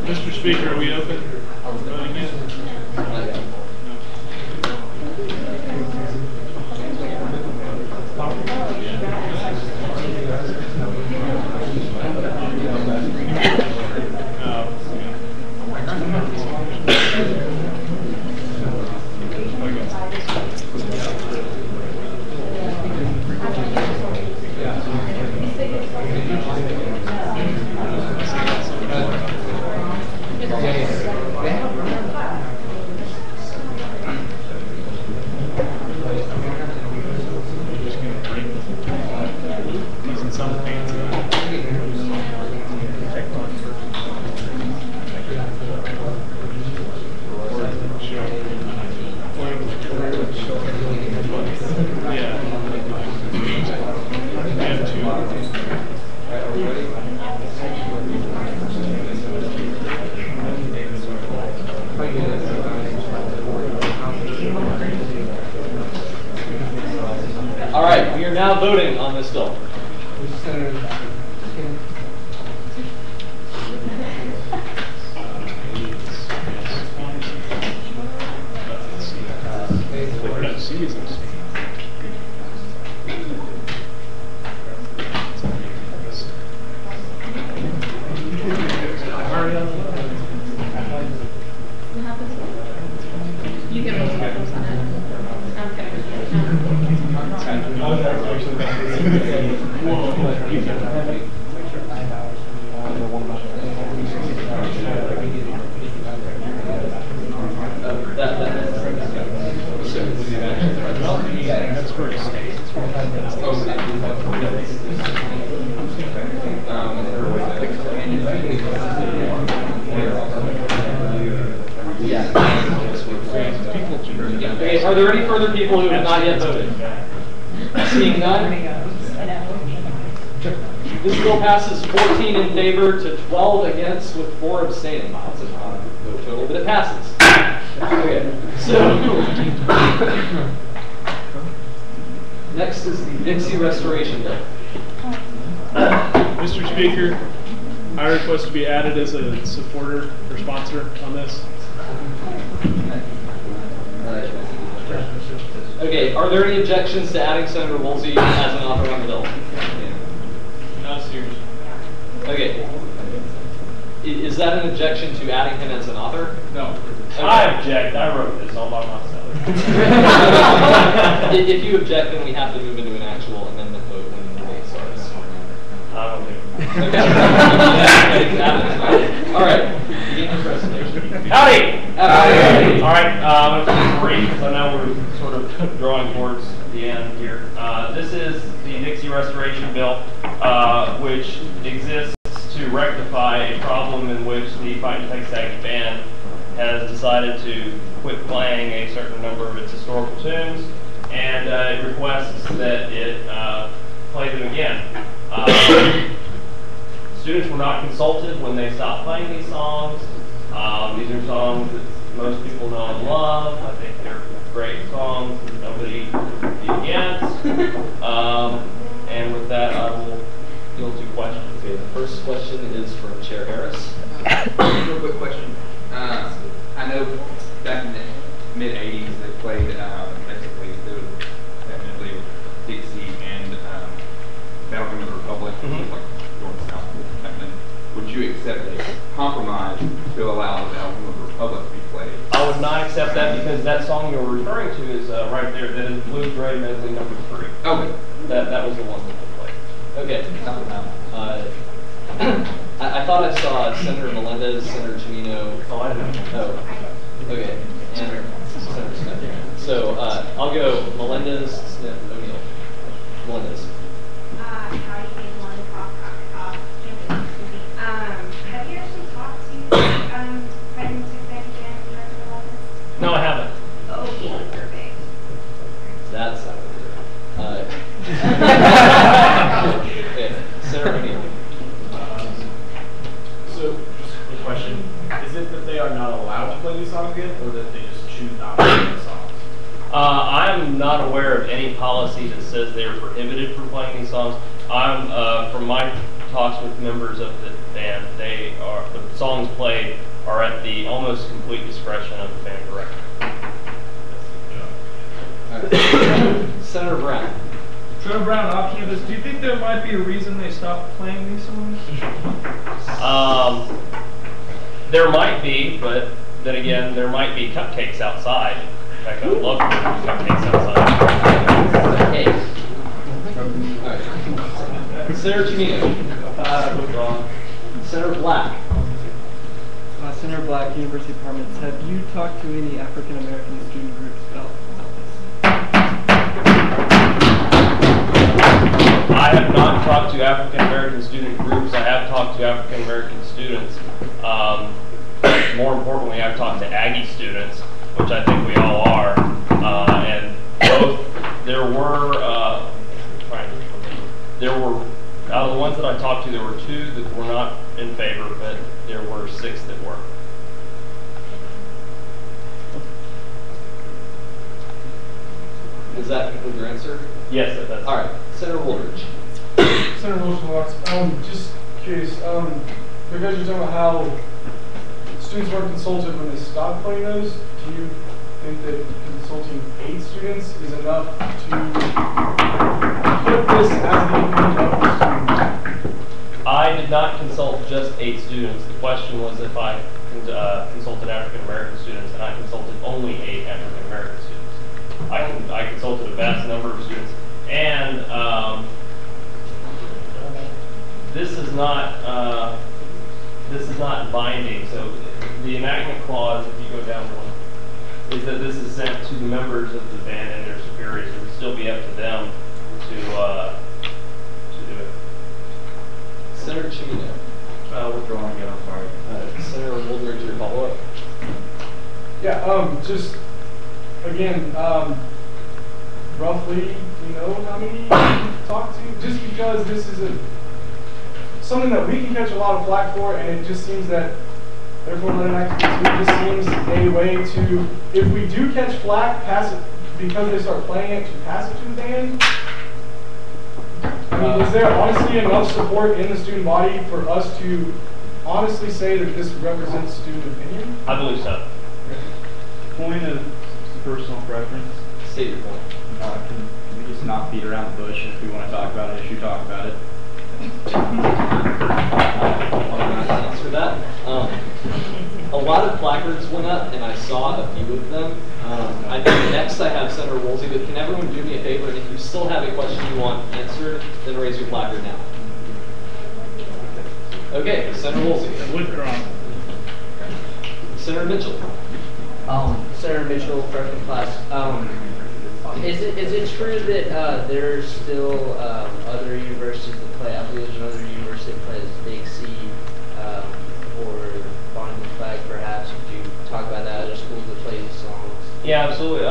Mr. Speaker, are we open? Voting yet? All right, we are now voting on this bill. You get those photos on it. That's first. Okay, are there any further people who have not yet voted? Seeing none? This bill passes 14 in favor to 12 against with 4 abstaining. But it passes. Okay, so next is the Dixie Restoration Bill. Mr. Speaker, I request to be added as a supporter or sponsor on this. Okay, are there any objections to adding Senator Woolsey as an author on the bill? Not serious. Okay. Is that an objection to adding him as an author? No. Okay. I object. I wrote this all by myself. If you object, then we have to move into an actual amendment vote when the debate starts. I don't think. Okay. All right. Begin your presentation. Howdy! Howdy! All right, I'm going to keep it brief because I know we're sort of drawing towards the end here. This is the Dixie Restoration Bill, which exists to rectify a problem in which the Fighting Texas Aggie Band has decided to quit playing a certain number of its historical tunes, and it requests that it play them again. Students were not consulted when they stopped playing these songs. These are songs that most people know and love. I think they're great songs that nobody would be against. And with that, I will yield to questions. Okay, the first question is from Chair Harris. Real quick question. I know back in the mid-'80s they played basically definitely Dixie and Battleground of the Republic, like North South back then. Would you accept a compromise to allow the Battleground of the Republic to be played? I would not accept that because that song you're referring to is right there. That is Blue Gray Medley number 3. Okay. That was the one that they played. Okay. I thought I saw Senator Melendez, Senator Chimino. Oh, I don't know. Oh, okay. And Senator Smith. So I'll go Melendez, Smith, O'Neill. Melendez. Have you actually talked to Fighting Texas Aggie Band director about this? No, I haven't. Okay, perfect. That's okay. Senator O'Neill. So, just a quick question. Is it that they are not allowed to play these songs again, or that they just choose not to play the songs? I'm not aware of any policy that says they are prohibited from playing these songs. From my talks with members of the band, the songs played are at the almost complete discretion of the band director. Senator Brown. Senator Brown, off campus, do you think there might be a reason they stopped playing these songs? There might be, but then again, there might be cupcakes outside. In fact, I would love to do cupcakes outside. Okay. Senator Chimino. Withdrawn. Senator Black. Senator Black, University Departments. Have you talked to any African American student groups about this? I have not talked to African American student groups. I have talked to African American students. More importantly, I've talked to Aggie students, which I think we all are. And both there were out of the ones that I talked to, there were 2 that were not in favor, but there were 6 that were. Does that conclude your answer? Yes, it does. All right. Senator Woolridge. Senator Wilson, just curious, because you're talking about how students weren't consulted when they stopped playing those, do you think that consulting 8 students is enough to put this as the income level student? I did not consult just 8 students. The question was if I consulted African American students, and I consulted only 8 African American students. I consulted a vast number of students, and this is not binding. So the enactment clause, if you go down one, is that this is sent to the members of the band and their superiors. It would still be up to them to do it. Senator Chimino. Withdrawn again, I'm sorry. Senator Woolridge, your follow-up. Yeah, just again, roughly, you know how many you talk to? Just because this is something that we can catch a lot of flack for, and it just seems that therefore let an active speak just seems a way to, if we do catch flack, pass it, because they start playing it, to pass it to the band. I mean, is there honestly enough support in the student body for us to honestly say that this represents student opinion? I believe so. Point of personal preference. State your point. Can we just not beat around the bush? If we want to talk about an issue, talk about it. I'll answer that. A lot of placards went up, and I saw a few of them. I think next I have Senator Woolsey, but can everyone do me a favor? And if you still have a question you want answered, then raise your placard now. Okay, Senator Woolsey. Withdrawn. Senator Mitchell. Senator Mitchell, freshman class. Is it true that there's still other universities that play? I believe there's another university that plays Big C or Bonnie Flag, perhaps. Could you talk about that? Other schools that play these songs? Yeah, absolutely.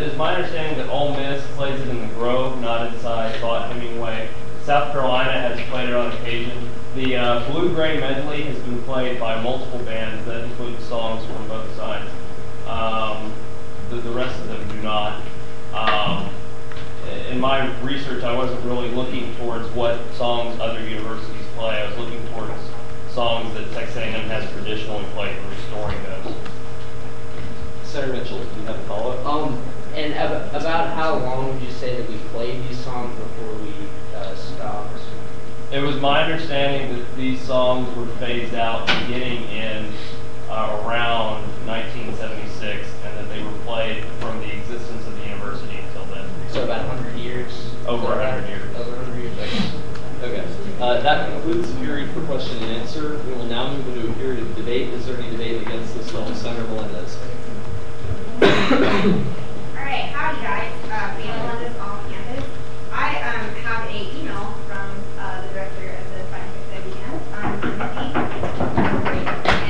It's my understanding that Ole Miss plays it in the Grove, not inside Vaught Hemingway. South Carolina has played it on occasion. The Blue Gray Medley has been played by multiple bands that include songs from both sides. The rest of them do not. In my research, I wasn't really looking towards what songs other universities play. I was looking towards songs that Texas A&M has traditionally played and restoring those. Senator Mitchell, do you have a follow-up? And about how long would you say that we played these songs before we stopped? It was my understanding that these songs were phased out beginning in around 1976, and that they were played from the existence of the university until then. So about 100 years? Over 100 years. Over 100 years, Okay. That concludes the period for question and answer. We will now move into a period of debate. Is there any debate against this bill? Senator Melendez. All right, howdy guys. Fiona Melendez off campus. I have an email from the director of the scientific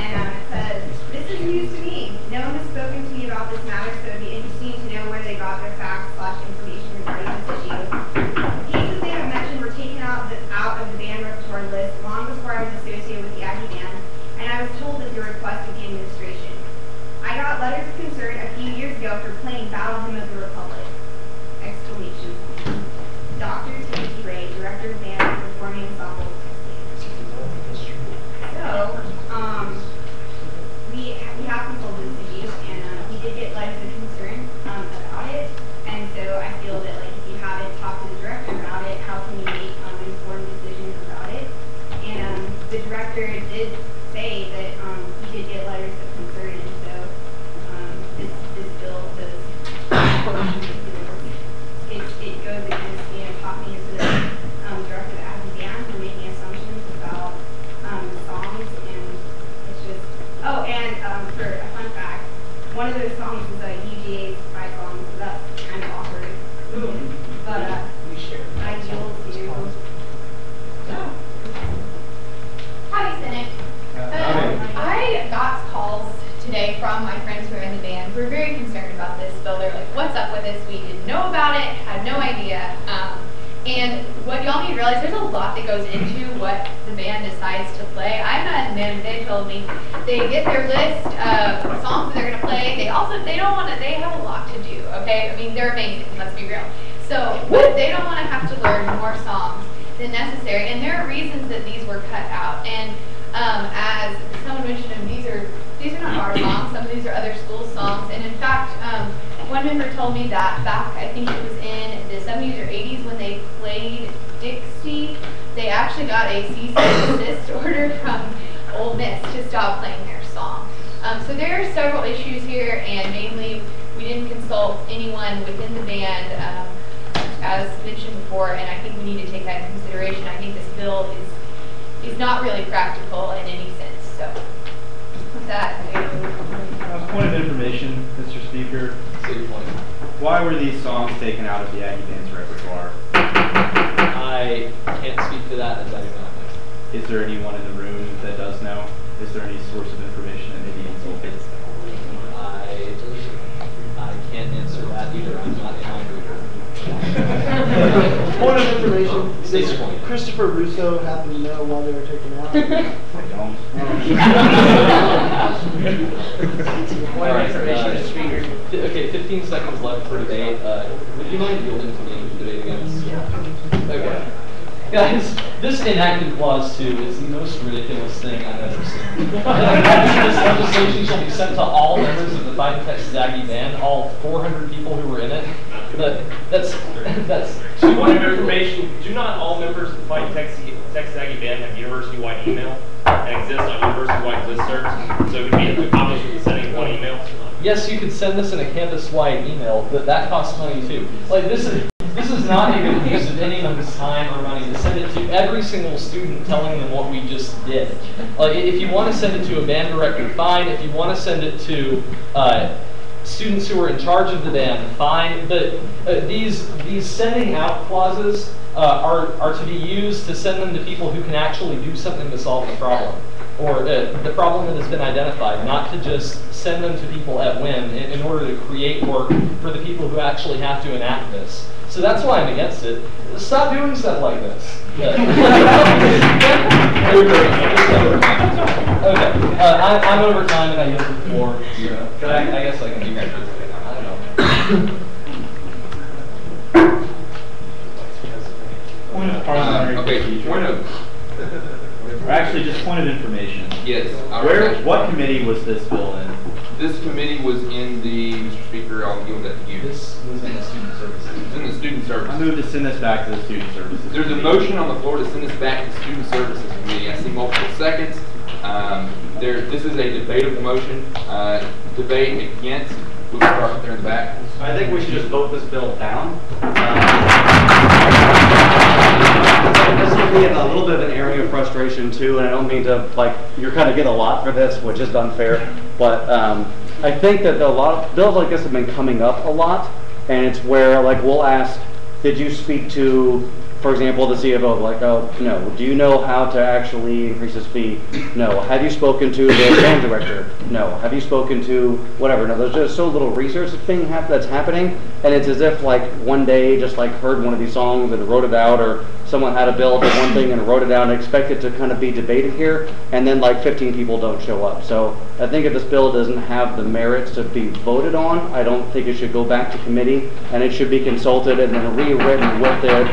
and it says, "This is news to me. No one has spoken to me about this matter, so it would be interesting to know where they got their facts/information regarding this issue. Cases they have mentioned were taken out of the band repertoire list long before I was associated with the Aggie Band, and I was told at the request of the administration. I got letters of concern a few years ago for playing Battle Hymn of the Republic! Exclamation point. Dr. Timothy Ray, director of band performing ensemble. So, we have consulted this issue, and we did get letters of concern about it. And so I feel that like if you haven't talked to the director about it, how can you make an informed decision about it? And the director did say that he did get letters of concern, and so this bill does it goes against talking to the director of the Aggie Band and making assumptions about the songs, and it's just for a fun fact, one of those songs is a UGA fight song, so that's kind of awkward. But I yield to Howdy, Senate. I got calls today from my friends who are in the band who are very concerned about this bill. They're like, what's up with this? We didn't know about it, had no idea. And what y'all need to realize, there's a lot that goes into what the band decides to play. I'm not in the band, but they told me they get their list of songs that they're going to play. They have a lot to do, okay? I mean, they're amazing, let's be real. So, but they don't want to have to learn more songs than necessary. And there are reasons that these were cut out. And as someone mentioned, these are not our songs. Some of these are other school songs. And in fact, one member told me that back, I think it was in the 70s or 80s when they played Dixie, they actually got a cease and desist order from Ole Miss to stop playing their song. So there are several issues here, and mainly we didn't consult anyone within the band, as mentioned before, and I think we need to take that into consideration. I think this bill is not really practical in any sense. So with that, Point of information, Mr. Speaker. Why were these songs taken out of the Aggie Band's repertoire? I can't speak to that, as I do not know. Is there anyone in the room that does know? Is there any source of information that may be consulted? I can't answer that either. I'm not in my reader. Point of information, does Christopher Russo happen to know why they were taken out? microphones. All right, okay, 15 seconds left for debate. Would you mind yielding to me to debate against? Okay. Guys, this enacted clause 2 is the most ridiculous thing I've ever seen. This legislation shall be sent to all members of the Fighting Texas Aggie Band, all 400 people who were in it. That's Point of information, do not all members of the Fighting Texas Aggie Band have university-wide email and exist on university-wide listservs? So it would be accomplished with sending one email? Yes, you could send this in a campus-wide email, but that costs money too. Like this is not a good use of anyone's time or money to send it to every single student telling them what we just did. Like if you want to send it to a band director, fine. If you want to send it to students who are in charge of the band, fine. But these sending out clauses are to be used to send them to people who can actually do something to solve the problem, or the problem that has been identified, not to just send them to people at whim in order to create work for the people who actually have to enact this. So that's why I'm against it. Stop doing stuff like this. Okay, I'm over time and I yield the floor. So I guess I can do that. I don't know. Point of parliamentary procedure. Or actually, just point of information. Yes. What committee was this bill in? This committee was in the, Mr. Speaker, I'll give that to you. This was in the student services. It's in the student services. I move to send this back to the student services. There's a motion on the floor to send this back to the student services committee. I see multiple seconds. This is a debatable motion. Debate against. We'll start there in the back. I think we should just vote this bill down. This would be a little bit of an area of frustration too, and I don't mean to, like, you're kind of getting a lot for this, which is unfair, but I think that a lot of bills like this have been coming up a lot, and it's where, like, we'll ask, did you speak to, for example, the CFO, like, oh, no. Do you know how to actually increase this fee? No. Have you spoken to the band director? No. Have you spoken to whatever? No. There's just so little research thing that's happening, and it's as if, like, one day just, like, heard one of these songs and wrote it out, or someone had a bill for one thing and wrote it out and expect it to kind of be debated here, and then, like, 15 people don't show up. So I think if this bill doesn't have the merits to be voted on, I don't think it should go back to committee, and it should be consulted and then rewritten with the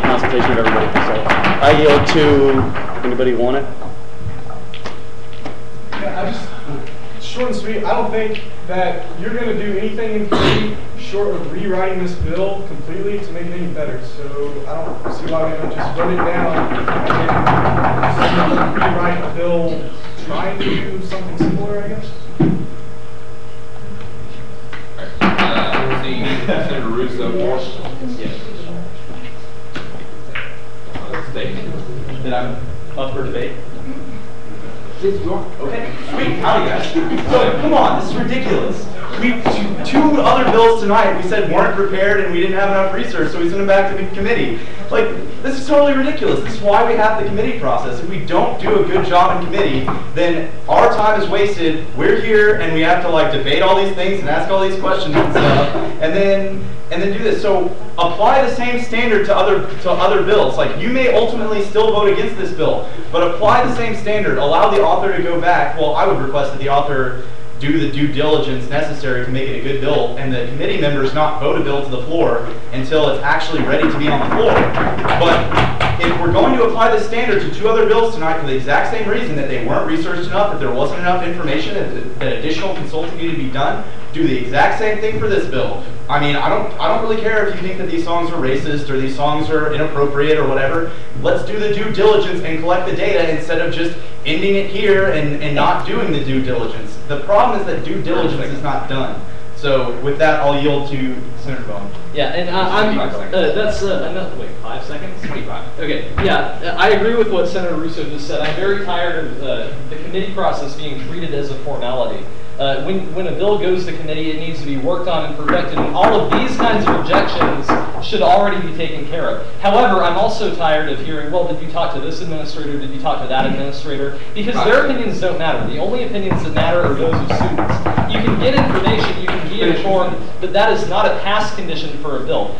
consultation of everybody. So I yield to, anybody want it? Yeah, I just, short and sweet, I don't think that you're going to do anything in committee short of rewriting this bill completely to make it any better. So I don't see why we don't just vote it down and rewrite a bill trying to do something similar, I guess. All right. See Senator Russo. Yes. Then I'm up for debate. Okay, sweet, howdy guys. So, come on, this is ridiculous. Two other bills tonight we said weren't prepared and we didn't have enough research, so we sent them back to the committee. Like, this is totally ridiculous. This is why we have the committee process. If we don't do a good job in committee, then our time is wasted. We're here and we have to, like, debate all these things and ask all these questions and stuff, and then do this. So apply the same standard to other bills. Like, you may ultimately still vote against this bill, but apply the same standard. Allow the author to go back. Well, I would request that the author do the due diligence necessary to make it a good bill, and the committee members not vote a bill to the floor until it's actually ready to be on the floor. But if we're going to apply this standard to two other bills tonight for the exact same reason, that they weren't researched enough, that there wasn't enough information, that additional consulting needed to be done, do the exact same thing for this bill. I mean, I don't really care if you think that these songs are racist or these songs are inappropriate or whatever. Let's do the due diligence and collect the data instead of just ending it here and not doing the due diligence. The problem is that due diligence is not done. So with that, I'll yield to Senator Bowen. Yeah, and that's enough. Wait, 5 seconds? 25. Okay. Yeah, I agree with what Senator Russo just said. I'm very tired of the committee process being treated as a formality. when a bill goes to committee, it needs to be worked on and perfected, and all of these kinds of objections should already be taken care of. However, I'm also tired of hearing, well, did you talk to this administrator, did you talk to that administrator? Because their opinions don't matter. The only opinions that matter are those of students. You can get information, you can be informed, but that is not a pass condition for a bill.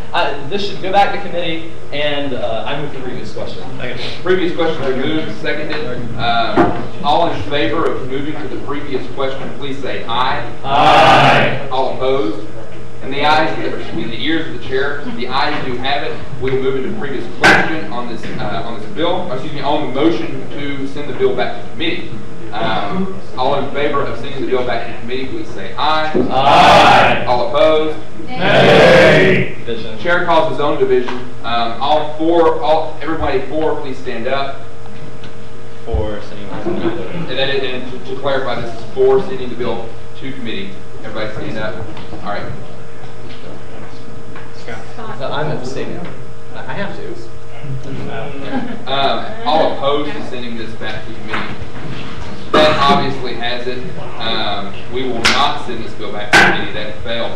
This should go back to committee, and I move the previous question. Previous question removed, seconded. All in favor of moving to the previous question, please say aye. Aye. All opposed? And the ayes, in the ears of the chair, the ayes do have it. We will move into the previous question on this bill. Excuse me, on the motion to send the bill back to committee. All in favor of sending the bill back to committee, please say aye. Aye. All opposed? Nay. Chair calls his own division. Everybody for, please stand up. For sending and to clarify, this is for sending the bill to committee. Everybody stand up. All right. I'm abstaining. I have to. All opposed to sending this back to committee. That obviously has it. We will not send this bill back to committee. That failed.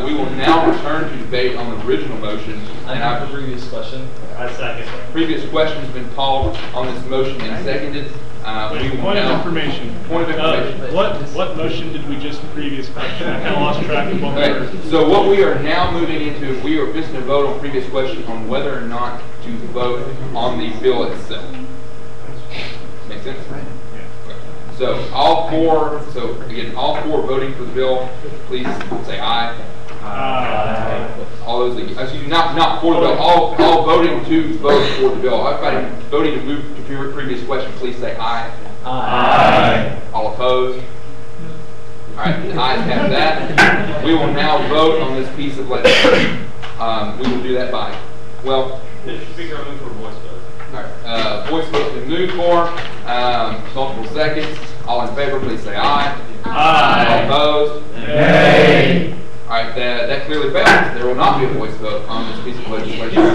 We will now return to debate on the original motion. I have the previous question. I second. Previous question has been called on this motion and seconded. Point of information. Point of information. What motion did we just previous question? I kind of lost track of what we were. So what we are now moving into, we are just going to vote on previous question on whether or not to vote on the bill itself. Make sense? So all four voting for the bill, please say aye. Aye. All those, excuse me, not for the bill, all voting to vote for the bill. Everybody voting to move to previous question, please say aye. Aye. All opposed? All right, the ayes have that. We will now vote on this piece of legislation. We will do that by, well, Mr. Speaker, I move for a voice vote. all right, voice vote been moved for, multiple seconds. All in favor, please say aye. Aye. All opposed? Nay. All right, that clearly fails. There will not be a voice vote on this piece of legislation. The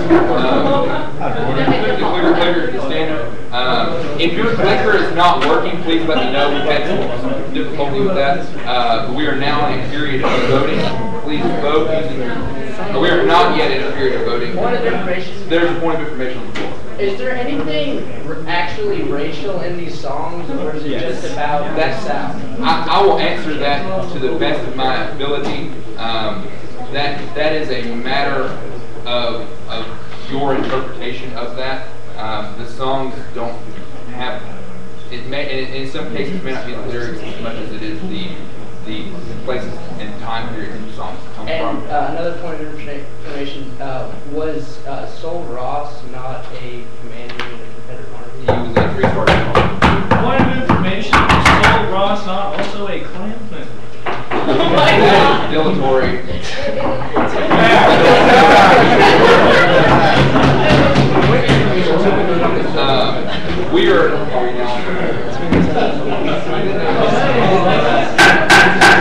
clicker is standard. If your clicker is not working, please let me know. We've had some difficulty with that. We are now in a period of voting. Please vote using your... We are not yet in a period of voting. Point of information. There's a point of information on the floor. Is there anything actually racial in these songs, or is it just about that sound? I will answer that to the best of my ability. That is a matter of your interpretation of that. The songs don't have it. In some cases, may not be the lyrics as much as it is the places and time periods in the songs come from. Another point of information: was Sol Ross not a commander in the Confederate Army? He was a three-star general. Point of information: is Sol Ross not also a Klansman? Oh my God! Dilatory. We are now.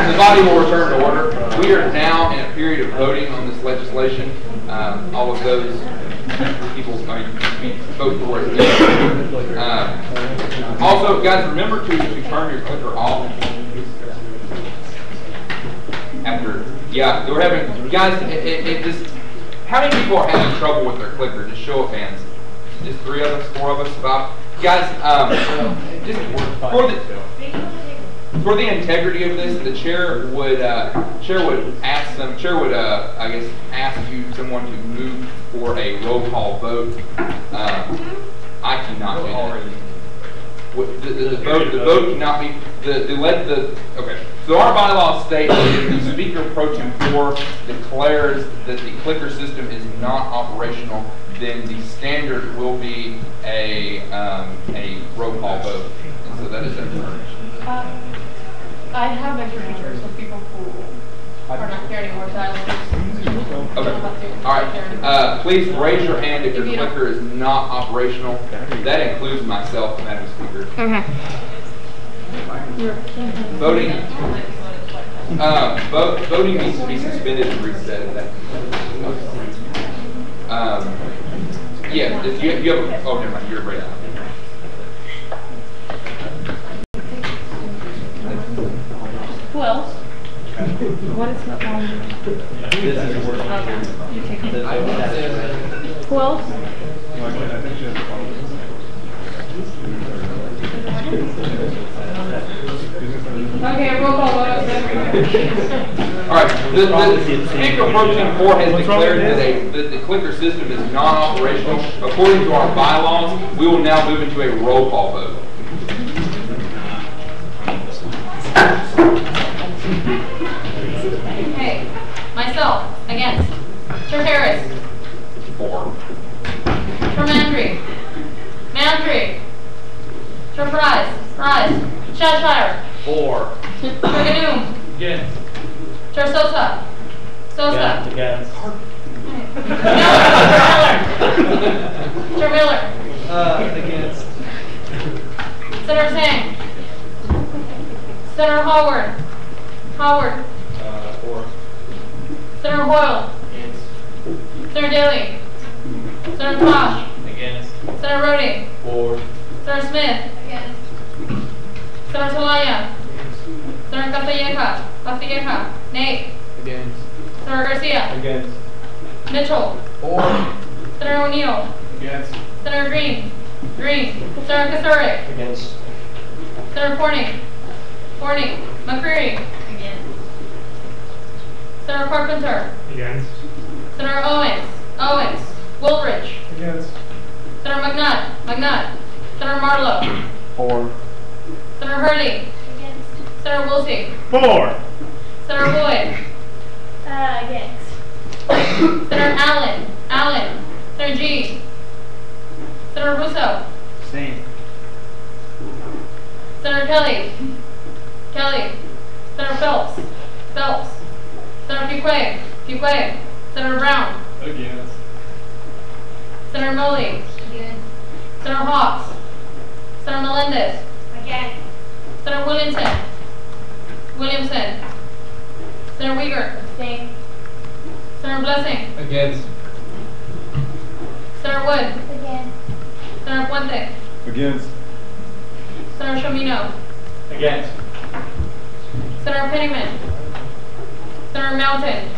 The body will return to order. We are now in a period of voting on this legislation. All of those people vote for it. Also, guys, remember to turn your clicker off. We're having, guys, how many people are having trouble with their clicker? Just show of hands. Just 3 of us, 4 of us, 5. Guys, just for the integrity of this, the chair would ask someone to move for a roll call vote. I cannot do that. The vote cannot be okay. So our bylaws state that if the Speaker Pro Tempore declares that the clicker system is not operational, then the standard will be a roll call vote. And so that is it. I have extra pictures of people who are not here anymore, so I will Okay. All right. Please raise your hand if your clicker is not operational. That includes myself, Madam Speaker. Okay. Voting. Voting needs to be suspended and reset at that. Yeah. If you have. Oh, never mind. You're right. What is not wrong? This is a word. Okay. You take it. Who else? Okay, roll call vote. All right, the speaker approaching the floor has declared that the clicker system is non-operational. According to our bylaws, we will now move into a roll call vote. Okay, myself, against. Chair Harris. 4. Chair Mandry. Mandry. Chair Price. Cheshire. 4. Chair Ganoom. Against. Chair Sosa. Against. Chair Miller. Against. Senator Sang. Senator Howard. 4. Senator Hoyle. Against. Senator Daly. Senator Tosh. Against. Senator Rhodey. 4. Senator Smith. Against. Senator Talaya. Senator Castilleja. Nate. Against. Senator Garcia. Against. Mitchell. 4. Senator O'Neill. Against. Senator Green. Senator Kasurik. Against. Senator Corning. McCreary. Senator Carpenter. Against. Senator Owens. Woolridge. Against. Senator McNutt. Senator Marlowe. 4. Senator Hurley. Senator Woolsey. 4. Senator Boyd. Against. Senator Allen. Senator G. Senator Russo. Same. Senator Kelly. Senator Phelps. Senator Fuquay. Senator Brown. Against. Senator Moley. Senator Hawks. Senator Melendez. Against. Senator Williamson. Senator Uyghur. Abstain. Senator Blessing. Against. Senator Wood. Against. Senator Puente. Against. Senator Shamino. Against. Senator Penniman. Senator Mountain.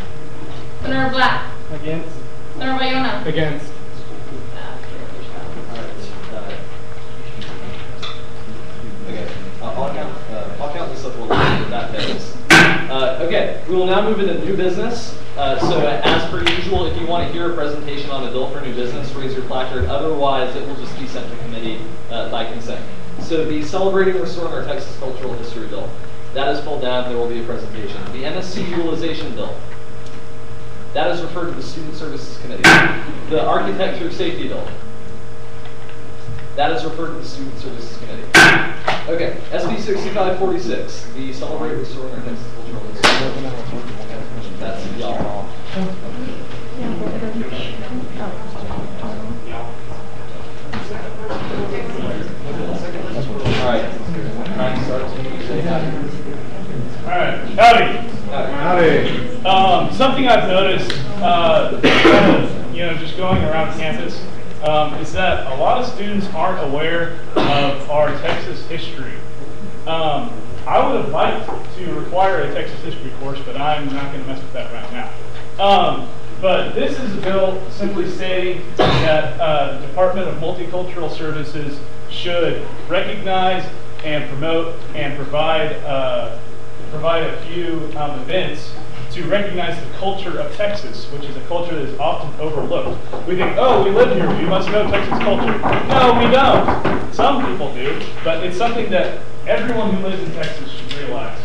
Senator Black. Against. Senator Bayona. Against. I'll count this up a little bit if that fails. Okay, we will now move into new business. So as per usual, if you want to hear a presentation on a bill for new business, raise your placard. Otherwise, it will just be sent to committee by consent. So the Celebrating and Restoring Our Texas Cultural History Bill, that is pulled down. There will be a presentation. The MSC Utilization Bill, that is referred to the Student Services Committee. The Architecture Safety Bill, that is referred to the Student Services Committee. Okay, SB 6546, the Celebrate Restoring Our Texas Cultural History. That's y'all. Alright, time starts when you say hi. Alright, howdy. Something I've noticed, just going around campus, is that a lot of students aren't aware of our Texas history. I would have liked to require a Texas history course, but I'm not going to mess with that right now. But this is a bill simply stating that the Department of Multicultural Services should recognize and promote and provide a few events to recognize the culture of Texas, which is a culture that is often overlooked. We think, oh, we live here, we must know Texas culture. No, we don't. Some people do, but it's something that everyone who lives in Texas should realize.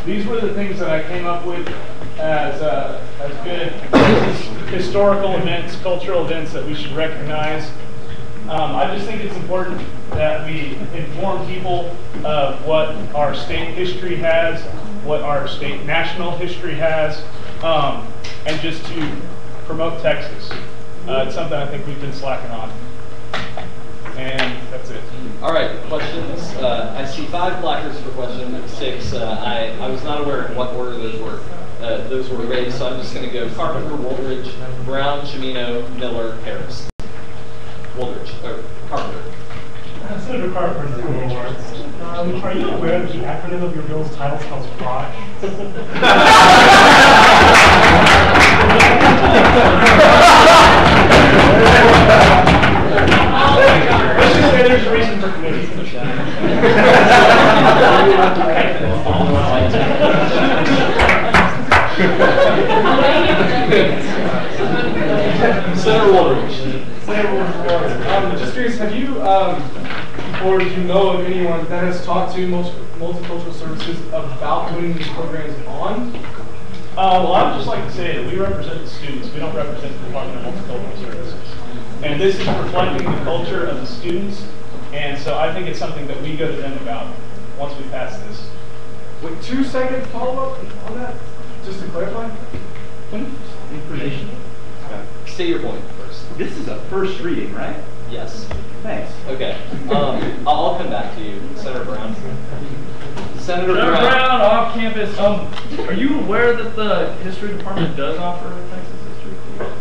These were the things that I came up with as good historical events, cultural events that we should recognize. I just think it's important that we inform people of what our state history has, what our state national history has, and just to promote Texas. It's something I think we've been slacking on. And that's it. All right, questions. I see 5 placards for question 6. I was not aware in what order those were raised, so I'm just going to go Carpenter, Woolridge, Brown, Chimino, Miller, Harris. Woolridge, or Carpenter. Senator Carper from the Awards. Are you aware that the acronym of your bill's title spells fraud? Let's just say there's a reason for committees. Senator Woolridge. Just curious, have you, or do you know of anyone that has talked to multicultural services about putting these programs on? Well, I would just like to say that we represent the students. We don't represent the Department of Multicultural Services. And this is reflecting the culture of the students. And so I think it's something that we go to them about once we pass this. Wait, 2-second follow-up on that, just to clarify? Information. State your point first. This is a first reading, right? Yes. Thanks. Okay. I'll come back to you, Senator Brown. Senator Brown, Brown. off campus. Are you aware that the history department does offer a Texas history course?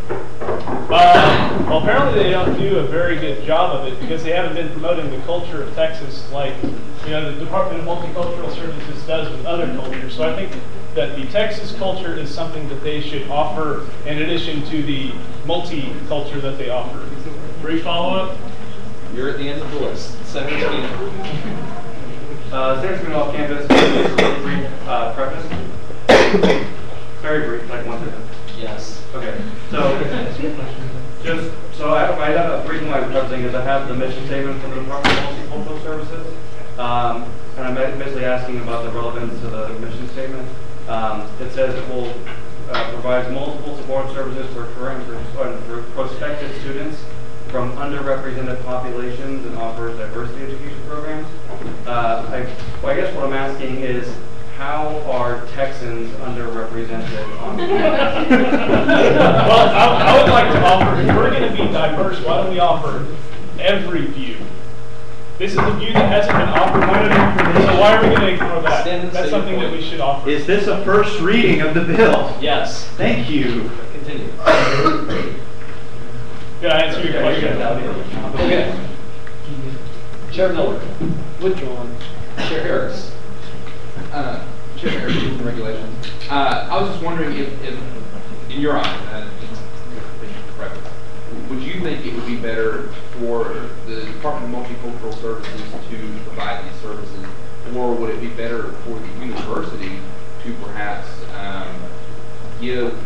Well, apparently they don't do a very good job of it because they haven't been promoting the culture of Texas like, the Department of Multicultural Services does with other cultures. So I think that the Texas culture is something that they should offer in addition to the multiculture that they offer. Brief follow-up? You're at the end of the list. Senator Spina. Senator Spina off campus, brief preface. Very brief, like 1 second. Yes. Okay. So I have a reason why I'm prefacing is I have the mission statement from the Department of Multicultural Services, and I'm basically asking about the relevance to the mission statement. It says it will provide multiple support services for current and for prospective students from underrepresented populations and offers diversity education programs. I guess what I'm asking is, how are Texans underrepresented on campus? Well, I would like to offer, if we're going to be diverse, why don't we offer every view? This is a view that hasn't been offered, so why are we going to ignore that? That's something that we should offer. Is this a first reading of the bill? Yes. Thank you. Continue. Did I answer your question? Okay. Chair Miller. Withdrawn. Chair Harris. Chair Harris, Rules and Regulations. I was just wondering if in your eyes, would you think it would be better for the Department of Multicultural Services to provide these services, or would it be better for the university to perhaps give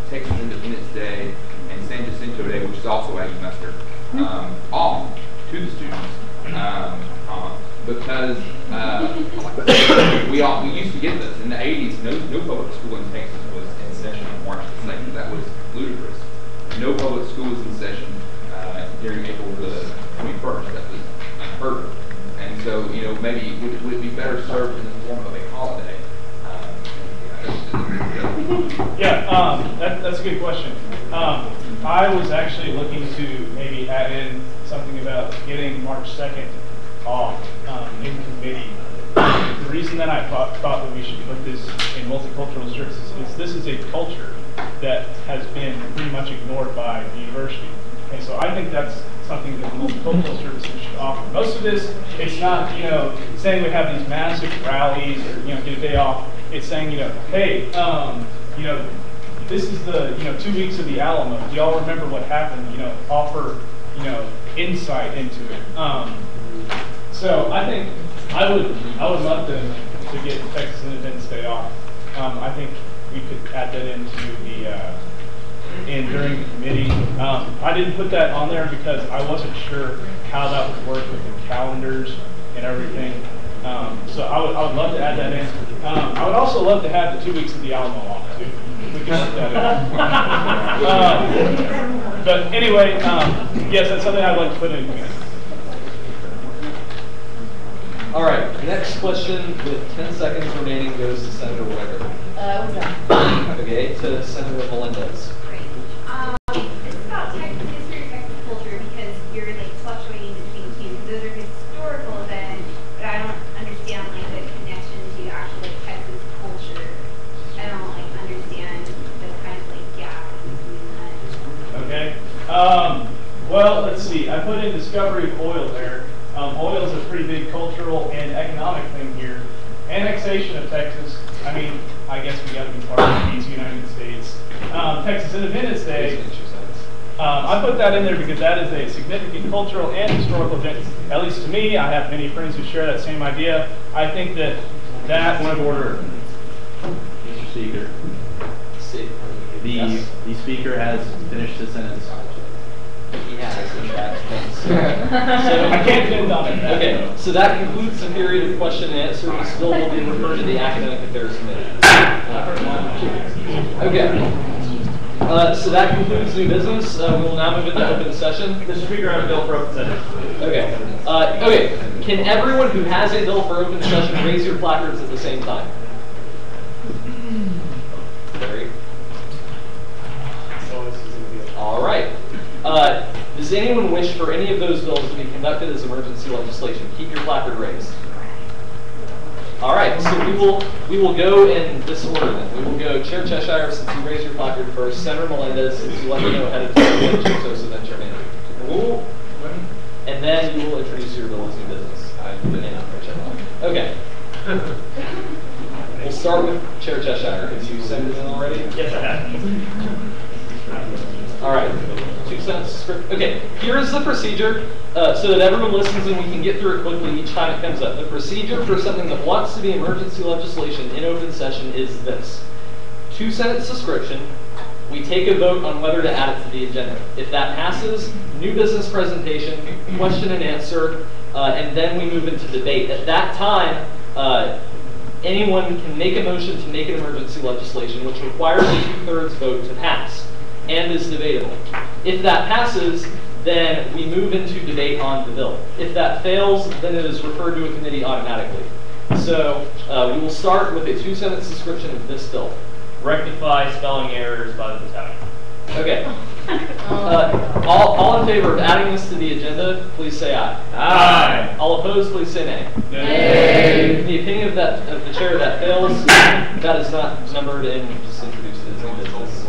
Texas Independence Day and San Jacinto Day, which is also Aggie Muster, off to the students? Because we used to get this in the 80s. No public school in Texas was in session on March 2nd. That was ludicrous. No public school was in session during April the 21st. That was unheard of. And so, maybe would it be better served in the form of a holiday? That's a good question. I was actually looking to maybe add in something about getting March 2nd off in committee. The reason that I thought that we should put this in multicultural services is this is a culture that has been pretty much ignored by the university. And so I think that's something that multicultural services should offer. Most of this, it's not, saying we have these massive rallies or, get a day off. It's saying, hey, this is the, 2 weeks of the Alamo. Do y'all remember what happened? Offer, insight into it. So I think I would love to get Texas Independence Day off. I think we could add that into during the committee. I didn't put that on there because I wasn't sure how that would work with the calendars and everything. So I would love to add that in. I would also love to have the 2 weeks of the Alamo off too. We can put that in. But anyway, yes, that's something I'd like to put in the committee. All right, next question with 10 seconds remaining goes to Senator Weger. What's up? Okay, to Senator Melendez. Great. This is about Texas history and Texas culture because you're fluctuating between two. Those are historical events, but I don't understand the connection to actual Texas culture. I don't understand the kind of gap between that. Okay. Well, let's see. I put in discovery of oil there. Oil is a pretty big cultural and economic thing here. Annexation of Texas, I mean, I guess we got to be part of these United States. Texas Independence Day, I put that in there because that is a significant cultural and historical event. At least to me, I have many friends who share that same idea. I think that Point of order, Mr. Speaker. The speaker has finished his sentence. He has, in fact. So I can't depend on it. Okay, so that concludes the period of question and answer. This bill will be referred to the Academic Affairs Committee. Okay. So that concludes new business. We will now move into open session. Mr. Speaker, I have a bill for open session. Okay. Okay. Can everyone who has a bill for open session raise your placards at the same time? Very. All right. Does anyone wish for any of those bills to be conducted as emergency legislation? Keep your placard raised. All right, so we will go in this order then. We will go Chair Cheshire, since you raised your placard first, Senator Melendez, since you let me know ahead of time, then Chair Sosa, then Chair Manager. And then you will introduce your bill as new business. Okay. We'll start with Chair Cheshire. Have you sent it in already? Yes, I have. All right, 2 cents script. Okay, here is the procedure so that everyone listens and we can get through it quickly each time it comes up. The procedure for something that wants to be emergency legislation in open session is this. 2-sentence description. We take a vote on whether to add it to the agenda. If that passes, new business presentation, question and answer, and then we move into debate. At that time, anyone can make a motion to make an emergency legislation, which requires a 2/3 vote to pass and is debatable. If that passes, then we move into debate on the bill. If that fails, then it is referred to a committee automatically. So we will start with a 2-sentence description of this bill. Rectify spelling errors by the battalion. Okay. All in favor of adding this to the agenda, please say aye. Aye. All opposed, please say nay. Nay. In the opinion of the chair, that fails. That is not numbered and just introduced as new business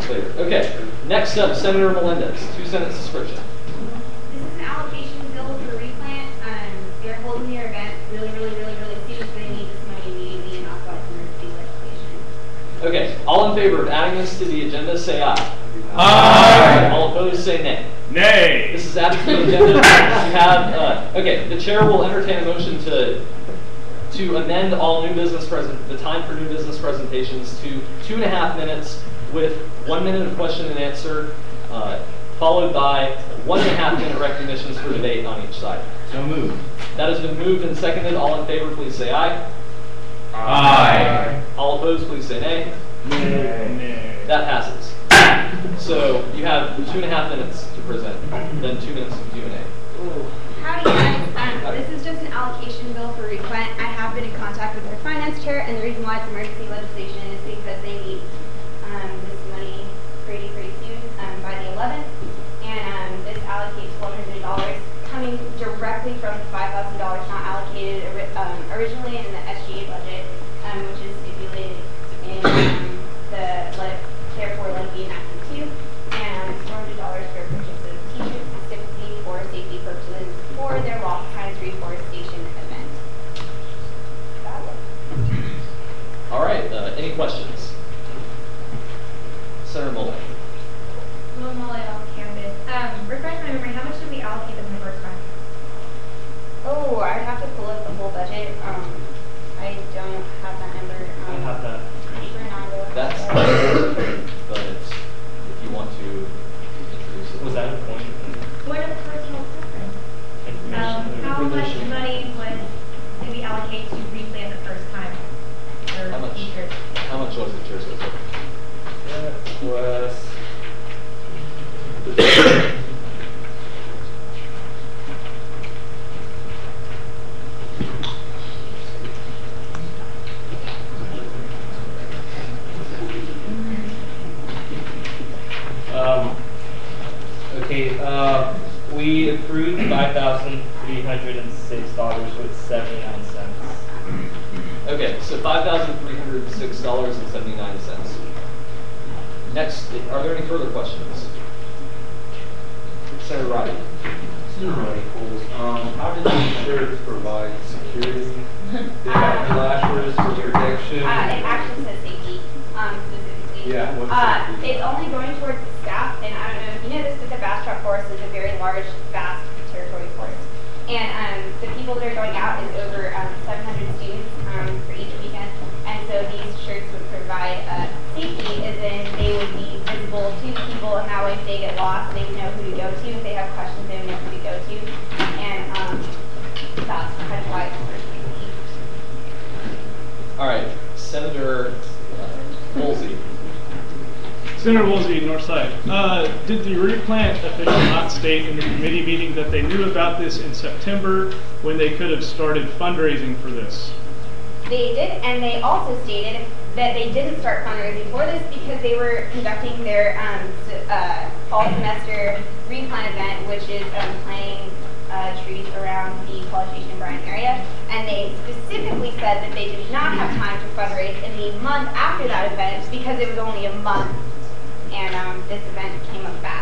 later. Okay. Next up, Senator Melendez. 2-sentence description. This is an allocation bill for replant. They're holding their event really soon, so they need this money immediately, and that's why it's emergency legislation. Okay. All in favor of adding this to the agenda, say aye. Aye. All opposed, say nay. Nay. This is added to the agenda. You have, okay, the chair will entertain a motion to amend all new business the time for new business presentations to 2.5 minutes with 1 minute of question and answer, followed by 1.5 minute recognitions for debate on each side. So moved. That has been moved and seconded. All in favor, please say aye. Aye. All opposed, please say nay. Nay. That passes. So you have 2.5 minutes to present, then 2 minutes of Q&A. Howdy guys, this is just an allocation bill for replant. I have been in contact with their finance chair, and the reason why it's emergency legislation is because they need this money pretty soon, by the 11th. And this allocates $1,200 coming directly from the $5,000 not allocated originally in the SGA budget, which is stipulated in the therefore lengthy enacted 2, and $400 for purchase of t-shirts specifically for safety purposes for their Rock Pines reforestation event. All right, any questions? Senator Mullen. Will Mullen on campus. Refresh my memory, how much did we allocate them the first time? Oh, I'd have to pull up the whole budget. I don't have that number. I have that. That's but if you want to introduce it. Was that a point? Point of personal preference. How much money did we allocate to replant the first time? Or How much? t-shirts? How much was the church? That was okay, we approved $5,306 with 79 cents. Okay, so $5,306.79. Next, are there any further questions? Senator Roddy. Student running pools, how did the insurance provide security? They have flashers for protection? It actually says safety, specifically. Yeah, what's safety? It's only going towards the staff, and I don't know if you know this, but the Bass Truck Forest is a very large, vast territory forest. And the people that are going out is over 700 students for each weekend. And so these shirts would provide safety, as in they would be visible to the people, and that way if they get lost, they would know who to go to. If they have questions, they would know who to go to. And that's kind of why it's for safety. All right, Senator Woolsey. Senator Woolsey, Northside. Did the replant official not state in the committee meeting that they knew about this in September when they could have started fundraising for this? They did, and they also stated that they didn't start fundraising for this because they were conducting their fall semester replant event, which is planting trees around the College Station Bryan area. And they specifically said that they did not have time to fundraise in the month after that event because it was only a month, and this event came up fast.